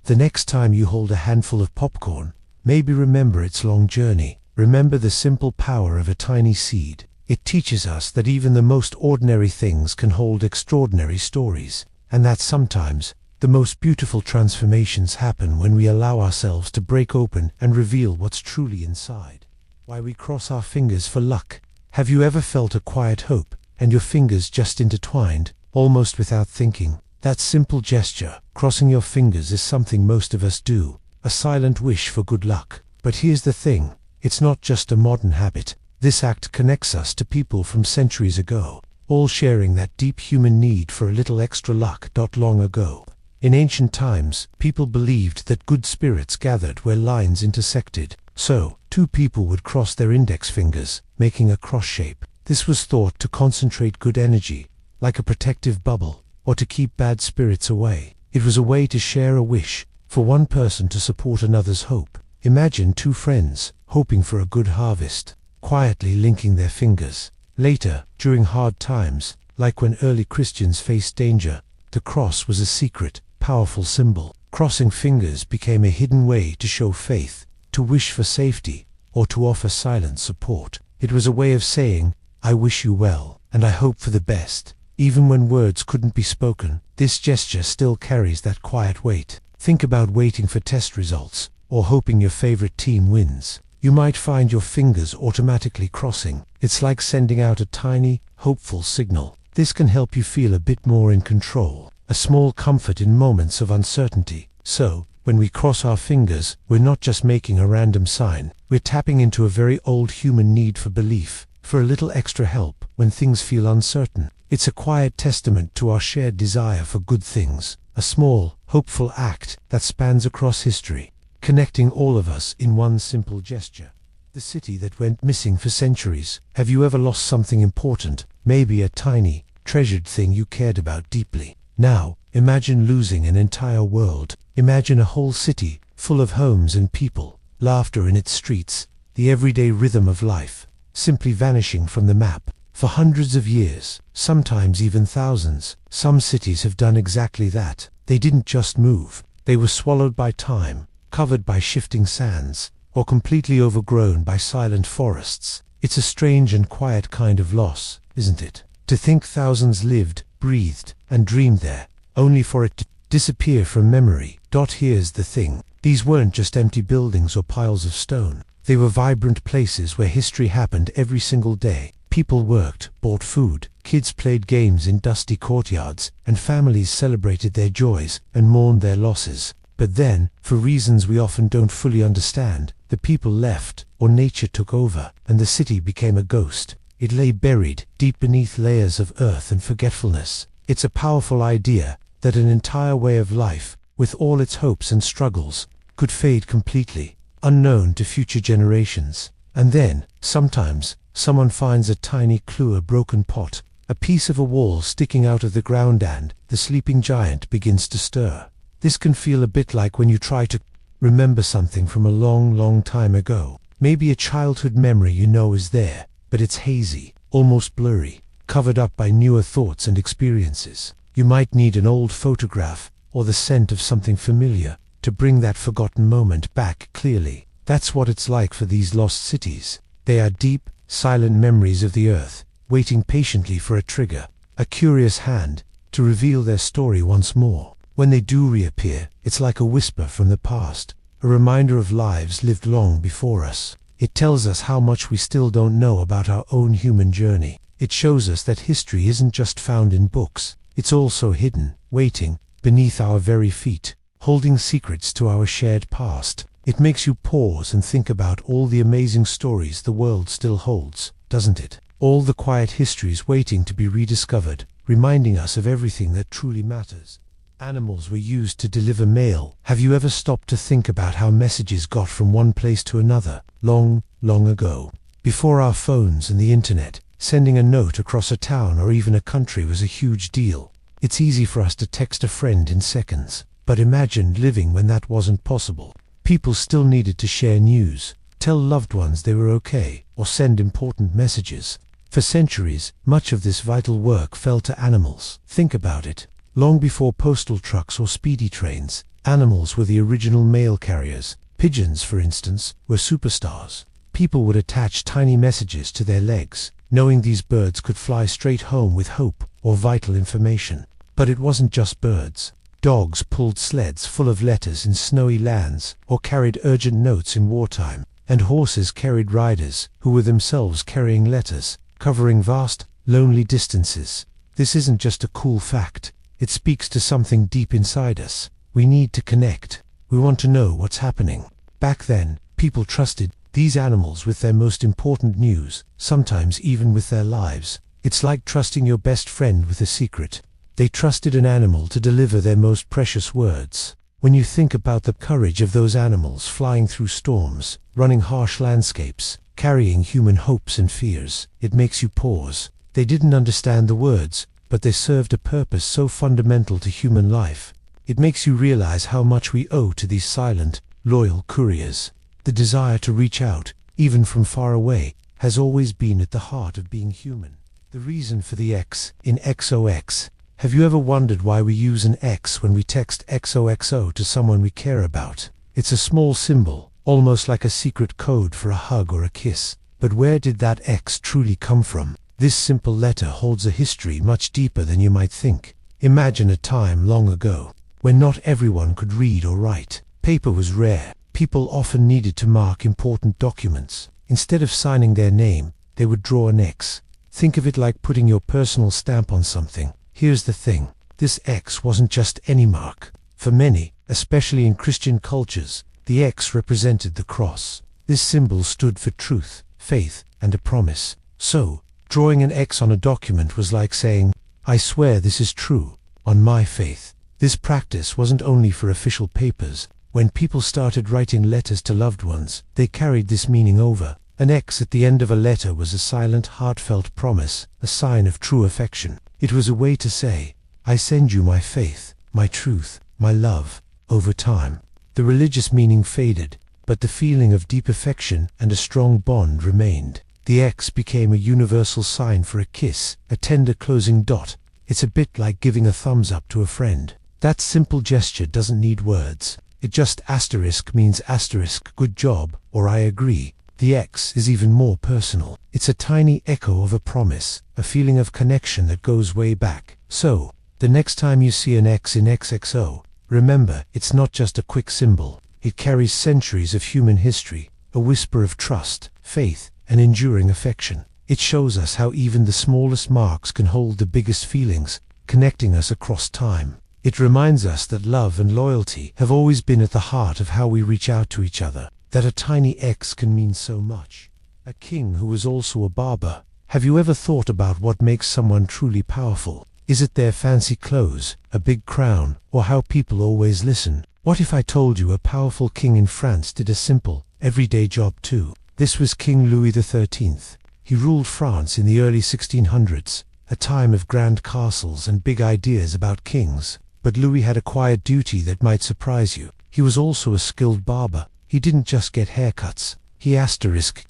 The next time you hold a handful of popcorn, maybe remember its long journey. Remember the simple power of a tiny seed. It teaches us that even the most ordinary things can hold extraordinary stories, and that sometimes the most beautiful transformations happen when we allow ourselves to break open and reveal what's truly inside. Why we cross our fingers for luck. Have you ever felt a quiet hope, and your fingers just intertwined, almost without thinking? That simple gesture, crossing your fingers, is something most of us do, a silent wish for good luck. But here's the thing, it's not just a modern habit. This act connects us to people from centuries ago, all sharing that deep human need for a little extra luck. Long ago, in ancient times, people believed that good spirits gathered where lines intersected. So, two people would cross their index fingers, making a cross shape. This was thought to concentrate good energy, like a protective bubble, or to keep bad spirits away. It was a way to share a wish, for one person to support another's hope. Imagine two friends, hoping for a good harvest, quietly linking their fingers. Later, during hard times, like when early Christians faced danger, the cross was a secret, powerful symbol. Crossing fingers became a hidden way to show faith, to wish for safety, or to offer silent support. It was a way of saying, I wish you well, and I hope for the best. Even when words couldn't be spoken, this gesture still carries that quiet weight. Think about waiting for test results, or hoping your favorite team wins. You might find your fingers automatically crossing. It's like sending out a tiny, hopeful signal. This can help you feel a bit more in control, a small comfort in moments of uncertainty. So, when we cross our fingers, we're not just making a random sign, we're tapping into a very old human need for belief, for a little extra help when things feel uncertain. It's a quiet testament to our shared desire for good things, a small, hopeful act that spans across history, connecting all of us in one simple gesture. The city that went missing for centuries. Have you ever lost something important, maybe a tiny, treasured thing you cared about deeply. Now, imagine losing an entire world. Imagine a whole city, full of homes and people, laughter in its streets, the everyday rhythm of life, simply vanishing from the map. For hundreds of years, sometimes even thousands, some cities have done exactly that. They didn't just move. They were swallowed by time, covered by shifting sands, or completely overgrown by silent forests. It's a strange and quiet kind of loss, isn't it? To think thousands lived, breathed, and dreamed there, only for it to disappear from memory. Here's the thing. These weren't just empty buildings or piles of stone. They were vibrant places where history happened every single day. People worked, bought food, kids played games in dusty courtyards, and families celebrated their joys and mourned their losses. But then, for reasons we often don't fully understand, the people left, or nature took over, and the city became a ghost. It lay buried, deep beneath layers of earth and forgetfulness. It's a powerful idea, that an entire way of life, with all its hopes and struggles, could fade completely, unknown to future generations. And then, sometimes, someone finds a tiny clue, a broken pot, a piece of a wall sticking out of the ground, and the sleeping giant begins to stir. This can feel a bit like when you try to remember something from a long, long time ago. Maybe a childhood memory you know is there, but it's hazy, almost blurry, covered up by newer thoughts and experiences. You might need an old photograph, or the scent of something familiar, to bring that forgotten moment back clearly. That's what it's like for these lost cities. They are deep, silent memories of the earth, waiting patiently for a trigger, a curious hand, to reveal their story once more. When they do reappear, it's like a whisper from the past, a reminder of lives lived long before us. It tells us how much we still don't know about our own human journey. It shows us that history isn't just found in books, it's also hidden, waiting, beneath our very feet, holding secrets to our shared past. It makes you pause and think about all the amazing stories the world still holds, doesn't it? All the quiet histories waiting to be rediscovered, reminding us of everything that truly matters. Animals were used to deliver mail. Have you ever stopped to think about how messages got from one place to another, long, long ago? Before our phones and the internet, sending a note across a town or even a country was a huge deal. It's easy for us to text a friend in seconds, but imagine living when that wasn't possible. People still needed to share news, tell loved ones they were okay, or send important messages. For centuries, much of this vital work fell to animals. Think about it. Long before postal trucks or speedy trains, animals were the original mail carriers. Pigeons, for instance, were superstars. People would attach tiny messages to their legs, knowing these birds could fly straight home with hope or vital information. But it wasn't just birds. Dogs pulled sleds full of letters in snowy lands, or carried urgent notes in wartime, and horses carried riders, who were themselves carrying letters, covering vast, lonely distances. This isn't just a cool fact. It speaks to something deep inside us. We need to connect. We want to know what's happening. Back then, people trusted these animals with their most important news, sometimes even with their lives. It's like trusting your best friend with a secret. They trusted an animal to deliver their most precious words. When you think about the courage of those animals flying through storms, running harsh landscapes, carrying human hopes and fears, it makes you pause. They didn't understand the words, but they served a purpose so fundamental to human life. It makes you realize how much we owe to these silent, loyal couriers. The desire to reach out, even from far away, has always been at the heart of being human. The reason for the X in XOX. Have you ever wondered why we use an X when we text XOXO to someone we care about? It's a small symbol, almost like a secret code for a hug or a kiss. But where did that X truly come from? This simple letter holds a history much deeper than you might think. Imagine a time long ago, when not everyone could read or write. Paper was rare. People often needed to mark important documents. Instead of signing their name, they would draw an X. Think of it like putting your personal stamp on something. Here's the thing. This X wasn't just any mark. For many, especially in Christian cultures, the X represented the cross. This symbol stood for truth, faith, and a promise. So, drawing an X on a document was like saying, "I swear this is true, on my faith." This practice wasn't only for official papers. When people started writing letters to loved ones, they carried this meaning over. An X at the end of a letter was a silent, heartfelt promise, a sign of true affection. It was a way to say, I send you my faith, my truth, my love. Over time, the religious meaning faded, but the feeling of deep affection and a strong bond remained. The X became a universal sign for a kiss, a tender closing dot. It's a bit like giving a thumbs up to a friend. That simple gesture doesn't need words. It just asterisk means asterisk, good job, or I agree. The X is even more personal. It's a tiny echo of a promise, a feeling of connection that goes way back. So, the next time you see an X in XXO, remember, it's not just a quick symbol. It carries centuries of human history, a whisper of trust, faith, and enduring affection. It shows us how even the smallest marks can hold the biggest feelings, connecting us across time. It reminds us that love and loyalty have always been at the heart of how we reach out to each other, that a tiny X can mean so much. A king who was also a barber. Have you ever thought about what makes someone truly powerful? Is it their fancy clothes, a big crown, or how people always listen? What if I told you a powerful king in France did a simple, everyday job too? This was King Louis XIII. He ruled France in the early 1600s, a time of grand castles and big ideas about kings. But Louis had a quiet duty that might surprise you. He was also a skilled barber. He didn't just get haircuts. He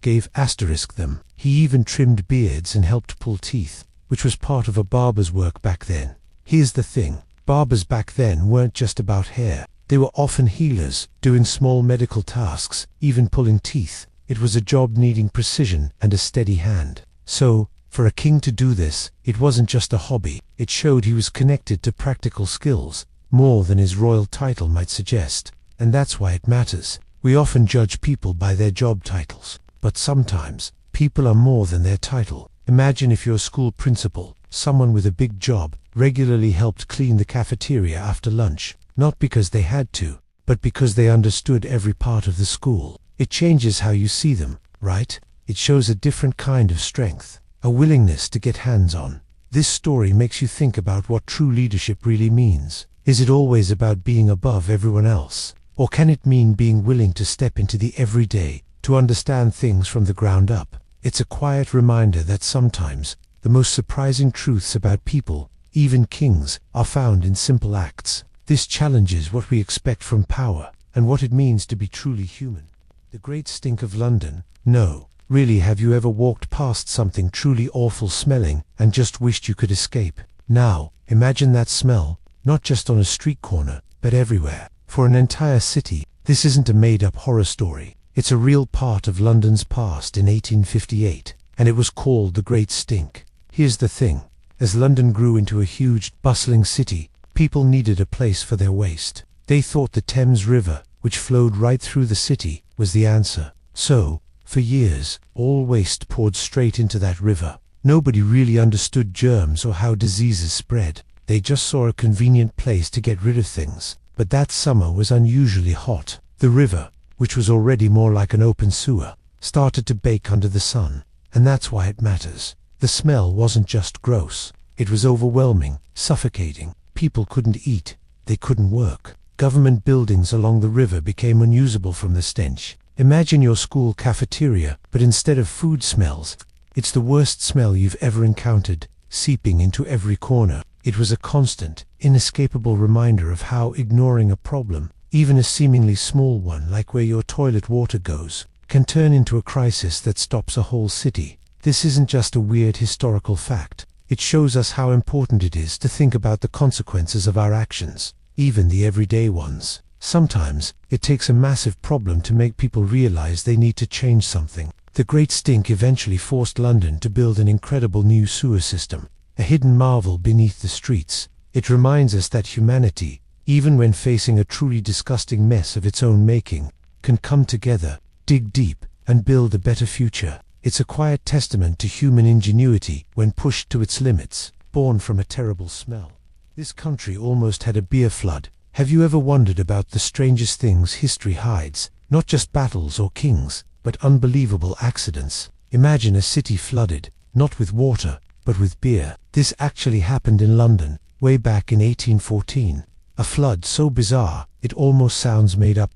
gave them. He even trimmed beards and helped pull teeth, which was part of a barber's work back then. Here's the thing. Barbers back then weren't just about hair. They were often healers, doing small medical tasks, even pulling teeth. It was a job needing precision and a steady hand. So, for a king to do this, it wasn't just a hobby. It showed he was connected to practical skills, more than his royal title might suggest. And that's why it matters. We often judge people by their job titles. But sometimes, people are more than their title. Imagine if your school principal, someone with a big job, regularly helped clean the cafeteria after lunch, not because they had to, but because they understood every part of the school. It changes how you see them, right? It shows a different kind of strength. A willingness to get hands-on. This story makes you think about what true leadership really means. Is it always about being above everyone else? Or can it mean being willing to step into the everyday, to understand things from the ground up? It's a quiet reminder that sometimes, the most surprising truths about people, even kings, are found in simple acts. This challenges what we expect from power, and what it means to be truly human. The great stink of London? No. Really, have you ever walked past something truly awful smelling and just wished you could escape? Now, imagine that smell, not just on a street corner, but everywhere. For an entire city. This isn't a made-up horror story. It's a real part of London's past in 1858, and it was called the Great Stink. Here's the thing. As London grew into a huge, bustling city, people needed a place for their waste. They thought the Thames River, which flowed right through the city, was the answer. So, for years, all waste poured straight into that river. Nobody really understood germs or how diseases spread. They just saw a convenient place to get rid of things. But that summer was unusually hot. The river, which was already more like an open sewer, started to bake under the sun. And that's why it matters. The smell wasn't just gross. It was overwhelming, suffocating. People couldn't eat. They couldn't work. Government buildings along the river became unusable from the stench. Imagine your school cafeteria, but instead of food smells, it's the worst smell you've ever encountered, seeping into every corner. It was a constant, inescapable reminder of how ignoring a problem, even a seemingly small one like where your toilet water goes, can turn into a crisis that stops a whole city. This isn't just a weird historical fact. It shows us how important it is to think about the consequences of our actions, even the everyday ones. Sometimes, it takes a massive problem to make people realize they need to change something. The Great Stink eventually forced London to build an incredible new sewer system, a hidden marvel beneath the streets. It reminds us that humanity, even when facing a truly disgusting mess of its own making, can come together, dig deep, and build a better future. It's a quiet testament to human ingenuity when pushed to its limits, born from a terrible smell. This country almost had a beer flood. Have you ever wondered about the strangest things history hides? Not just battles or kings, but unbelievable accidents. Imagine a city flooded, not with water, but with beer. This actually happened in London, way back in 1814. A flood so bizarre, it almost sounds made up.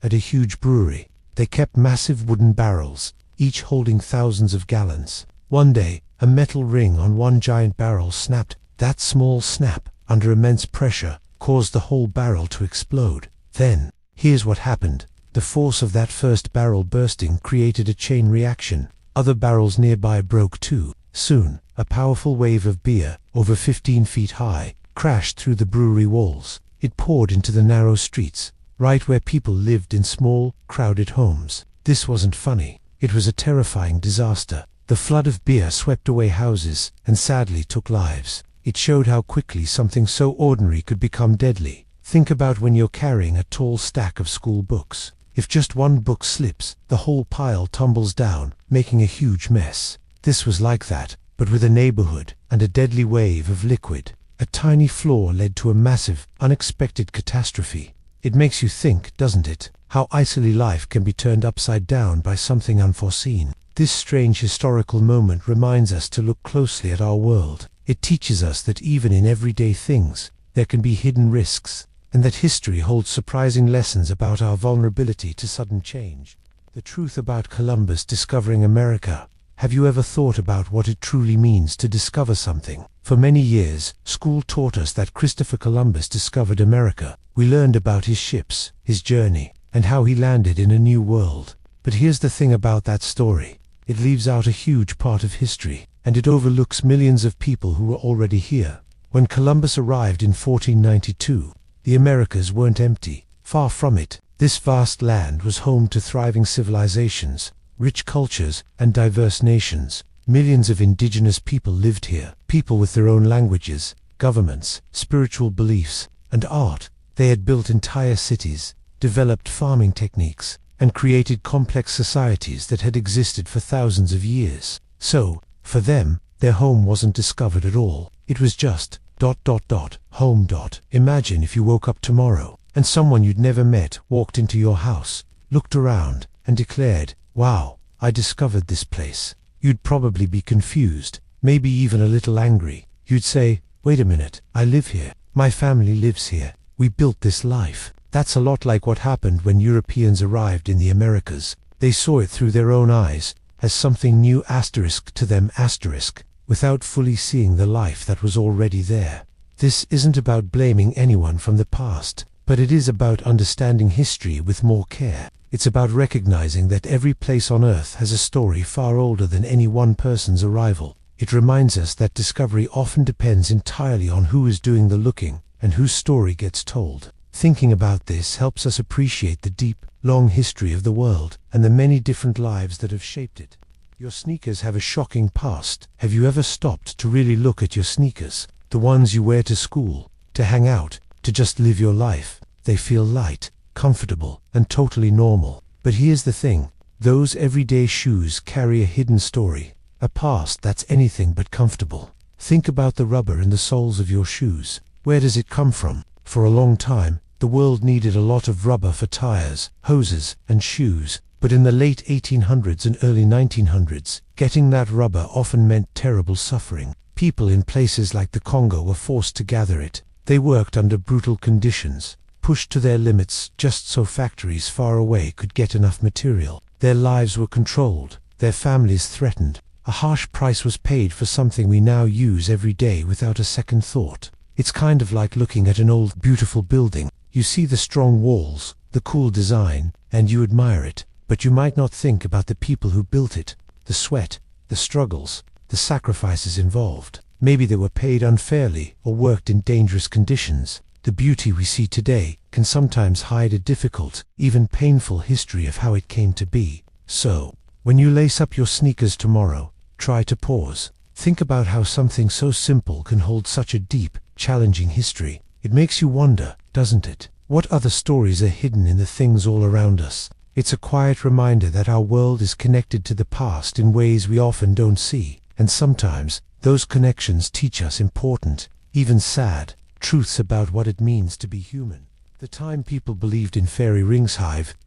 At a huge brewery, they kept massive wooden barrels, each holding thousands of gallons. One day, a metal ring on one giant barrel snapped. That small snap, under immense pressure, caused the whole barrel to explode. Then, here's what happened. The force of that first barrel bursting created a chain reaction. Other barrels nearby broke too. Soon, a powerful wave of beer, over 15 feet high, crashed through the brewery walls. It poured into the narrow streets, right where people lived in small, crowded homes. This wasn't funny. It was a terrifying disaster. The flood of beer swept away houses and sadly took lives. It showed how quickly something so ordinary could become deadly. Think about when you're carrying a tall stack of school books. If just one book slips, the whole pile tumbles down, making a huge mess. This was like that, but with a neighborhood and a deadly wave of liquid. A tiny flaw led to a massive, unexpected catastrophe. It makes you think, doesn't it, how easily life can be turned upside down by something unforeseen. This strange historical moment reminds us to look closely at our world. It teaches us that even in everyday things, there can be hidden risks, and that history holds surprising lessons about our vulnerability to sudden change. The truth about Columbus discovering America. Have you ever thought about what it truly means to discover something? For many years, school taught us that Christopher Columbus discovered America. We learned about his ships, his journey, and how he landed in a new world. But here's the thing about that story. It leaves out a huge part of history, and it overlooks millions of people who were already here. When Columbus arrived in 1492, the Americas weren't empty. Far from it. This vast land was home to thriving civilizations, rich cultures, and diverse nations. Millions of indigenous people lived here, people with their own languages, governments, spiritual beliefs, and art. They had built entire cities, developed farming techniques, and created complex societies that had existed for thousands of years. So, for them, their home wasn't discovered at all. It was just home. Imagine if you woke up tomorrow, and someone you'd never met walked into your house, looked around, and declared, "Wow, I discovered this place." You'd probably be confused, maybe even a little angry. You'd say, "Wait a minute, I live here. My family lives here. We built this life." That's a lot like what happened when Europeans arrived in the Americas. They saw it through their own eyes, as something new to them without fully seeing the life that was already there. This isn't about blaming anyone from the past, but it is about understanding history with more care. It's about recognizing that every place on Earth has a story far older than any one person's arrival. It reminds us that discovery often depends entirely on who is doing the looking and whose story gets told. Thinking about this helps us appreciate the deep, long history of the world and the many different lives that have shaped it. Your sneakers have a shocking past. Have you ever stopped to really look at your sneakers? The ones you wear to school, to hang out, to just live your life. They feel light, comfortable, and totally normal. But here's the thing. Those everyday shoes carry a hidden story, a past that's anything but comfortable. Think about the rubber in the soles of your shoes. Where does it come from? For a long time, the world needed a lot of rubber for tires, hoses, and shoes. But in the late 1800s and early 1900s, getting that rubber often meant terrible suffering. People in places like the Congo were forced to gather it. They worked under brutal conditions, pushed to their limits just so factories far away could get enough material. Their lives were controlled, their families threatened. A harsh price was paid for something we now use every day without a second thought. It's kind of like looking at an old, beautiful building. You see the strong walls, the cool design, and you admire it. But you might not think about the people who built it, the sweat, the struggles, the sacrifices involved. Maybe they were paid unfairly or worked in dangerous conditions. The beauty we see today can sometimes hide a difficult, even painful history of how it came to be. So, when you lace up your sneakers tomorrow, try to pause. Think about how something so simple can hold such a deep, challenging history. It makes you wonder, doesn't it? What other stories are hidden in the things all around us? It's a quiet reminder that our world is connected to the past in ways we often don't see, and sometimes those connections teach us important, even sad, truths about what it means to be human. The time people believed in fairy rings.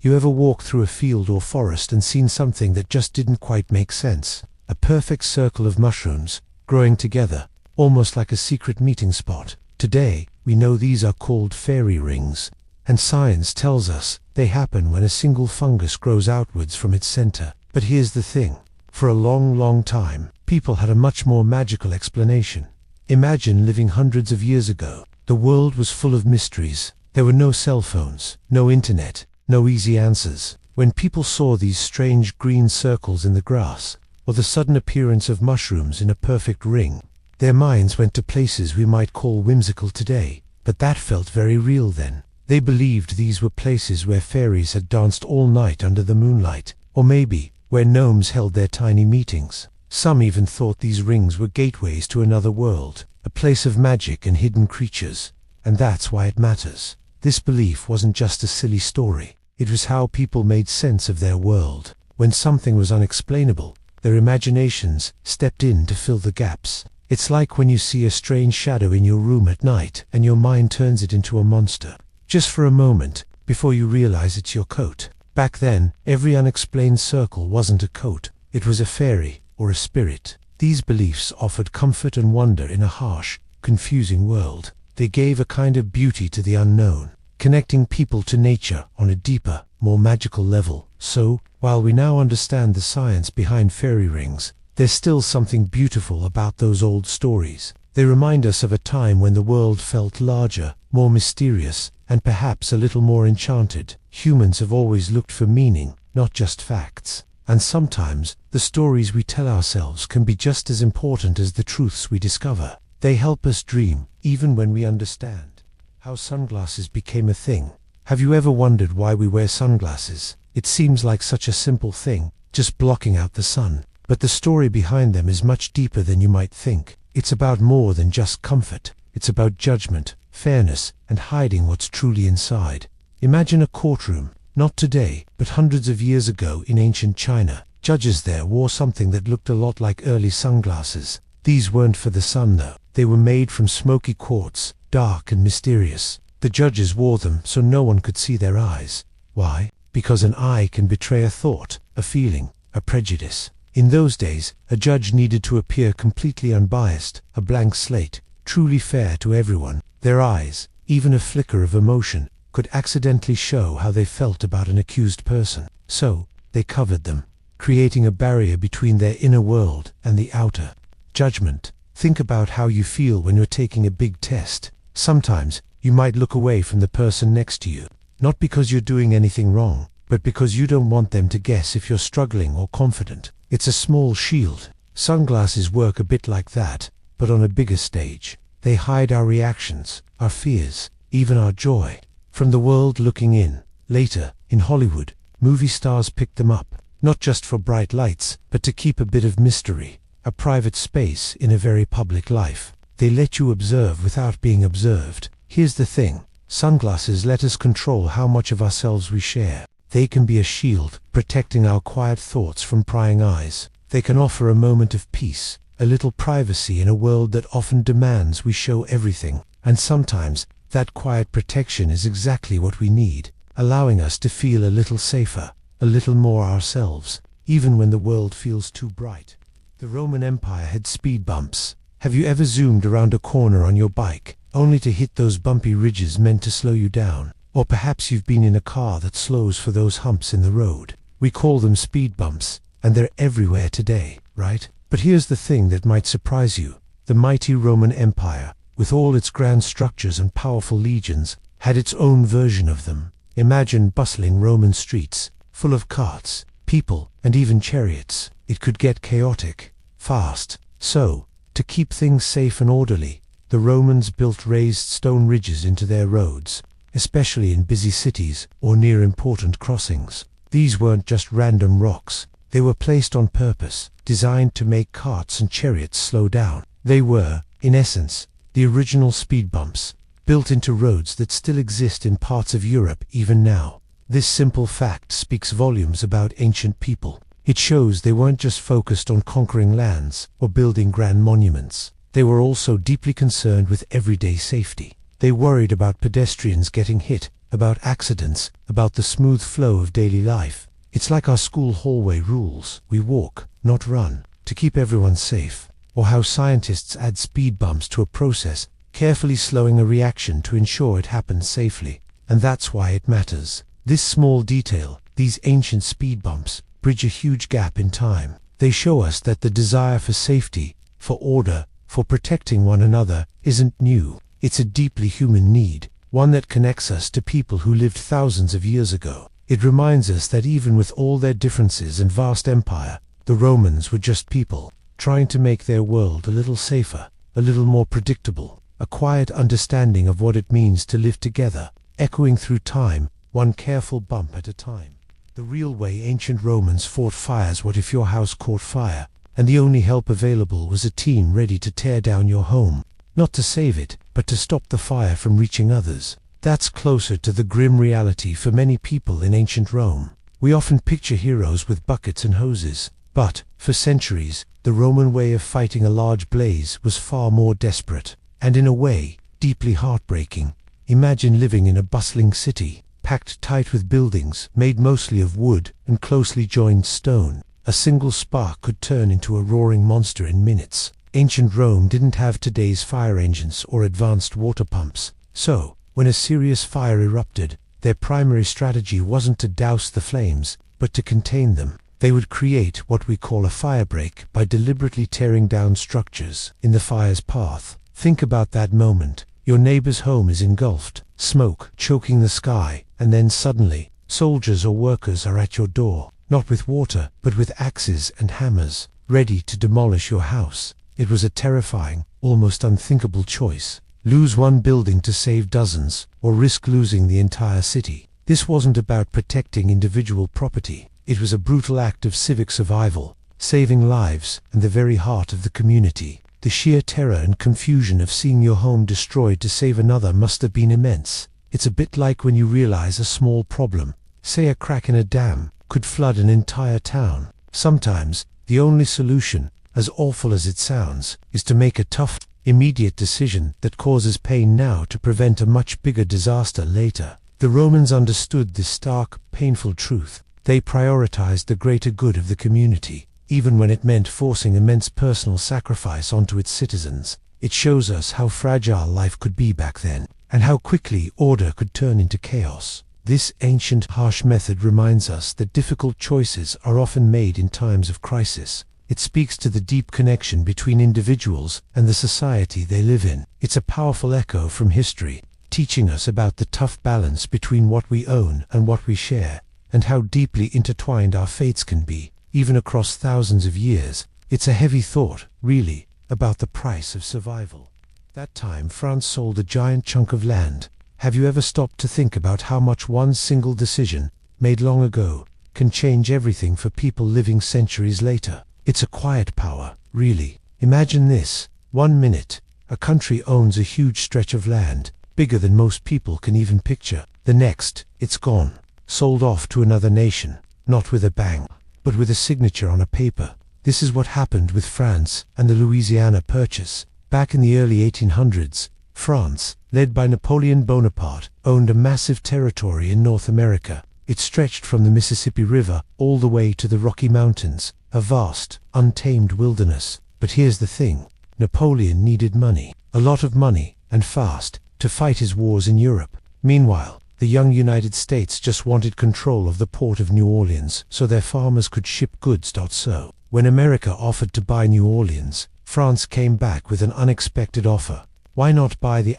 You ever walked through a field or forest and seen something that just didn't quite make sense? A perfect circle of mushrooms, growing together, almost like a secret meeting spot. Today, we know these are called fairy rings, and science tells us they happen when a single fungus grows outwards from its center. But here's the thing. For a long, long time, people had a much more magical explanation. Imagine living hundreds of years ago. The world was full of mysteries. There were no cell phones, no internet, no easy answers. When people saw these strange green circles in the grass, or the sudden appearance of mushrooms in a perfect ring, their minds went to places we might call whimsical today, but that felt very real then. They believed these were places where fairies had danced all night under the moonlight, or maybe where gnomes held their tiny meetings. Some even thought these rings were gateways to another world, a place of magic and hidden creatures. And that's why it matters. This belief wasn't just a silly story. It was how people made sense of their world. When something was unexplainable, their imaginations stepped in to fill the gaps. It's like when you see a strange shadow in your room at night and your mind turns it into a monster. Just for a moment, before you realize it's your coat. Back then, every unexplained circle wasn't a coat. It was a fairy or a spirit. These beliefs offered comfort and wonder in a harsh, confusing world. They gave a kind of beauty to the unknown, connecting people to nature on a deeper, more magical level. So, while we now understand the science behind fairy rings, there's still something beautiful about those old stories. They remind us of a time when the world felt larger, more mysterious, and perhaps a little more enchanted. Humans have always looked for meaning, not just facts. And sometimes, the stories we tell ourselves can be just as important as the truths we discover. They help us dream, even when we understand. How sunglasses became a thing. Have you ever wondered why we wear sunglasses? It seems like such a simple thing, just blocking out the sun. But the story behind them is much deeper than you might think. It's about more than just comfort. It's about judgment, fairness, and hiding what's truly inside. Imagine a courtroom. Not today, but hundreds of years ago in ancient China. Judges there wore something that looked a lot like early sunglasses. These weren't for the sun though. They were made from smoky quartz, dark and mysterious. The judges wore them so no one could see their eyes. Why? Because an eye can betray a thought, a feeling, a prejudice. In those days, a judge needed to appear completely unbiased, a blank slate, truly fair to everyone. Their eyes, even a flicker of emotion, could accidentally show how they felt about an accused person. So, they covered them, creating a barrier between their inner world and the outer. Judgment. Think about how you feel when you're taking a big test. Sometimes, you might look away from the person next to you, not because you're doing anything wrong, but because you don't want them to guess if you're struggling or confident. It's a small shield. Sunglasses work a bit like that, but on a bigger stage. They hide our reactions, our fears, even our joy, from the world looking in. Later, in Hollywood, movie stars picked them up, not just for bright lights, but to keep a bit of mystery, a private space in a very public life. They let you observe without being observed. Here's the thing. Sunglasses let us control how much of ourselves we share. They can be a shield, protecting our quiet thoughts from prying eyes. They can offer a moment of peace, a little privacy in a world that often demands we show everything. And sometimes, that quiet protection is exactly what we need, allowing us to feel a little safer, a little more ourselves, even when the world feels too bright. The Roman Empire had speed bumps. Have you ever zoomed around a corner on your bike, only to hit those bumpy ridges meant to slow you down? Or perhaps you've been in a car that slows for those humps in the road. We call them speed bumps, and they're everywhere today, right? But here's the thing that might surprise you. The mighty Roman Empire, with all its grand structures and powerful legions, had its own version of them. Imagine bustling Roman streets, full of carts, people, and even chariots. It could get chaotic, fast. So, to keep things safe and orderly, the Romans built raised stone ridges into their roads, especially in busy cities or near important crossings. These weren't just random rocks. They were placed on purpose, designed to make carts and chariots slow down. They were, in essence, the original speed bumps, built into roads that still exist in parts of Europe even now. This simple fact speaks volumes about ancient people. It shows they weren't just focused on conquering lands or building grand monuments. They were also deeply concerned with everyday safety. They worried about pedestrians getting hit, about accidents, about the smooth flow of daily life. It's like our school hallway rules. We walk, not run, to keep everyone safe. Or how scientists add speed bumps to a process, carefully slowing a reaction to ensure it happens safely. And that's why it matters. This small detail, these ancient speed bumps, bridge a huge gap in time. They show us that the desire for safety, for order, for protecting one another isn't new. It's a deeply human need, one that connects us to people who lived thousands of years ago. It reminds us that even with all their differences and vast empire, the Romans were just people, trying to make their world a little safer, a little more predictable, a quiet understanding of what it means to live together, echoing through time, one careful bump at a time. The real way ancient Romans fought fires. What if your house caught fire, and the only help available was a team ready to tear down your home, not to save it, but to stop the fire from reaching others? That's closer to the grim reality for many people in ancient Rome. We often picture heroes with buckets and hoses, but, for centuries, the Roman way of fighting a large blaze was far more desperate, and in a way, deeply heartbreaking. Imagine living in a bustling city, packed tight with buildings made mostly of wood and closely joined stone. A single spark could turn into a roaring monster in minutes. Ancient Rome didn't have today's fire engines or advanced water pumps, so, when a serious fire erupted, their primary strategy wasn't to douse the flames, but to contain them. They would create what we call a firebreak by deliberately tearing down structures in the fire's path. Think about that moment. Your neighbor's home is engulfed, smoke choking the sky, and then suddenly, soldiers or workers are at your door, not with water, but with axes and hammers, ready to demolish your house. It was a terrifying, almost unthinkable choice. Lose one building to save dozens, or risk losing the entire city. This wasn't about protecting individual property. It was a brutal act of civic survival, saving lives and the very heart of the community. The sheer terror and confusion of seeing your home destroyed to save another must have been immense. It's a bit like when you realize a small problem, say a crack in a dam, could flood an entire town. Sometimes, the only solution, as awful as it sounds, is to make a tough, immediate decision that causes pain now to prevent a much bigger disaster later. The Romans understood this stark, painful truth. They prioritized the greater good of the community, even when it meant forcing immense personal sacrifice onto its citizens. It shows us how fragile life could be back then, and how quickly order could turn into chaos. This ancient, harsh method reminds us that difficult choices are often made in times of crisis. It speaks to the deep connection between individuals and the society they live in. It's a powerful echo from history, teaching us about the tough balance between what we own and what we share, and how deeply intertwined our fates can be, even across thousands of years. It's a heavy thought, really, about the price of survival. That time France sold a giant chunk of land. Have you ever stopped to think about how much one single decision, made long ago, can change everything for people living centuries later? It's a quiet power, really. Imagine this. 1 minute, a country owns a huge stretch of land, bigger than most people can even picture. The next, it's gone, sold off to another nation, not with a bang, but with a signature on a paper. This is what happened with France and the Louisiana Purchase. Back in the early 1800s, France, led by Napoleon Bonaparte, owned a massive territory in North America. It stretched from the Mississippi River all the way to the Rocky Mountains, a vast, untamed wilderness. But here's the thing. Napoleon needed money, a lot of money, and fast, to fight his wars in Europe. Meanwhile, the young United States just wanted control of the port of New Orleans so their farmers could ship goods. So, when America offered to buy New Orleans, France came back with an unexpected offer. Why not buy the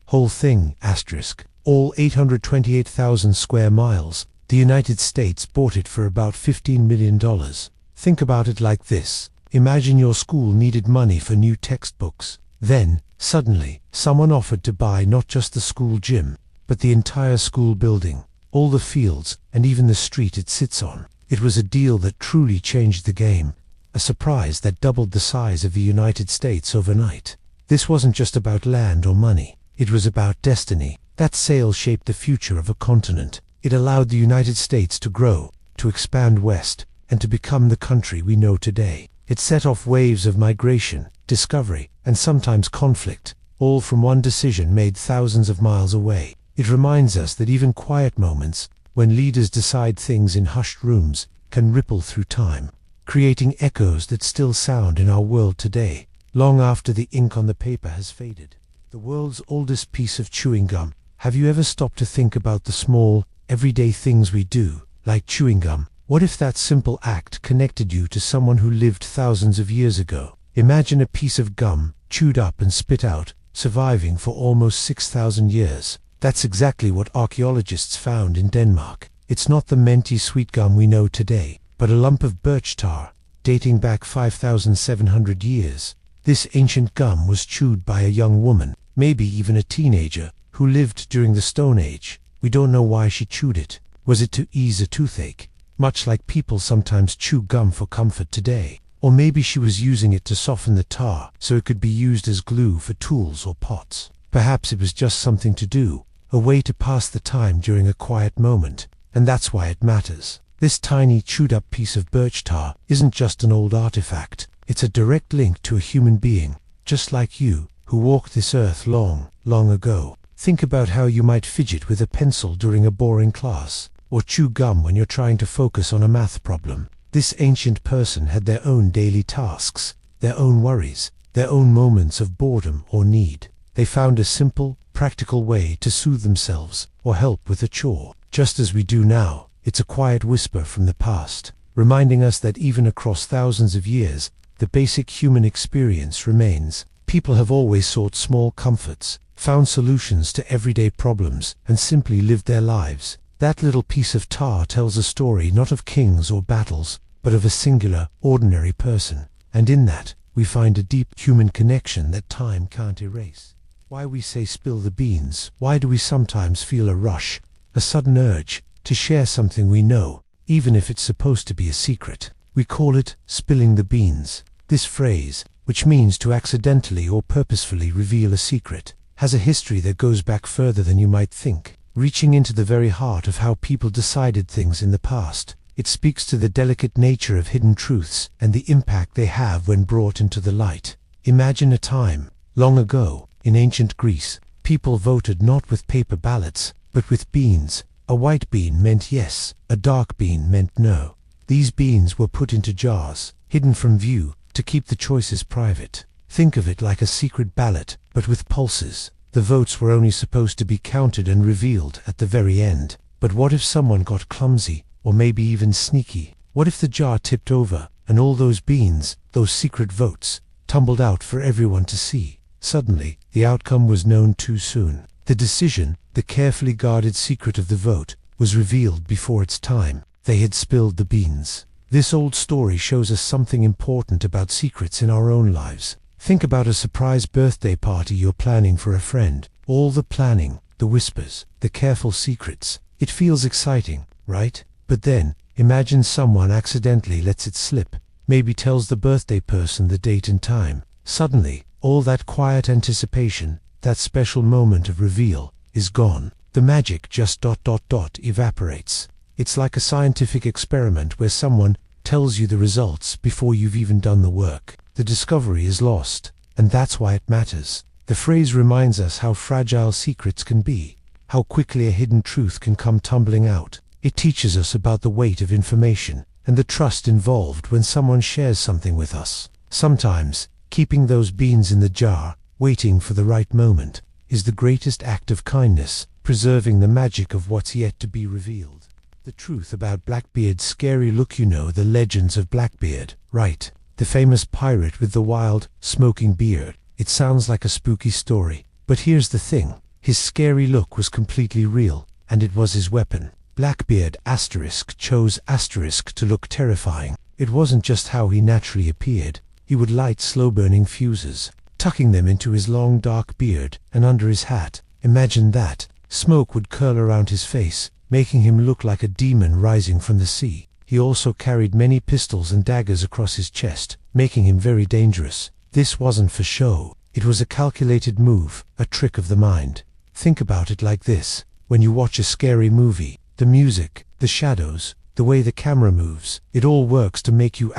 whole thing, all 828,000 square miles? The United States bought it for about $15 million. Think about it like this. Imagine your school needed money for new textbooks. Then, suddenly, someone offered to buy not just the school gym, but the entire school building, all the fields, and even the street it sits on. It was a deal that truly changed the game, a surprise that doubled the size of the United States overnight. This wasn't just about land or money. It was about destiny. That sale shaped the future of a continent. It allowed the United States to grow, to expand west, and to become the country we know today. It set off waves of migration, discovery, and sometimes conflict, all from one decision made thousands of miles away. It reminds us that even quiet moments, when leaders decide things in hushed rooms, can ripple through time, creating echoes that still sound in our world today, long after the ink on the paper has faded. The world's oldest piece of chewing gum. Have you ever stopped to think about the small, everyday things we do, like chewing gum, What if that simple act connected you to someone who lived thousands of years ago? Imagine a piece of gum, chewed up and spit out, surviving for almost 6,000 years. That's exactly what archaeologists found in Denmark. It's not the minty sweet gum we know today, but a lump of birch tar, dating back 5,700 years. This ancient gum was chewed by a young woman, maybe even a teenager, who lived during the Stone Age. We don't know why she chewed it. Was it to ease a toothache? Much like people sometimes chew gum for comfort today. Or maybe she was using it to soften the tar, so it could be used as glue for tools or pots. Perhaps it was just something to do, a way to pass the time during a quiet moment, and that's why it matters. This tiny chewed-up piece of birch tar isn't just an old artifact. It's a direct link to a human being, just like you, who walked this earth long, long ago. Think about how you might fidget with a pencil during a boring class, or chew gum when you're trying to focus on a math problem. This ancient person had their own daily tasks, their own worries, their own moments of boredom or need. They found a simple, practical way to soothe themselves or help with a chore. Just as we do now, it's a quiet whisper from the past, reminding us that even across thousands of years, the basic human experience remains. People have always sought small comforts, found solutions to everyday problems, and simply lived their lives. That little piece of tar tells a story not of kings or battles, but of a singular, ordinary person. And in that, we find a deep human connection that time can't erase. Why we say spill the beans? Why do we sometimes feel a rush, a sudden urge, to share something we know, even if it's supposed to be a secret? We call it spilling the beans. This phrase, which means to accidentally or purposefully reveal a secret, has a history that goes back further than you might think, reaching into the very heart of how people decided things in the past. It speaks to the delicate nature of hidden truths and the impact they have when brought into the light. Imagine a time, long ago, in ancient Greece, people voted not with paper ballots, but with beans. A white bean meant yes, a dark bean meant no. These beans were put into jars, hidden from view, to keep the choices private. Think of it like a secret ballot, but with pulses. The votes were only supposed to be counted and revealed at the very end. But what if someone got clumsy, or maybe even sneaky? What if the jar tipped over, and all those beans, those secret votes, tumbled out for everyone to see? Suddenly, the outcome was known too soon. The decision, the carefully guarded secret of the vote, was revealed before its time. They had spilled the beans. This old story shows us something important about secrets in our own lives. Think about a surprise birthday party you're planning for a friend. All the planning, the whispers, the careful secrets. It feels exciting, right? But then, imagine someone accidentally lets it slip, maybe tells the birthday person the date and time. Suddenly, all that quiet anticipation, that special moment of reveal, is gone. The magic just evaporates. It's like a scientific experiment where someone tells you the results before you've even done the work. The discovery is lost, and that's why it matters. The phrase reminds us how fragile secrets can be, how quickly a hidden truth can come tumbling out. It teaches us about the weight of information and the trust involved when someone shares something with us. Sometimes, keeping those beans in the jar, waiting for the right moment, is the greatest act of kindness, preserving the magic of what's yet to be revealed. The truth about Blackbeard's scary look. You know the legends of Blackbeard, right? The famous pirate with the wild, smoking beard. It sounds like a spooky story, but here's the thing. His scary look was completely real, and it was his weapon. Blackbeard chose to look terrifying. It wasn't just how he naturally appeared. He would light slow-burning fuses, tucking them into his long dark beard and under his hat. Imagine that. Smoke would curl around his face, making him look like a demon rising from the sea. He also carried many pistols and daggers across his chest, making him very dangerous. This wasn't for show. It was a calculated move, a trick of the mind. Think about it like this. When you watch a scary movie, the music, the shadows, the way the camera moves, it all works to make you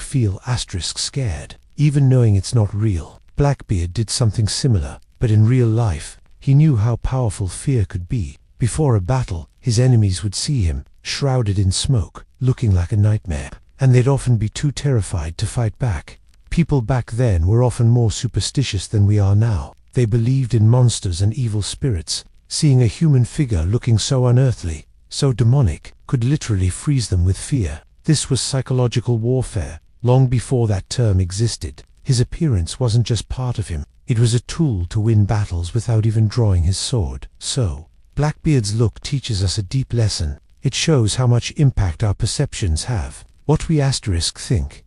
feel scared, even knowing it's not real. Blackbeard did something similar, but in real life, he knew how powerful fear could be. Before a battle, his enemies would see him, shrouded in smoke, looking like a nightmare, and they'd often be too terrified to fight back. People back then were often more superstitious than we are now. They believed in monsters and evil spirits. Seeing a human figure looking so unearthly, so demonic, could literally freeze them with fear. This was psychological warfare, long before that term existed. His appearance wasn't just part of him, it was a tool to win battles without even drawing his sword. So, Blackbeard's look teaches us a deep lesson. It shows how much impact our perceptions have. What we think,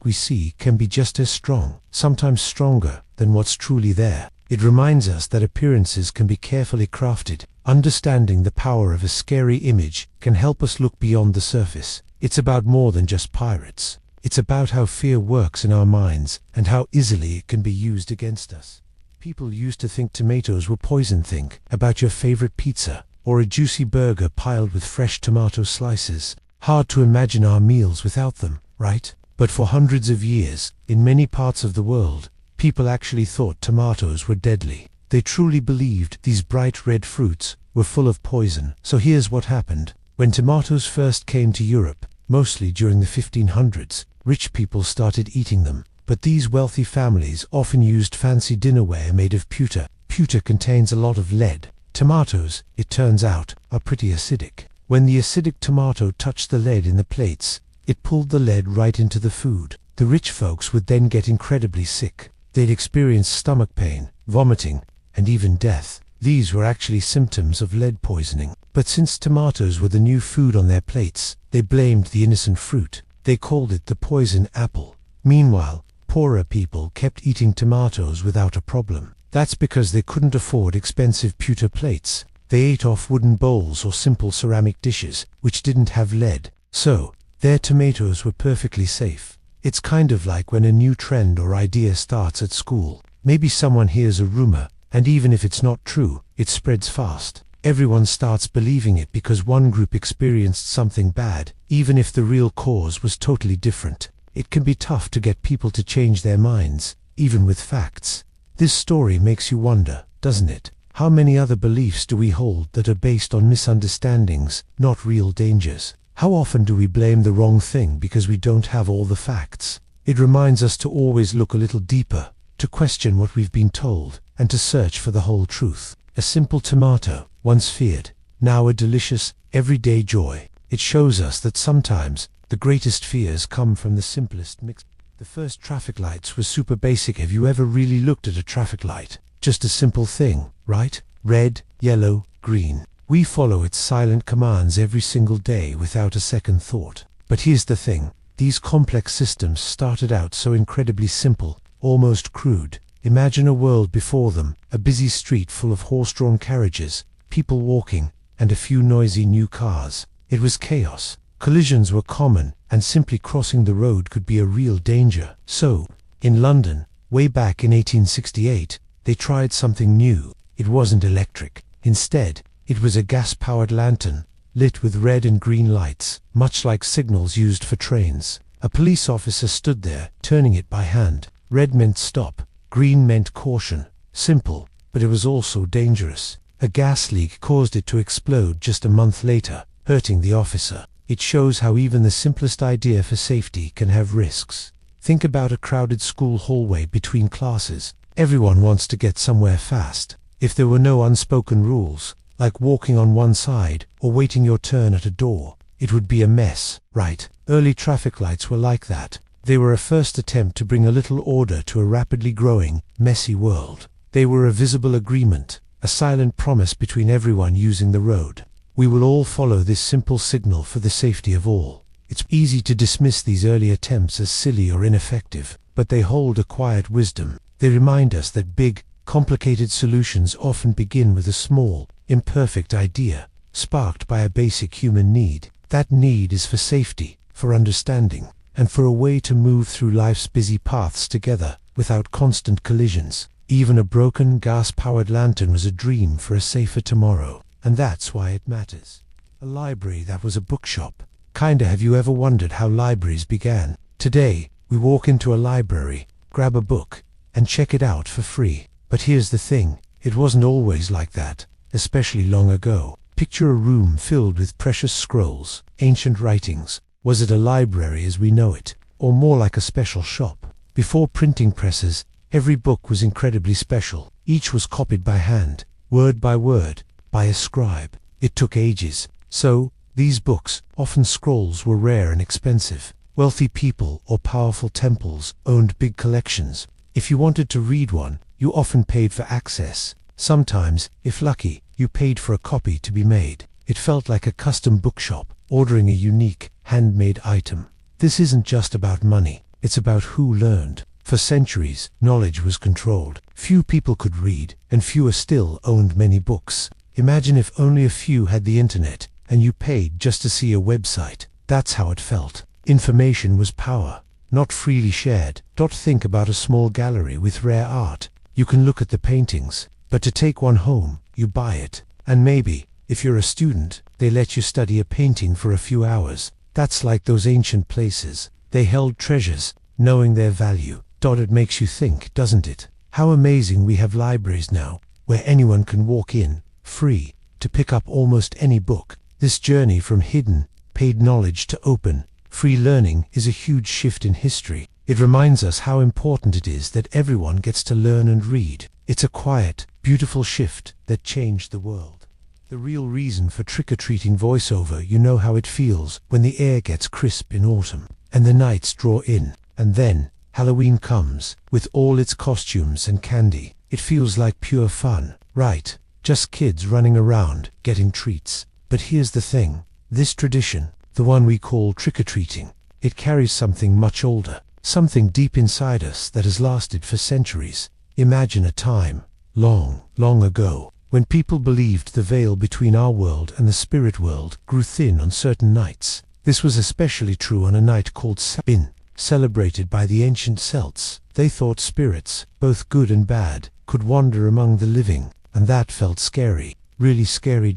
we see, can be just as strong, sometimes stronger, than what's truly there. It reminds us that appearances can be carefully crafted. Understanding the power of a scary image can help us look beyond the surface. It's about more than just pirates. It's about how fear works in our minds and how easily it can be used against us. People used to think tomatoes were poison. Think about your favorite pizza or a juicy burger piled with fresh tomato slices. Hard to imagine our meals without them, right? But for hundreds of years, in many parts of the world, people actually thought tomatoes were deadly. They truly believed these bright red fruits were full of poison. So here's what happened. When tomatoes first came to Europe, mostly during the 1500s, rich people started eating them. But these wealthy families often used fancy dinnerware made of pewter. Pewter contains a lot of lead. Tomatoes, it turns out, are pretty acidic. When the acidic tomato touched the lead in the plates, it pulled the lead right into the food. The rich folks would then get incredibly sick. They'd experience stomach pain, vomiting, and even death. These were actually symptoms of lead poisoning. But since tomatoes were the new food on their plates, they blamed the innocent fruit. They called it the poison apple. Meanwhile, poorer people kept eating tomatoes without a problem. That's because they couldn't afford expensive pewter plates. They ate off wooden bowls or simple ceramic dishes, which didn't have lead. So, their tomatoes were perfectly safe. It's kind of like when a new trend or idea starts at school. Maybe someone hears a rumor, and even if it's not true, it spreads fast. Everyone starts believing it because one group experienced something bad, even if the real cause was totally different. It can be tough to get people to change their minds, even with facts. This story makes you wonder, doesn't it? How many other beliefs do we hold that are based on misunderstandings, not real dangers? How often do we blame the wrong thing because we don't have all the facts? It reminds us to always look a little deeper, to question what we've been told, and to search for the whole truth. A simple tomato, once feared, now a delicious, everyday joy. It shows us that sometimes the greatest fears come from the simplest mix. The first traffic lights were super basic. Have you ever really looked at a traffic light? Just a simple thing, right? Red, yellow, green. We follow its silent commands every single day without a second thought. But here's the thing. These complex systems started out so incredibly simple, almost crude. Imagine a world before them, a busy street full of horse-drawn carriages, people walking, and a few noisy new cars. It was chaos. Collisions were common, and simply crossing the road could be a real danger. So, in London, way back in 1868, they tried something new. It wasn't electric. Instead, it was a gas-powered lantern, lit with red and green lights, much like signals used for trains. A police officer stood there, turning it by hand. Red meant stop, green meant caution. Simple, but it was also dangerous. A gas leak caused it to explode just a month later, hurting the officer. It shows how even the simplest idea for safety can have risks. Think about a crowded school hallway between classes. Everyone wants to get somewhere fast. If there were no unspoken rules, like walking on one side or waiting your turn at a door, it would be a mess, right? Early traffic lights were like that. They were a first attempt to bring a little order to a rapidly growing, messy world. They were a visible agreement, a silent promise between everyone using the road. We will all follow this simple signal for the safety of all. It's easy to dismiss these early attempts as silly or ineffective, but they hold a quiet wisdom. They remind us that big, complicated solutions often begin with a small, imperfect idea, sparked by a basic human need. That need is for safety, for understanding, and for a way to move through life's busy paths together, without constant collisions. Even a broken, gas-powered lantern was a dream for a safer tomorrow, and that's why it matters. A library that was a bookshop. Kinda, have you ever wondered how libraries began? Today, we walk into a library, grab a book, and check it out for free. But here's the thing, it wasn't always like that, especially long ago. Picture a room filled with precious scrolls, ancient writings. Was it a library as we know it, or more like a special shop? Before printing presses, every book was incredibly special. Each was copied by hand, word by word, by a scribe. It took ages, So, these books, often scrolls, were rare and expensive. Wealthy people or powerful temples owned big collections. If you wanted to read one, you often paid for access. Sometimes, if lucky, you paid for a copy to be made. It felt like a custom bookshop, ordering a unique, handmade item. This isn't just about money, it's about who learned. For centuries, knowledge was controlled. Few people could read, and fewer still owned many books. Imagine if only a few had the internet, and you paid just to see a website. That's how it felt. Information was power, not freely shared. Think about a small gallery with rare art. You can look at the paintings, but to take one home, you buy it. And maybe, if you're a student, they let you study a painting for a few hours. That's like those ancient places. They held treasures, knowing their value. It makes you think, doesn't it? How amazing we have libraries now, where anyone can walk in, free, to pick up almost any book. This journey from hidden, paid knowledge to open, free learning is a huge shift in history. It reminds us how important it is that everyone gets to learn and read. It's a quiet, beautiful shift that changed the world. The real reason for trick-or-treating voiceover, you know how it feels when the air gets crisp in autumn, and the nights draw in, and then Halloween comes, with all its costumes and candy. It feels like pure fun, right? Just kids running around, getting treats. But here's the thing, this tradition, the one we call trick-or-treating, it carries something much older, something deep inside us that has lasted for centuries. Imagine a time, long, long ago, when people believed the veil between our world and the spirit world grew thin on certain nights. This was especially true on a night called Samhain, celebrated by the ancient Celts. They thought spirits, both good and bad, could wander among the living, and that felt scary, really scary.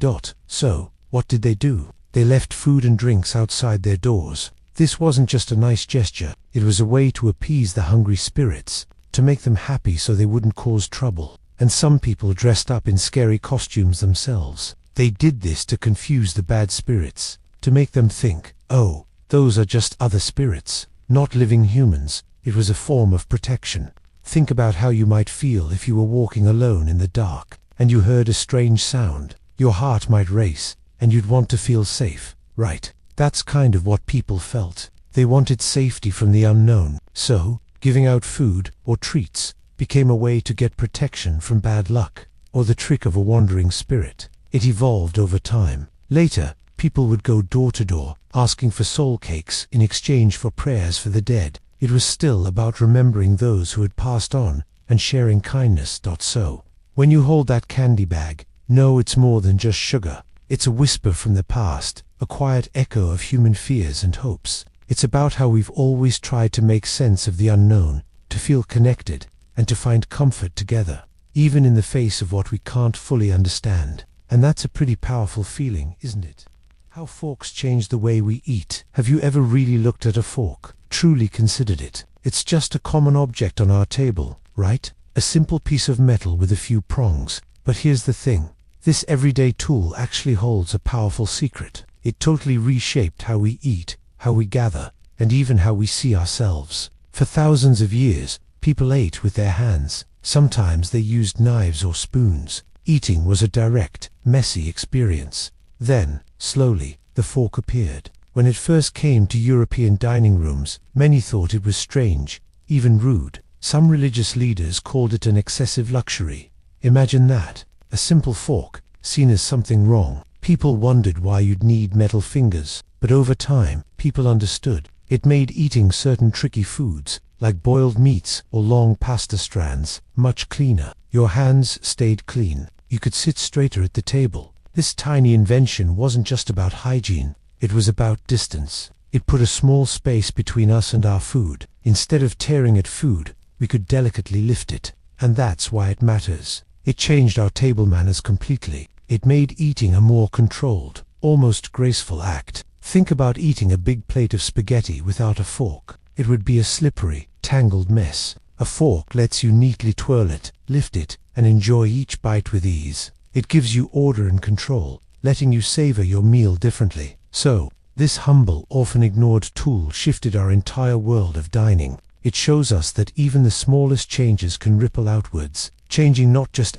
So, what did they do? They left food and drinks outside their doors. This wasn't just a nice gesture, it was a way to appease the hungry spirits, to make them happy so they wouldn't cause trouble. And some people dressed up in scary costumes themselves. They did this to confuse the bad spirits, to make them think, oh, those are just other spirits, not living humans. It was a form of protection. Think about how you might feel if you were walking alone in the dark, and you heard a strange sound. Your heart might race, and you'd want to feel safe, right? That's kind of what people felt. They wanted safety from the unknown. So, giving out food or treats became a way to get protection from bad luck, or the trick of a wandering spirit. It evolved over time. Later, people would go door to door, asking for soul cakes in exchange for prayers for the dead. It was still about remembering those who had passed on and sharing kindness. So, when you hold that candy bag, know it's more than just sugar. It's a whisper from the past, a quiet echo of human fears and hopes. It's about how we've always tried to make sense of the unknown, to feel connected, and to find comfort together, even in the face of what we can't fully understand. And that's a pretty powerful feeling, isn't it? How forks change the way we eat. Have you ever really looked at a fork, truly considered it? It's just a common object on our table, right? A simple piece of metal with a few prongs. But here's the thing. This everyday tool actually holds a powerful secret. It totally reshaped how we eat, how we gather, and even how we see ourselves. For thousands of years, people ate with their hands. Sometimes they used knives or spoons. Eating was a direct, messy experience. Then, slowly, the fork appeared. When it first came to European dining rooms, many thought it was strange, even rude. Some religious leaders called it an excessive luxury. Imagine that, a simple fork, seen as something wrong. People wondered why you'd need metal fingers, but over time, people understood. It made eating certain tricky foods, like boiled meats or long pasta strands, much cleaner. Your hands stayed clean. You could sit straighter at the table. This tiny invention wasn't just about hygiene, it was about distance. It put a small space between us and our food. Instead of tearing at food, we could delicately lift it. And that's why it matters. It changed our table manners completely. It made eating a more controlled, almost graceful act. Think about eating a big plate of spaghetti without a fork. It would be a slippery, tangled mess. A fork lets you neatly twirl it, lift it, and enjoy each bite with ease. It gives you order and control, letting you savor your meal differently. So, this humble, often ignored tool shifted our entire world of dining. It shows us that even the smallest changes can ripple outwards, changing not just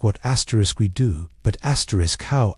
what we do, but how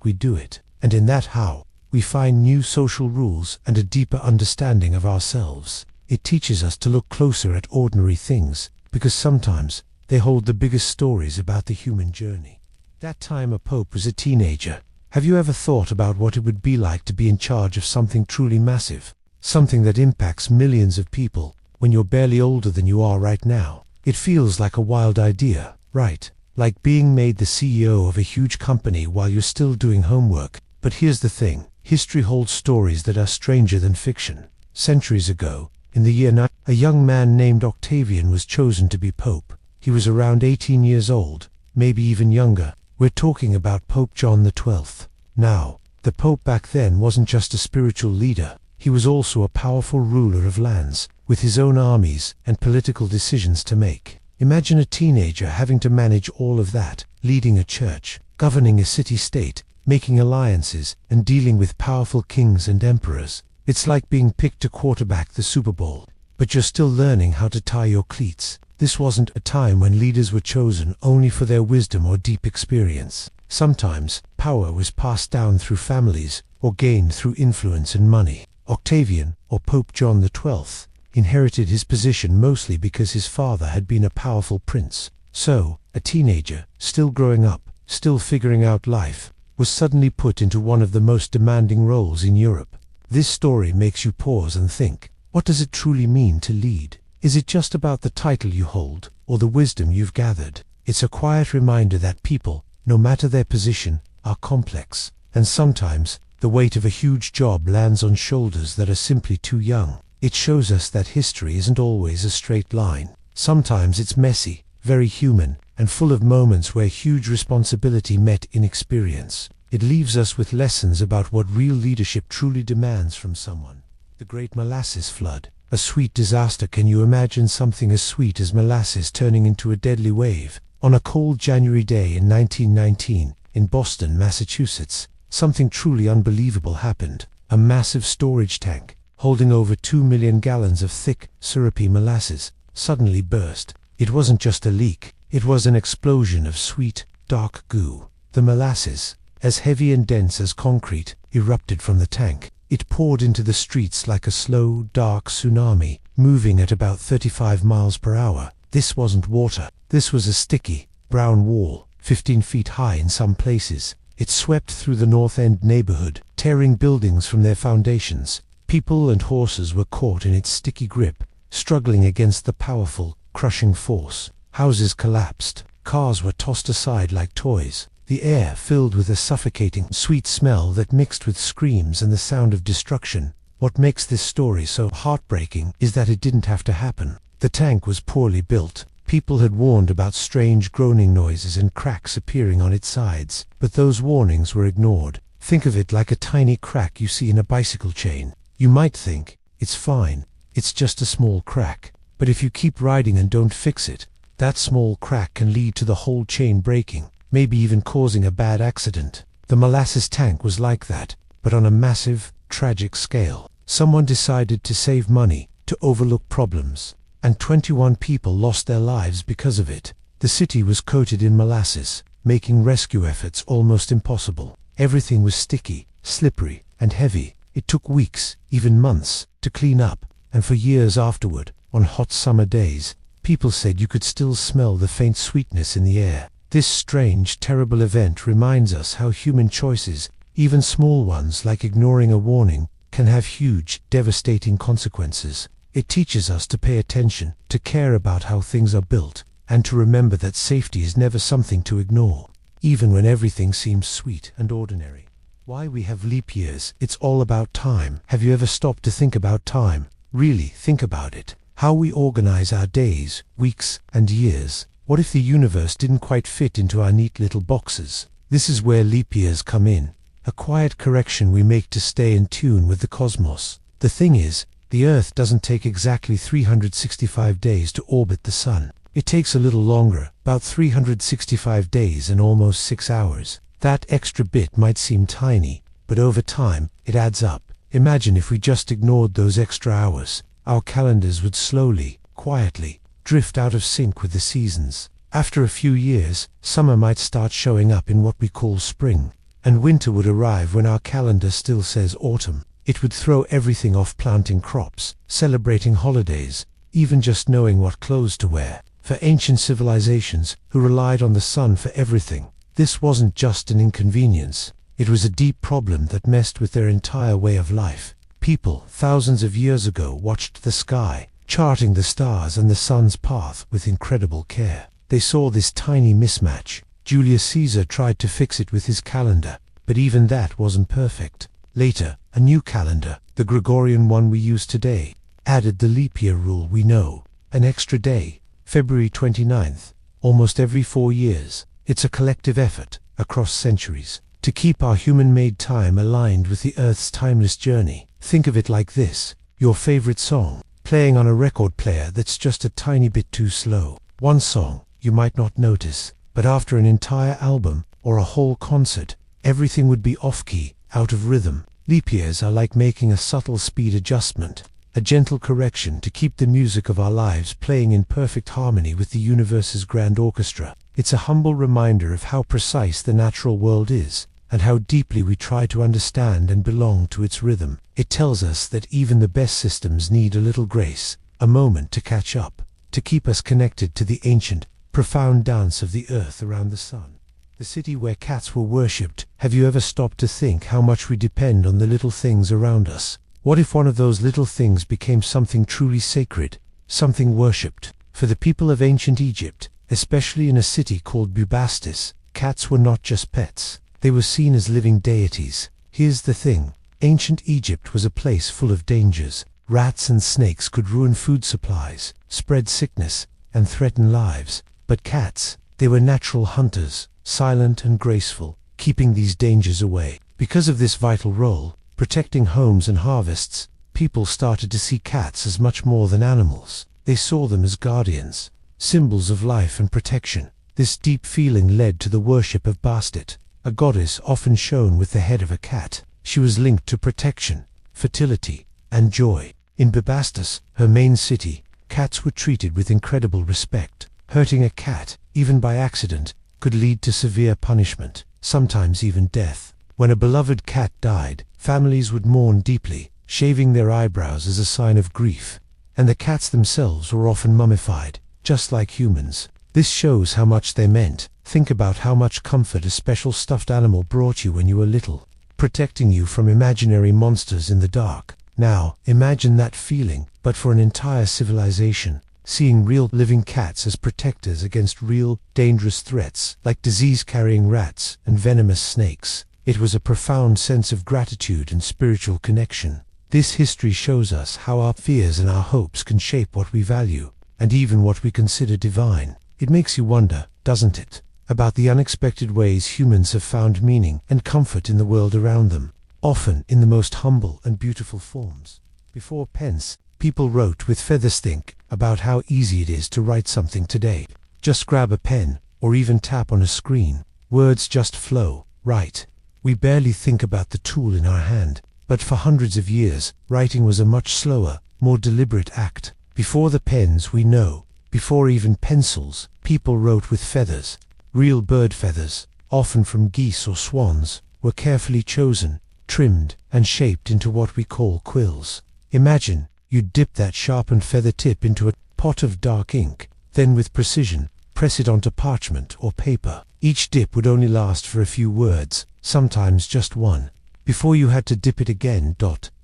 we do it. and in that how, we find new social rules and a deeper understanding of ourselves. It teaches us to look closer at ordinary things, because sometimes they hold the biggest stories about the human journey. That time a pope was a teenager. Have you ever thought about what it would be like to be in charge of something truly massive? Something that impacts millions of people, when you're barely older than you are right now? It feels like a wild idea, right? Like being made the CEO of a huge company while you're still doing homework. But here's the thing, history holds stories that are stranger than fiction. Centuries ago, in the year 9, a young man named Octavian was chosen to be pope. He was around 18 years old, maybe even younger. We're talking about Pope John XII. Now, the pope back then wasn't just a spiritual leader, he was also a powerful ruler of lands, with his own armies and political decisions to make. Imagine a teenager having to manage all of that, leading a church, governing a city-state, making alliances, and dealing with powerful kings and emperors. It's like being picked to quarterback the Super Bowl, but you're still learning how to tie your cleats. This wasn't a time when leaders were chosen only for their wisdom or deep experience. Sometimes, power was passed down through families, or gained through influence and money. Octavian, or Pope John XII, inherited his position mostly because his father had been a powerful prince. So, a teenager, still growing up, still figuring out life, was suddenly put into one of the most demanding roles in Europe. This story makes you pause and think, what does it truly mean to lead? Is it just about the title you hold, or the wisdom you've gathered? It's a quiet reminder that people, no matter their position, are complex, and sometimes, the weight of a huge job lands on shoulders that are simply too young. It shows us that history isn't always a straight line. Sometimes it's messy, very human, and full of moments where huge responsibility met inexperience. It leaves us with lessons about what real leadership truly demands from someone. The Great Molasses Flood. A sweet disaster. Can you imagine something as sweet as molasses turning into a deadly wave? On a cold January day in 1919, in Boston, Massachusetts, something truly unbelievable happened. A massive storage tank, holding over 2 million gallons of thick, syrupy molasses, suddenly burst. It wasn't just a leak, it was an explosion of sweet, dark goo. The molasses, as heavy and dense as concrete, erupted from the tank. It poured into the streets like a slow, dark tsunami, moving at about 35 miles per hour. This wasn't water. This was a sticky, brown wall, 15 feet high in some places. It swept through the North End neighborhood, tearing buildings from their foundations. People and horses were caught in its sticky grip, struggling against the powerful, crushing force. Houses collapsed. Cars were tossed aside like toys. The air filled with a suffocating, sweet smell that mixed with screams and the sound of destruction. What makes this story so heartbreaking is that it didn't have to happen. The tank was poorly built. People had warned about strange groaning noises and cracks appearing on its sides, but those warnings were ignored. Think of it like a tiny crack you see in a bicycle chain. You might think, it's fine, it's just a small crack. But if you keep riding and don't fix it, that small crack can lead to the whole chain breaking, maybe even causing a bad accident. The molasses tank was like that, but on a massive, tragic scale. Someone decided to save money, to overlook problems, and 21 people lost their lives because of it. The city was coated in molasses, making rescue efforts almost impossible. Everything was sticky, slippery, and heavy. It took weeks, even months, to clean up, and for years afterward, on hot summer days, people said you could still smell the faint sweetness in the air. This strange, terrible event reminds us how human choices, even small ones like ignoring a warning, can have huge, devastating consequences. It teaches us to pay attention, to care about how things are built, and to remember that safety is never something to ignore, even when everything seems sweet and ordinary. Why we have leap years? It's all about time. Have you ever stopped to think about time? Really think about it. How we organize our days, weeks, and years. What if the universe didn't quite fit into our neat little boxes? This is where leap years come in. A quiet correction we make to stay in tune with the cosmos. The thing is, the Earth doesn't take exactly 365 days to orbit the Sun. It takes a little longer, about 365 days and almost 6 hours. That extra bit might seem tiny, but over time, it adds up. Imagine if we just ignored those extra hours. Our calendars would slowly, quietly, drift out of sync with the seasons. After a few years, summer might start showing up in what we call spring, and winter would arrive when our calendar still says autumn. It would throw everything off, planting crops, celebrating holidays, even just knowing what clothes to wear. For ancient civilizations, who relied on the sun for everything, this wasn't just an inconvenience. It was a deep problem that messed with their entire way of life. People, thousands of years ago, watched the sky, charting the stars and the sun's path with incredible care. They saw this tiny mismatch. Julius Caesar tried to fix it with his calendar, but even that wasn't perfect. Later, a new calendar, the Gregorian one we use today, added the leap year rule we know. An extra day, February 29th, almost every 4 years. It's a collective effort, across centuries, to keep our human-made time aligned with the Earth's timeless journey. Think of it like this: your favorite song, playing on a record player that's just a tiny bit too slow. One song, you might not notice, but after an entire album, or a whole concert, everything would be off-key, out of rhythm. Leap years are like making a subtle speed adjustment, a gentle correction to keep the music of our lives playing in perfect harmony with the universe's grand orchestra. It's a humble reminder of how precise the natural world is, and how deeply we try to understand and belong to its rhythm. It tells us that even the best systems need a little grace, a moment to catch up, to keep us connected to the ancient, profound dance of the earth around the sun. The city where cats were worshipped. Have you ever stopped to think how much we depend on the little things around us? What if one of those little things became something truly sacred, something worshipped? For the people of ancient Egypt, especially in a city called Bubastis, cats were not just pets. They were seen as living deities. Here's the thing: ancient Egypt was a place full of dangers. Rats and snakes could ruin food supplies, spread sickness, and threaten lives. But cats, they were natural hunters, silent and graceful, keeping these dangers away. Because of this vital role, protecting homes and harvests, people started to see cats as much more than animals. They saw them as guardians, symbols of life and protection. This deep feeling led to the worship of Bastet, a goddess often shown with the head of a cat. She was linked to protection, fertility, and joy. In Bubastis, her main city, cats were treated with incredible respect. Hurting a cat, even by accident, could lead to severe punishment, sometimes even death. When a beloved cat died, families would mourn deeply, shaving their eyebrows as a sign of grief. And the cats themselves were often mummified, just like humans. This shows how much they meant. Think about how much comfort a special stuffed animal brought you when you were little, protecting you from imaginary monsters in the dark. Now, imagine that feeling, but for an entire civilization, seeing real living cats as protectors against real, dangerous threats, like disease-carrying rats and venomous snakes. It was a profound sense of gratitude and spiritual connection. This history shows us how our fears and our hopes can shape what we value, and even what we consider divine. It makes you wonder, doesn't it, about the unexpected ways humans have found meaning and comfort in the world around them, often in the most humble and beautiful forms. Before pens, people wrote with feathers. Think about how easy it is to write something today. Just grab a pen, or even tap on a screen. Words just flow, right? We barely think about the tool in our hand. But for hundreds of years, writing was a much slower, more deliberate act. Before the pens we know, before even pencils, people wrote with feathers. Real bird feathers, often from geese or swans, were carefully chosen, trimmed, and shaped into what we call quills. Imagine, you dip that sharpened feather tip into a pot of dark ink, then with precision, press it onto parchment or paper. Each dip would only last for a few words, sometimes just one. Before you had to dip it again.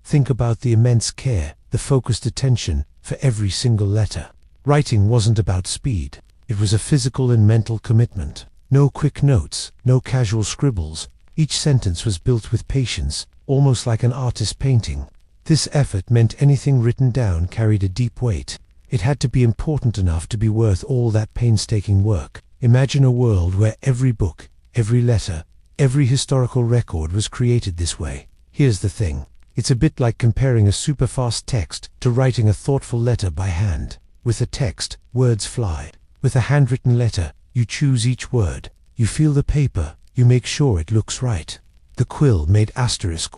Think about the immense care, the focused attention, for every single letter. Writing wasn't about speed. It was a physical and mental commitment. No quick notes, no casual scribbles. Each sentence was built with patience, almost like an artist's painting. This effort meant anything written down carried a deep weight. It had to be important enough to be worth all that painstaking work. Imagine a world where every book, every letter, every historical record was created this way. Here's the thing. It's a bit like comparing a super-fast text to writing a thoughtful letter by hand. With a text, words fly. With a handwritten letter, you choose each word. You feel the paper. You make sure it looks right. The quill made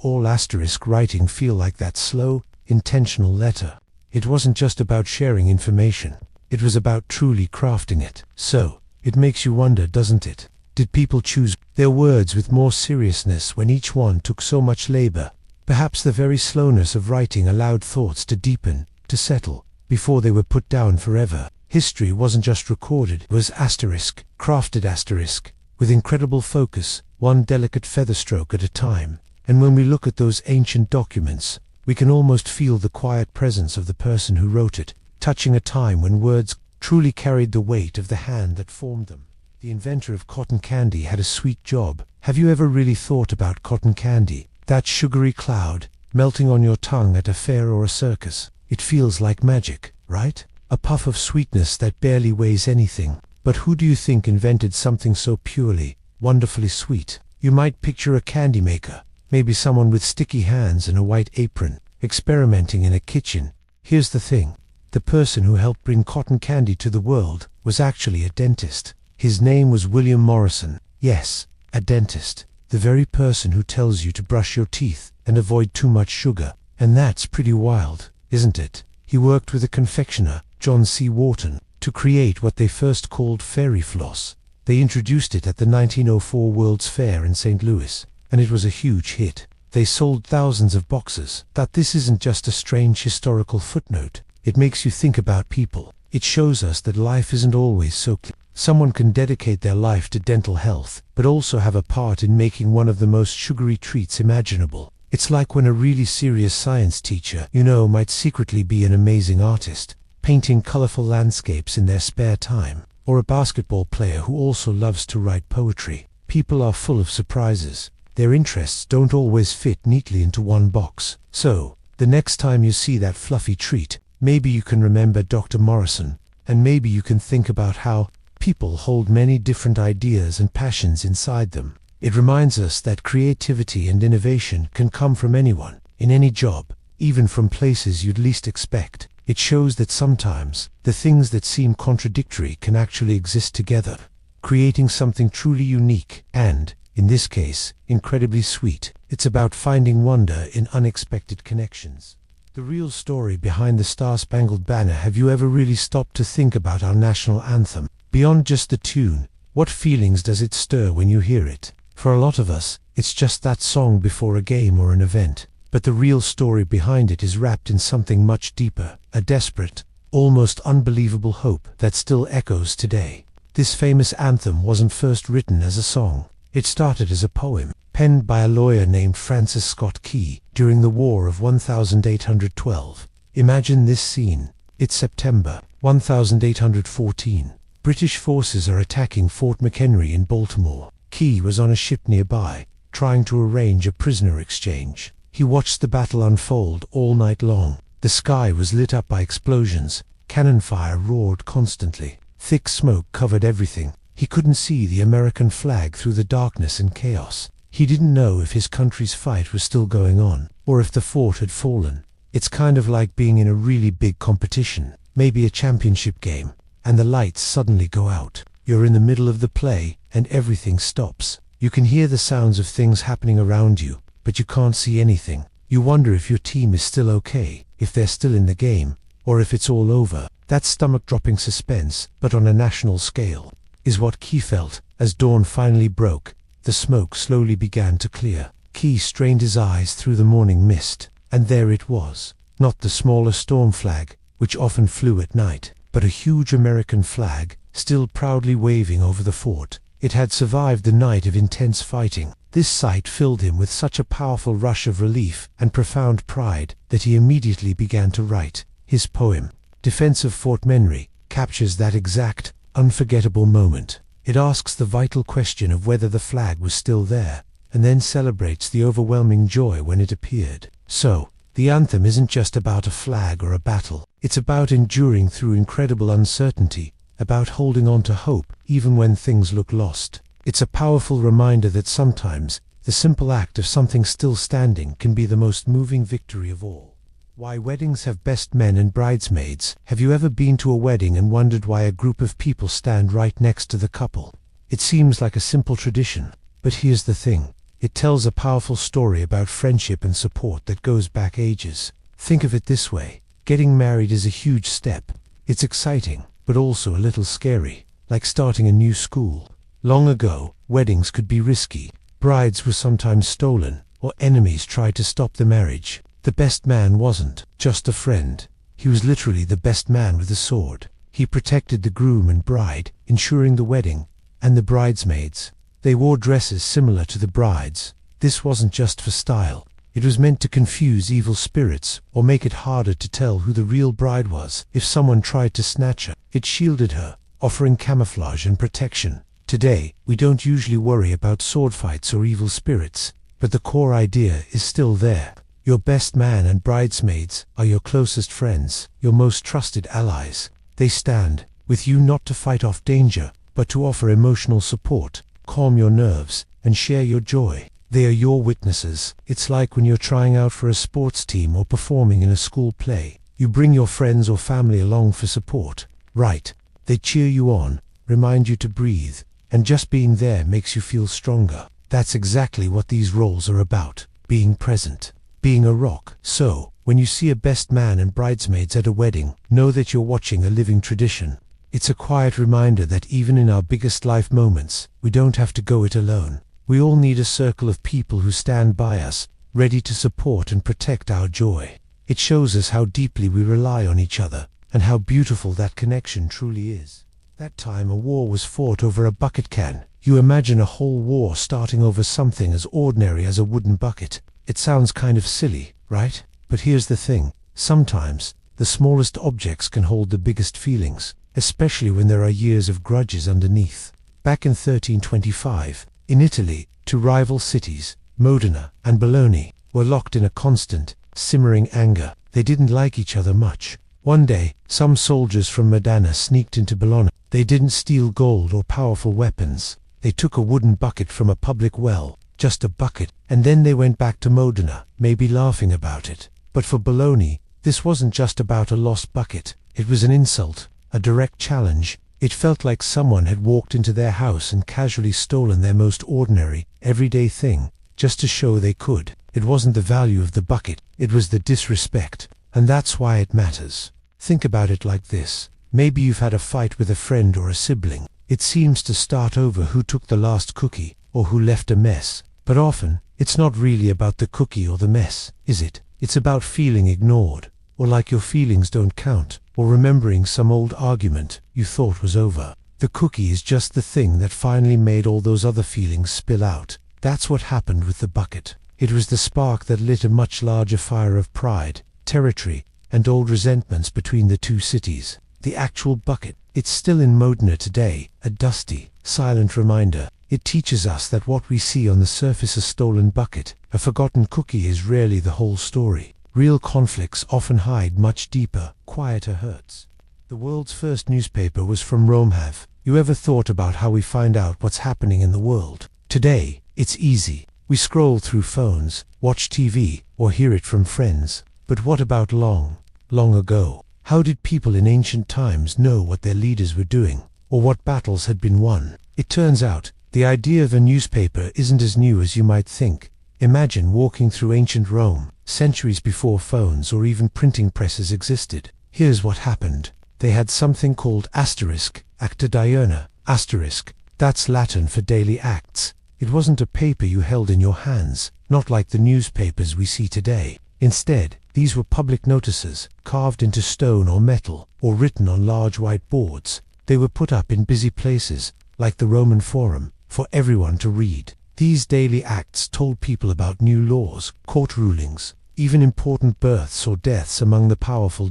all asterisk writing feel like that slow, intentional letter. It wasn't just about sharing information. It was about truly crafting it. So, it makes you wonder, doesn't it? Did people choose their words with more seriousness when each one took so much labor? Perhaps the very slowness of writing allowed thoughts to deepen, to settle, before they were put down forever. History wasn't just recorded, it was crafted asterisk, with incredible focus, one delicate featherstroke at a time. And when we look at those ancient documents, we can almost feel the quiet presence of the person who wrote it, touching a time when words truly carried the weight of the hand that formed them. The inventor of cotton candy had a sweet job. Have you ever really thought about cotton candy? That sugary cloud, melting on your tongue at a fair or a circus. It feels like magic, right? A puff of sweetness that barely weighs anything. But who do you think invented something so purely, wonderfully sweet? You might picture a candy maker, maybe someone with sticky hands and a white apron, experimenting in a kitchen. Here's the thing. The person who helped bring cotton candy to the world was actually a dentist. His name was William Morrison. Yes, a dentist. The very person who tells you to brush your teeth and avoid too much sugar. And that's pretty wild, isn't it? He worked with a confectioner, John C. Wharton, to create what they first called fairy floss. They introduced it at the 1904 World's Fair in St. Louis, and it was a huge hit. They sold thousands of boxes. That this isn't just a strange historical footnote. It makes you think about people. It shows us that life isn't always so clear. Someone can dedicate their life to dental health, but also have a part in making one of the most sugary treats imaginable. It's like when a really serious science teacher, might secretly be an amazing artist, painting colorful landscapes in their spare time, or a basketball player who also loves to write poetry. People are full of surprises. Their interests don't always fit neatly into one box. So, the next time you see that fluffy treat, maybe you can remember Dr. Morrison, and maybe you can think about how people hold many different ideas and passions inside them. It reminds us that creativity and innovation can come from anyone, in any job, even from places you'd least expect. It shows that sometimes the things that seem contradictory can actually exist together, creating something truly unique and, in this case, incredibly sweet. It's about finding wonder in unexpected connections. The real story behind the Star-Spangled Banner. Have you ever really stopped to think about our national anthem? Beyond just the tune, what feelings does it stir when you hear it? For a lot of us, it's just that song before a game or an event. But the real story behind it is wrapped in something much deeper, a desperate, almost unbelievable hope that still echoes today. This famous anthem wasn't first written as a song. It started as a poem, penned by a lawyer named Francis Scott Key during the War of 1812. Imagine this scene. It's September 1814. British forces are attacking Fort McHenry in Baltimore. Key was on a ship nearby, trying to arrange a prisoner exchange. He watched the battle unfold all night long. The sky was lit up by explosions. Cannon fire roared constantly. Thick smoke covered everything. He couldn't see the American flag through the darkness and chaos. He didn't know if his country's fight was still going on, or if the fort had fallen. It's kind of like being in a really big competition, maybe a championship game, and the lights suddenly go out. You're in the middle of the play, and everything stops. You can hear the sounds of things happening around you, but you can't see anything. You wonder if your team is still okay, if they're still in the game, or if it's all over. That stomach-dropping suspense, but on a national scale, is what Key felt. As dawn finally broke, the smoke slowly began to clear. Key strained his eyes through the morning mist, and there it was. Not the smaller storm flag, which often flew at night, but a huge American flag, still proudly waving over the fort. It had survived the night of intense fighting. This sight filled him with such a powerful rush of relief and profound pride that he immediately began to write. His poem, Defense of Fort McHenry, captures that exact, unforgettable moment. It asks the vital question of whether the flag was still there, and then celebrates the overwhelming joy when it appeared. So, the anthem isn't just about a flag or a battle. It's about enduring through incredible uncertainty, about holding on to hope even when things look lost. It's a powerful reminder that sometimes the simple act of something still standing can be the most moving victory of all. Why weddings have best men and bridesmaids. Have you ever been to a wedding and wondered why a group of people stand right next to the couple? It seems like a simple tradition, but here's the thing. It tells a powerful story about friendship and support that goes back ages. Think of it this way. Getting married is a huge step. It's exciting, but also a little scary, like starting a new school. Long ago, weddings could be risky. Brides were sometimes stolen, or enemies tried to stop the marriage. The best man wasn't just a friend. He was literally the best man with a sword. He protected the groom and bride, ensuring the wedding, and the bridesmaids. They wore dresses similar to the bride's. This wasn't just for style. It was meant to confuse evil spirits, or make it harder to tell who the real bride was if someone tried to snatch her. It shielded her, offering camouflage and protection. Today, we don't usually worry about sword fights or evil spirits, but the core idea is still there. Your best man and bridesmaids are your closest friends, your most trusted allies. They stand with you not to fight off danger, but to offer emotional support, calm your nerves, and share your joy. They are your witnesses. It's like when you're trying out for a sports team or performing in a school play. You bring your friends or family along for support. Right. They cheer you on, remind you to breathe, and just being there makes you feel stronger. That's exactly what these roles are about. Being present. Being a rock. So, when you see a best man and bridesmaids at a wedding, know that you're watching a living tradition. It's a quiet reminder that even in our biggest life moments, we don't have to go it alone. We all need a circle of people who stand by us, ready to support and protect our joy. It shows us how deeply we rely on each other, and how beautiful that connection truly is. That time a war was fought over a bucket can. You imagine a whole war starting over something as ordinary as a wooden bucket. It sounds kind of silly, right? But here's the thing. Sometimes, the smallest objects can hold the biggest feelings, especially when there are years of grudges underneath. Back in 1325, in Italy, two rival cities, Modena and Bologna, were locked in a constant, simmering anger. They didn't like each other much. One day, some soldiers from Modena sneaked into Bologna. They didn't steal gold or powerful weapons. They took a wooden bucket from a public well, just a bucket, and then they went back to Modena, maybe laughing about it. But for Bologna, this wasn't just about a lost bucket. It was an insult, a direct challenge. It felt like someone had walked into their house and casually stolen their most ordinary, everyday thing, just to show they could. It wasn't the value of the bucket, it was the disrespect. And that's why it matters. Think about it like this. Maybe you've had a fight with a friend or a sibling. It seems to start over who took the last cookie, or who left a mess. But often, it's not really about the cookie or the mess, is it? It's about feeling ignored, or like your feelings don't count, or remembering some old argument you thought was over. The cookie is just the thing that finally made all those other feelings spill out. That's what happened with the bucket. It was the spark that lit a much larger fire of pride, territory, and old resentments between the two cities. The actual bucket, it's still in Modena today, a dusty, silent reminder. It teaches us that what we see on the surface, a stolen bucket, a forgotten cookie, is rarely the whole story. Real conflicts often hide much deeper, quieter hurts. The world's first newspaper was from Rome. Have you ever thought about how we find out what's happening in the world? Today, it's easy. We scroll through phones, watch TV, or hear it from friends. But what about long ago? How did people in ancient times know what their leaders were doing, or what battles had been won? It turns out, the idea of a newspaper isn't as new as you might think. Imagine walking through ancient Rome, centuries before phones or even printing presses existed. Here's what happened. They had something called asterisk, acta diurna, asterisk. That's Latin for daily acts. It wasn't a paper you held in your hands, not like the newspapers we see today. Instead, these were public notices, carved into stone or metal, or written on large white boards. They were put up in busy places, like the Roman Forum, for everyone to read. These daily acts told people about new laws, court rulings, even important births or deaths among the powerful.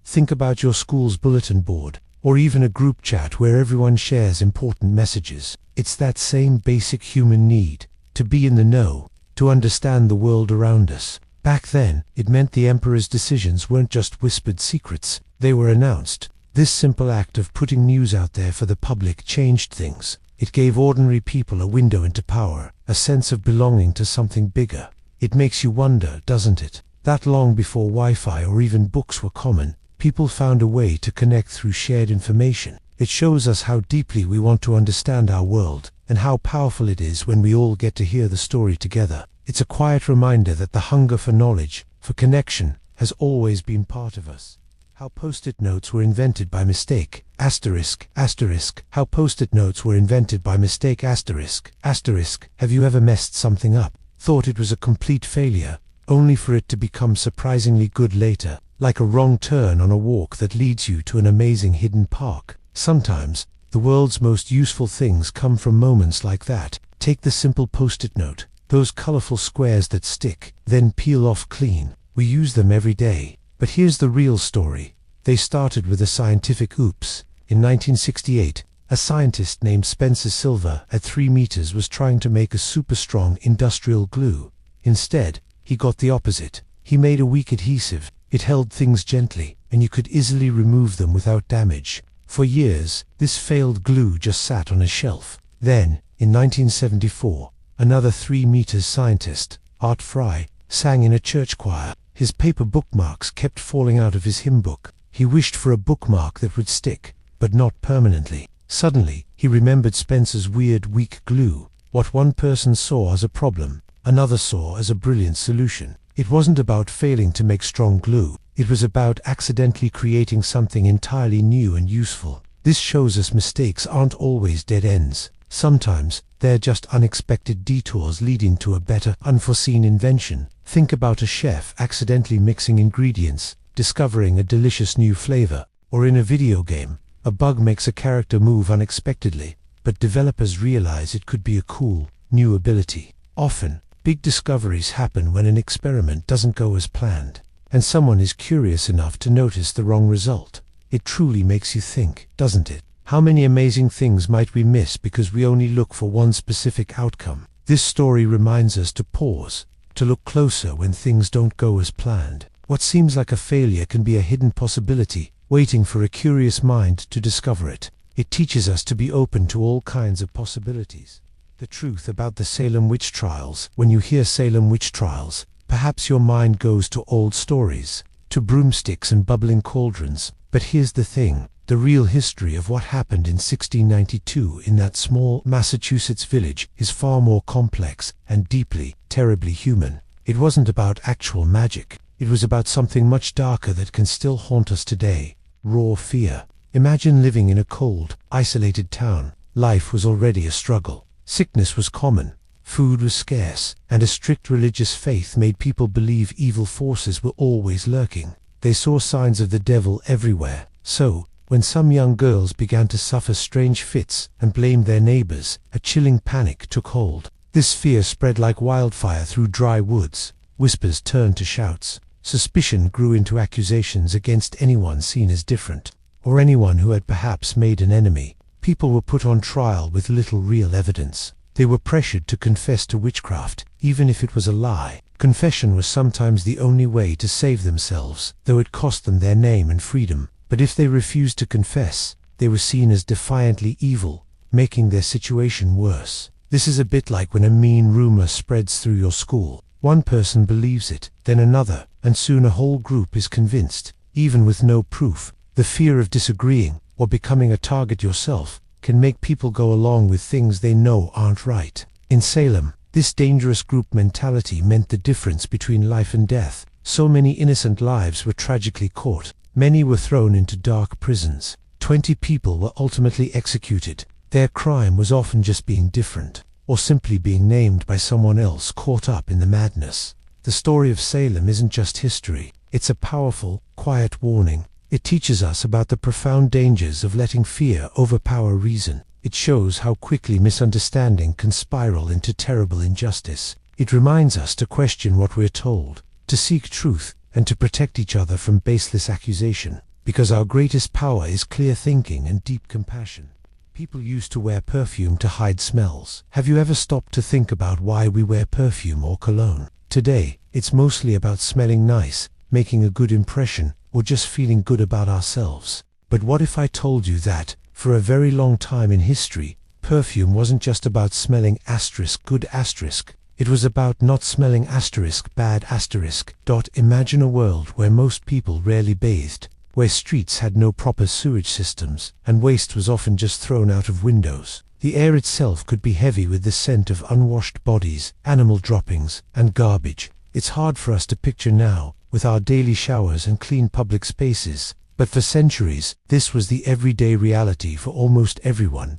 Think about your school's bulletin board, or even a group chat where everyone shares important messages. It's that same basic human need, to be in the know, to understand the world around us. Back then, it meant the emperor's decisions weren't just whispered secrets, they were announced. This simple act of putting news out there for the public changed things. It gave ordinary people a window into power, a sense of belonging to something bigger. It makes you wonder, doesn't it, that long before Wi-Fi or even books were common, people found a way to connect through shared information. It shows us how deeply we want to understand our world, and how powerful it is when we all get to hear the story together. It's a quiet reminder that the hunger for knowledge, for connection, has always been part of us. How post-it notes were invented by mistake. Asterisk, asterisk. How post-it notes were invented by mistake. Asterisk, asterisk. Have you ever messed something up? Thought it was a complete failure, only for it to become surprisingly good later, like a wrong turn on a walk that leads you to an amazing hidden park. Sometimes, the world's most useful things come from moments like that. Take the simple post-it note. Those colorful squares that stick, then peel off clean. We use them every day. But here's the real story. They started with a scientific oops. In 1968, a scientist named Spencer Silver at 3 meters was trying to make a super strong industrial glue. Instead, he got the opposite. He made a weak adhesive. It held things gently, and you could easily remove them without damage. For years, this failed glue just sat on a shelf. Then, in 1974, another 3 meters scientist, Art Fry, sang in a church choir. His paper bookmarks kept falling out of his hymn book. He wished for a bookmark that would stick, but not permanently. Suddenly, he remembered Spencer's weird, weak glue. What one person saw as a problem, another saw as a brilliant solution. It wasn't about failing to make strong glue. It was about accidentally creating something entirely new and useful. This shows us mistakes aren't always dead ends. Sometimes, they're just unexpected detours leading to a better, unforeseen invention. Think about a chef accidentally mixing ingredients, discovering a delicious new flavor. Or in a video game, a bug makes a character move unexpectedly, but developers realize it could be a cool, new ability. Often, big discoveries happen when an experiment doesn't go as planned, and someone is curious enough to notice the wrong result. It truly makes you think, doesn't it? How many amazing things might we miss because we only look for one specific outcome? This story reminds us to pause, to look closer when things don't go as planned. What seems like a failure can be a hidden possibility, waiting for a curious mind to discover it. It teaches us to be open to all kinds of possibilities. The truth about the Salem witch trials. When you hear Salem witch trials, perhaps your mind goes to old stories, to broomsticks and bubbling cauldrons. But here's the thing. The real history of what happened in 1692 in that small Massachusetts village is far more complex and deeply, terribly human. It wasn't about actual magic. It was about something much darker that can still haunt us today. Raw fear. Imagine living in a cold, isolated town. Life was already a struggle. Sickness was common. Food was scarce. And a strict religious faith made people believe evil forces were always lurking. They saw signs of the devil everywhere. So, when some young girls began to suffer strange fits and blamed their neighbors, a chilling panic took hold. This fear spread like wildfire through dry woods. Whispers turned to shouts. Suspicion grew into accusations against anyone seen as different, or anyone who had perhaps made an enemy. People were put on trial with little real evidence. They were pressured to confess to witchcraft, even if it was a lie. Confession was sometimes the only way to save themselves, though it cost them their name and freedom. But if they refused to confess, they were seen as defiantly evil, making their situation worse. This is a bit like when a mean rumor spreads through your school. One person believes it, then another, and soon a whole group is convinced, even with no proof. The fear of disagreeing, or becoming a target yourself, can make people go along with things they know aren't right. In Salem, this dangerous group mentality meant the difference between life and death. So many innocent lives were tragically caught. Many were thrown into dark prisons. 20 people were ultimately executed. Their crime was often just being different, or simply being named by someone else caught up in the madness. The story of Salem isn't just history. It's a powerful, quiet warning. It teaches us about the profound dangers of letting fear overpower reason. It shows how quickly misunderstanding can spiral into terrible injustice. It reminds us to question what we're told, to seek truth, and to protect each other from baseless accusation, because our greatest power is clear thinking and deep compassion. People used to wear perfume to hide smells. Have you ever stopped to think about why we wear perfume or cologne? Today, it's mostly about smelling nice, making a good impression, or just feeling good about ourselves. But what if I told you that, for a very long time in history, perfume wasn't just about smelling good. It was about not smelling bad. Imagine a world where most people rarely bathed, where streets had no proper sewage systems, and waste was often just thrown out of windows. The air itself could be heavy with the scent of unwashed bodies, animal droppings, and garbage. It's hard for us to picture now, with our daily showers and clean public spaces, But for centuries, this was the everyday reality for almost everyone.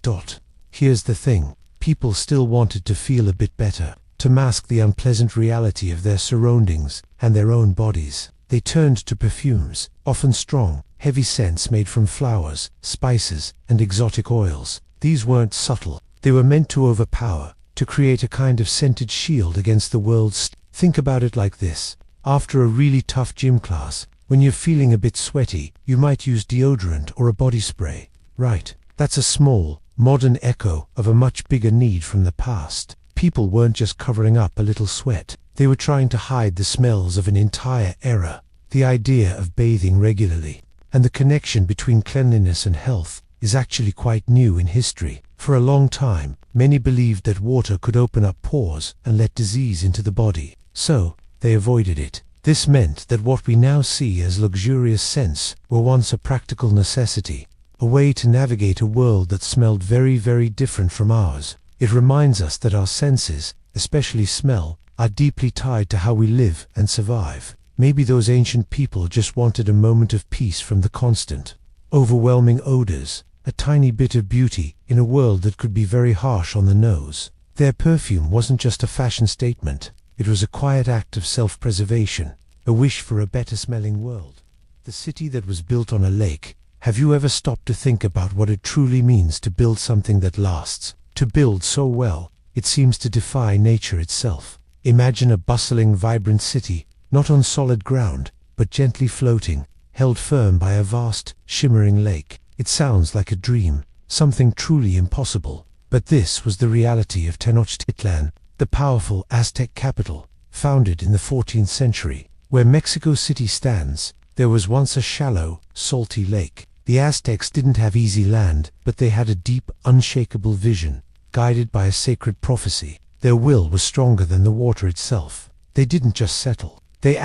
Here's the thing. People still wanted to feel a bit better, to mask the unpleasant reality of their surroundings and their own bodies. They turned to perfumes, often strong, heavy scents made from flowers, spices, and exotic oils. These weren't subtle. They were meant to overpower, to create a kind of scented shield against the world's. Think about it like this. After a really tough gym class, when you're feeling a bit sweaty, you might use deodorant or a body spray. Right, that's a small, modern echo of a much bigger need from the past. People weren't just covering up a little sweat. They were trying to hide the smells of an entire era. The idea of bathing regularly, and the connection between cleanliness and health, is actually quite new in history. For a long time, many believed that water could open up pores and let disease into the body. So, they avoided it. This meant that what we now see as luxurious scents were once a practical necessity, a way to navigate a world that smelled very, very different from ours. It reminds us that our senses, especially smell, are deeply tied to how we live and survive. Maybe those ancient people just wanted a moment of peace from the constant, overwhelming odors, a tiny bit of beauty in a world that could be very harsh on the nose. Their perfume wasn't just a fashion statement. It was a quiet act of self-preservation, a wish for a better-smelling world. The city that was built on a lake. Have you ever stopped to think about what it truly means to build something that lasts? To build so well, it seems to defy nature itself. Imagine a bustling, vibrant city, not on solid ground, but gently floating, held firm by a vast, shimmering lake. It sounds like a dream, something truly impossible. But this was the reality of Tenochtitlan, the powerful Aztec capital, founded in the 14th century. Where Mexico City stands, there was once a shallow, salty lake. The Aztecs didn't have easy land, but they had a deep, unshakable vision, guided by a sacred prophecy. Their will was stronger than the water itself. They didn't just settle. They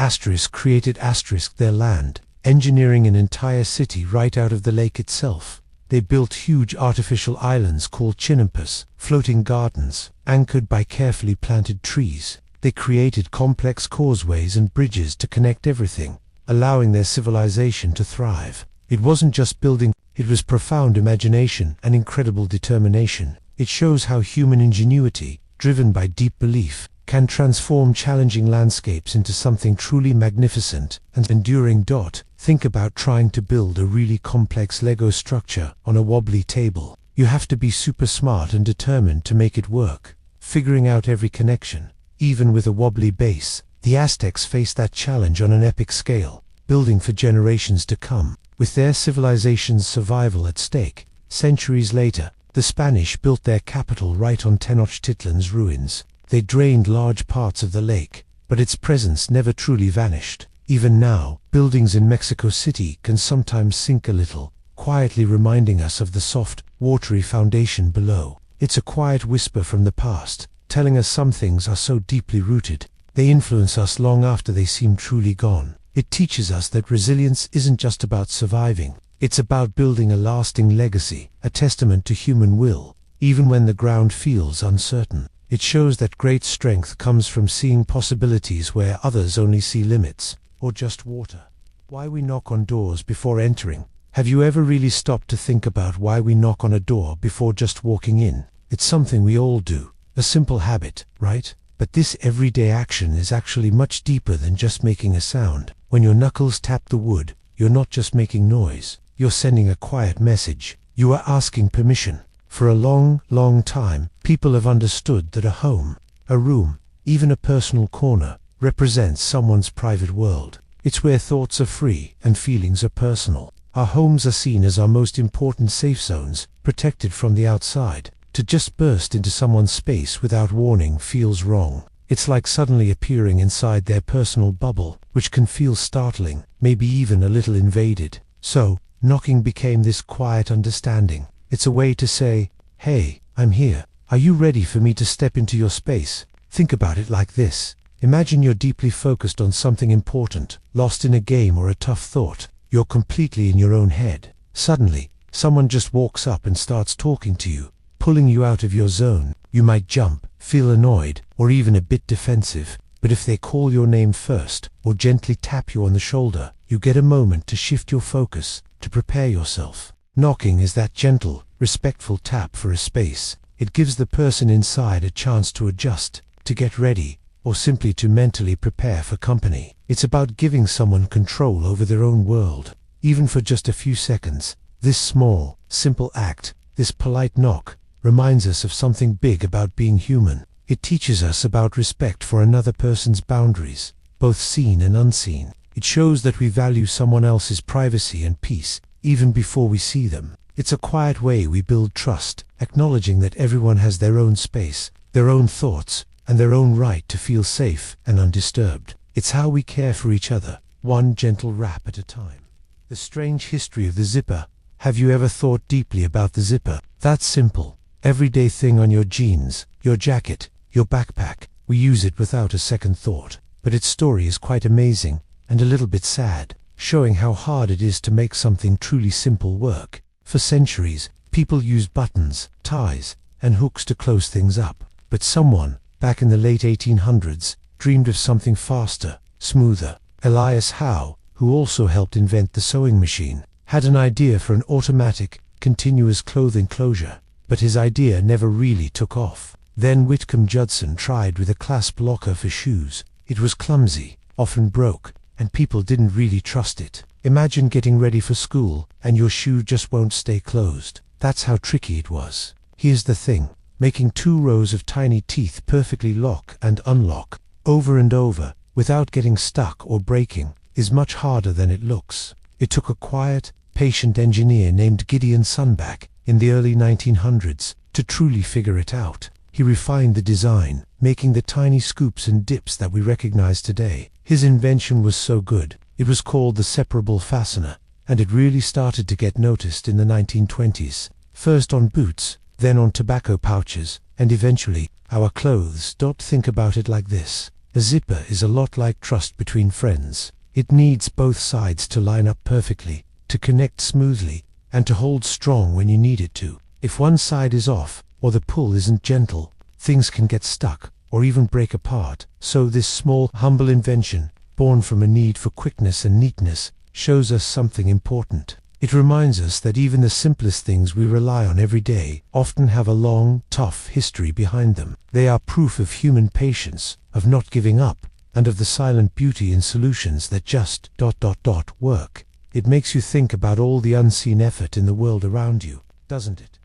created their land, engineering an entire city right out of the lake itself. They built huge artificial islands called chinampas, floating gardens, anchored by carefully planted trees. They created complex causeways and bridges to connect everything, allowing their civilization to thrive. It wasn't just building, it was profound imagination and incredible determination. It shows how human ingenuity, driven by deep belief, can transform challenging landscapes into something truly magnificent and enduring. Think about trying to build a really complex Lego structure on a wobbly table. You have to be super smart and determined to make it work, figuring out every connection, even with a wobbly base. The Aztecs faced that challenge on an epic scale, building for generations to come. With their civilization's survival at stake, centuries later, the Spanish built their capital right on Tenochtitlan's ruins. They drained large parts of the lake, but its presence never truly vanished. Even now, buildings in Mexico City can sometimes sink a little, quietly reminding us of the soft, watery foundation below. It's a quiet whisper from the past, telling us some things are so deeply rooted, they influence us long after they seem truly gone. It teaches us that resilience isn't just about surviving, it's about building a lasting legacy, a testament to human will, even when the ground feels uncertain. It shows that great strength comes from seeing possibilities where others only see limits, or just water. Why we knock on doors before entering. Have you ever really stopped to think about why we knock on a door before just walking in? It's something we all do, a simple habit, right? But this everyday action is actually much deeper than just making a sound. When your knuckles tap the wood, you're not just making noise, you're sending a quiet message. You are asking permission. For a long, long time, people have understood that a home, a room, even a personal corner, represents someone's private world. It's where thoughts are free and feelings are personal. Our homes are seen as our most important safe zones, protected from the outside. To just burst into someone's space without warning feels wrong. It's like suddenly appearing inside their personal bubble, which can feel startling, maybe even a little invaded. So, knocking became this quiet understanding. It's a way to say, hey, I'm here. Are you ready for me to step into your space? Think about it like this. Imagine you're deeply focused on something important, lost in a game or a tough thought. You're completely in your own head. Suddenly, someone just walks up and starts talking to you, pulling you out of your zone. You might jump, feel annoyed, or even a bit defensive. But if they call your name first, or gently tap you on the shoulder, you get a moment to shift your focus. to prepare yourself. Knocking is that gentle, respectful tap for a space. It gives the person inside a chance to adjust, to get ready, or simply to mentally prepare for company. It's about giving someone control over their own world, even for just a few seconds. This small, simple act, this polite knock, reminds us of something big about being human. It teaches us about respect for another person's boundaries, both seen and unseen. It shows that we value someone else's privacy and peace, even before we see them. It's a quiet way we build trust, acknowledging that everyone has their own space, their own thoughts, and their own right to feel safe and undisturbed. It's how we care for each other, one gentle rap at a time. The strange history of the zipper. Have you ever thought deeply about the zipper? That simple, everyday thing on your jeans, your jacket, your backpack. We use it without a second thought. But its story is quite amazing, and a little bit sad, showing how hard it is to make something truly simple work. For centuries, people used buttons, ties, and hooks to close things up. But someone, back in the late 1800s, dreamed of something faster, smoother. Elias Howe, who also helped invent the sewing machine, had an idea for an automatic, continuous clothing closure. But his idea never really took off. Then Whitcomb Judson tried with a clasp locker for shoes. It was clumsy, often broke, and people didn't really trust it. Imagine getting ready for school, and your shoe just won't stay closed. That's how tricky it was. Here's the thing. Making 2 rows of tiny teeth perfectly lock and unlock, over and over, without getting stuck or breaking, is much harder than it looks. It took a quiet, patient engineer named Gideon Sunback in the early 1900s to truly figure it out. He refined the design, making the tiny scoops and dips that we recognize today. His invention was so good, it was called the separable fastener, and it really started to get noticed in the 1920s. First on boots, then on tobacco pouches, and eventually, our clothes. Think about it like this. A zipper is a lot like trust between friends. It needs both sides to line up perfectly, to connect smoothly, and to hold strong when you need it to. If one side is off, or the pull isn't gentle, things can get stuck, or even break apart. So this small, humble invention, born from a need for quickness and neatness, shows us something important. It reminds us that even the simplest things we rely on every day often have a long, tough history behind them. They are proof of human patience, of not giving up, and of the silent beauty in solutions that just work. It makes you think about all the unseen effort in the world around you, doesn't it?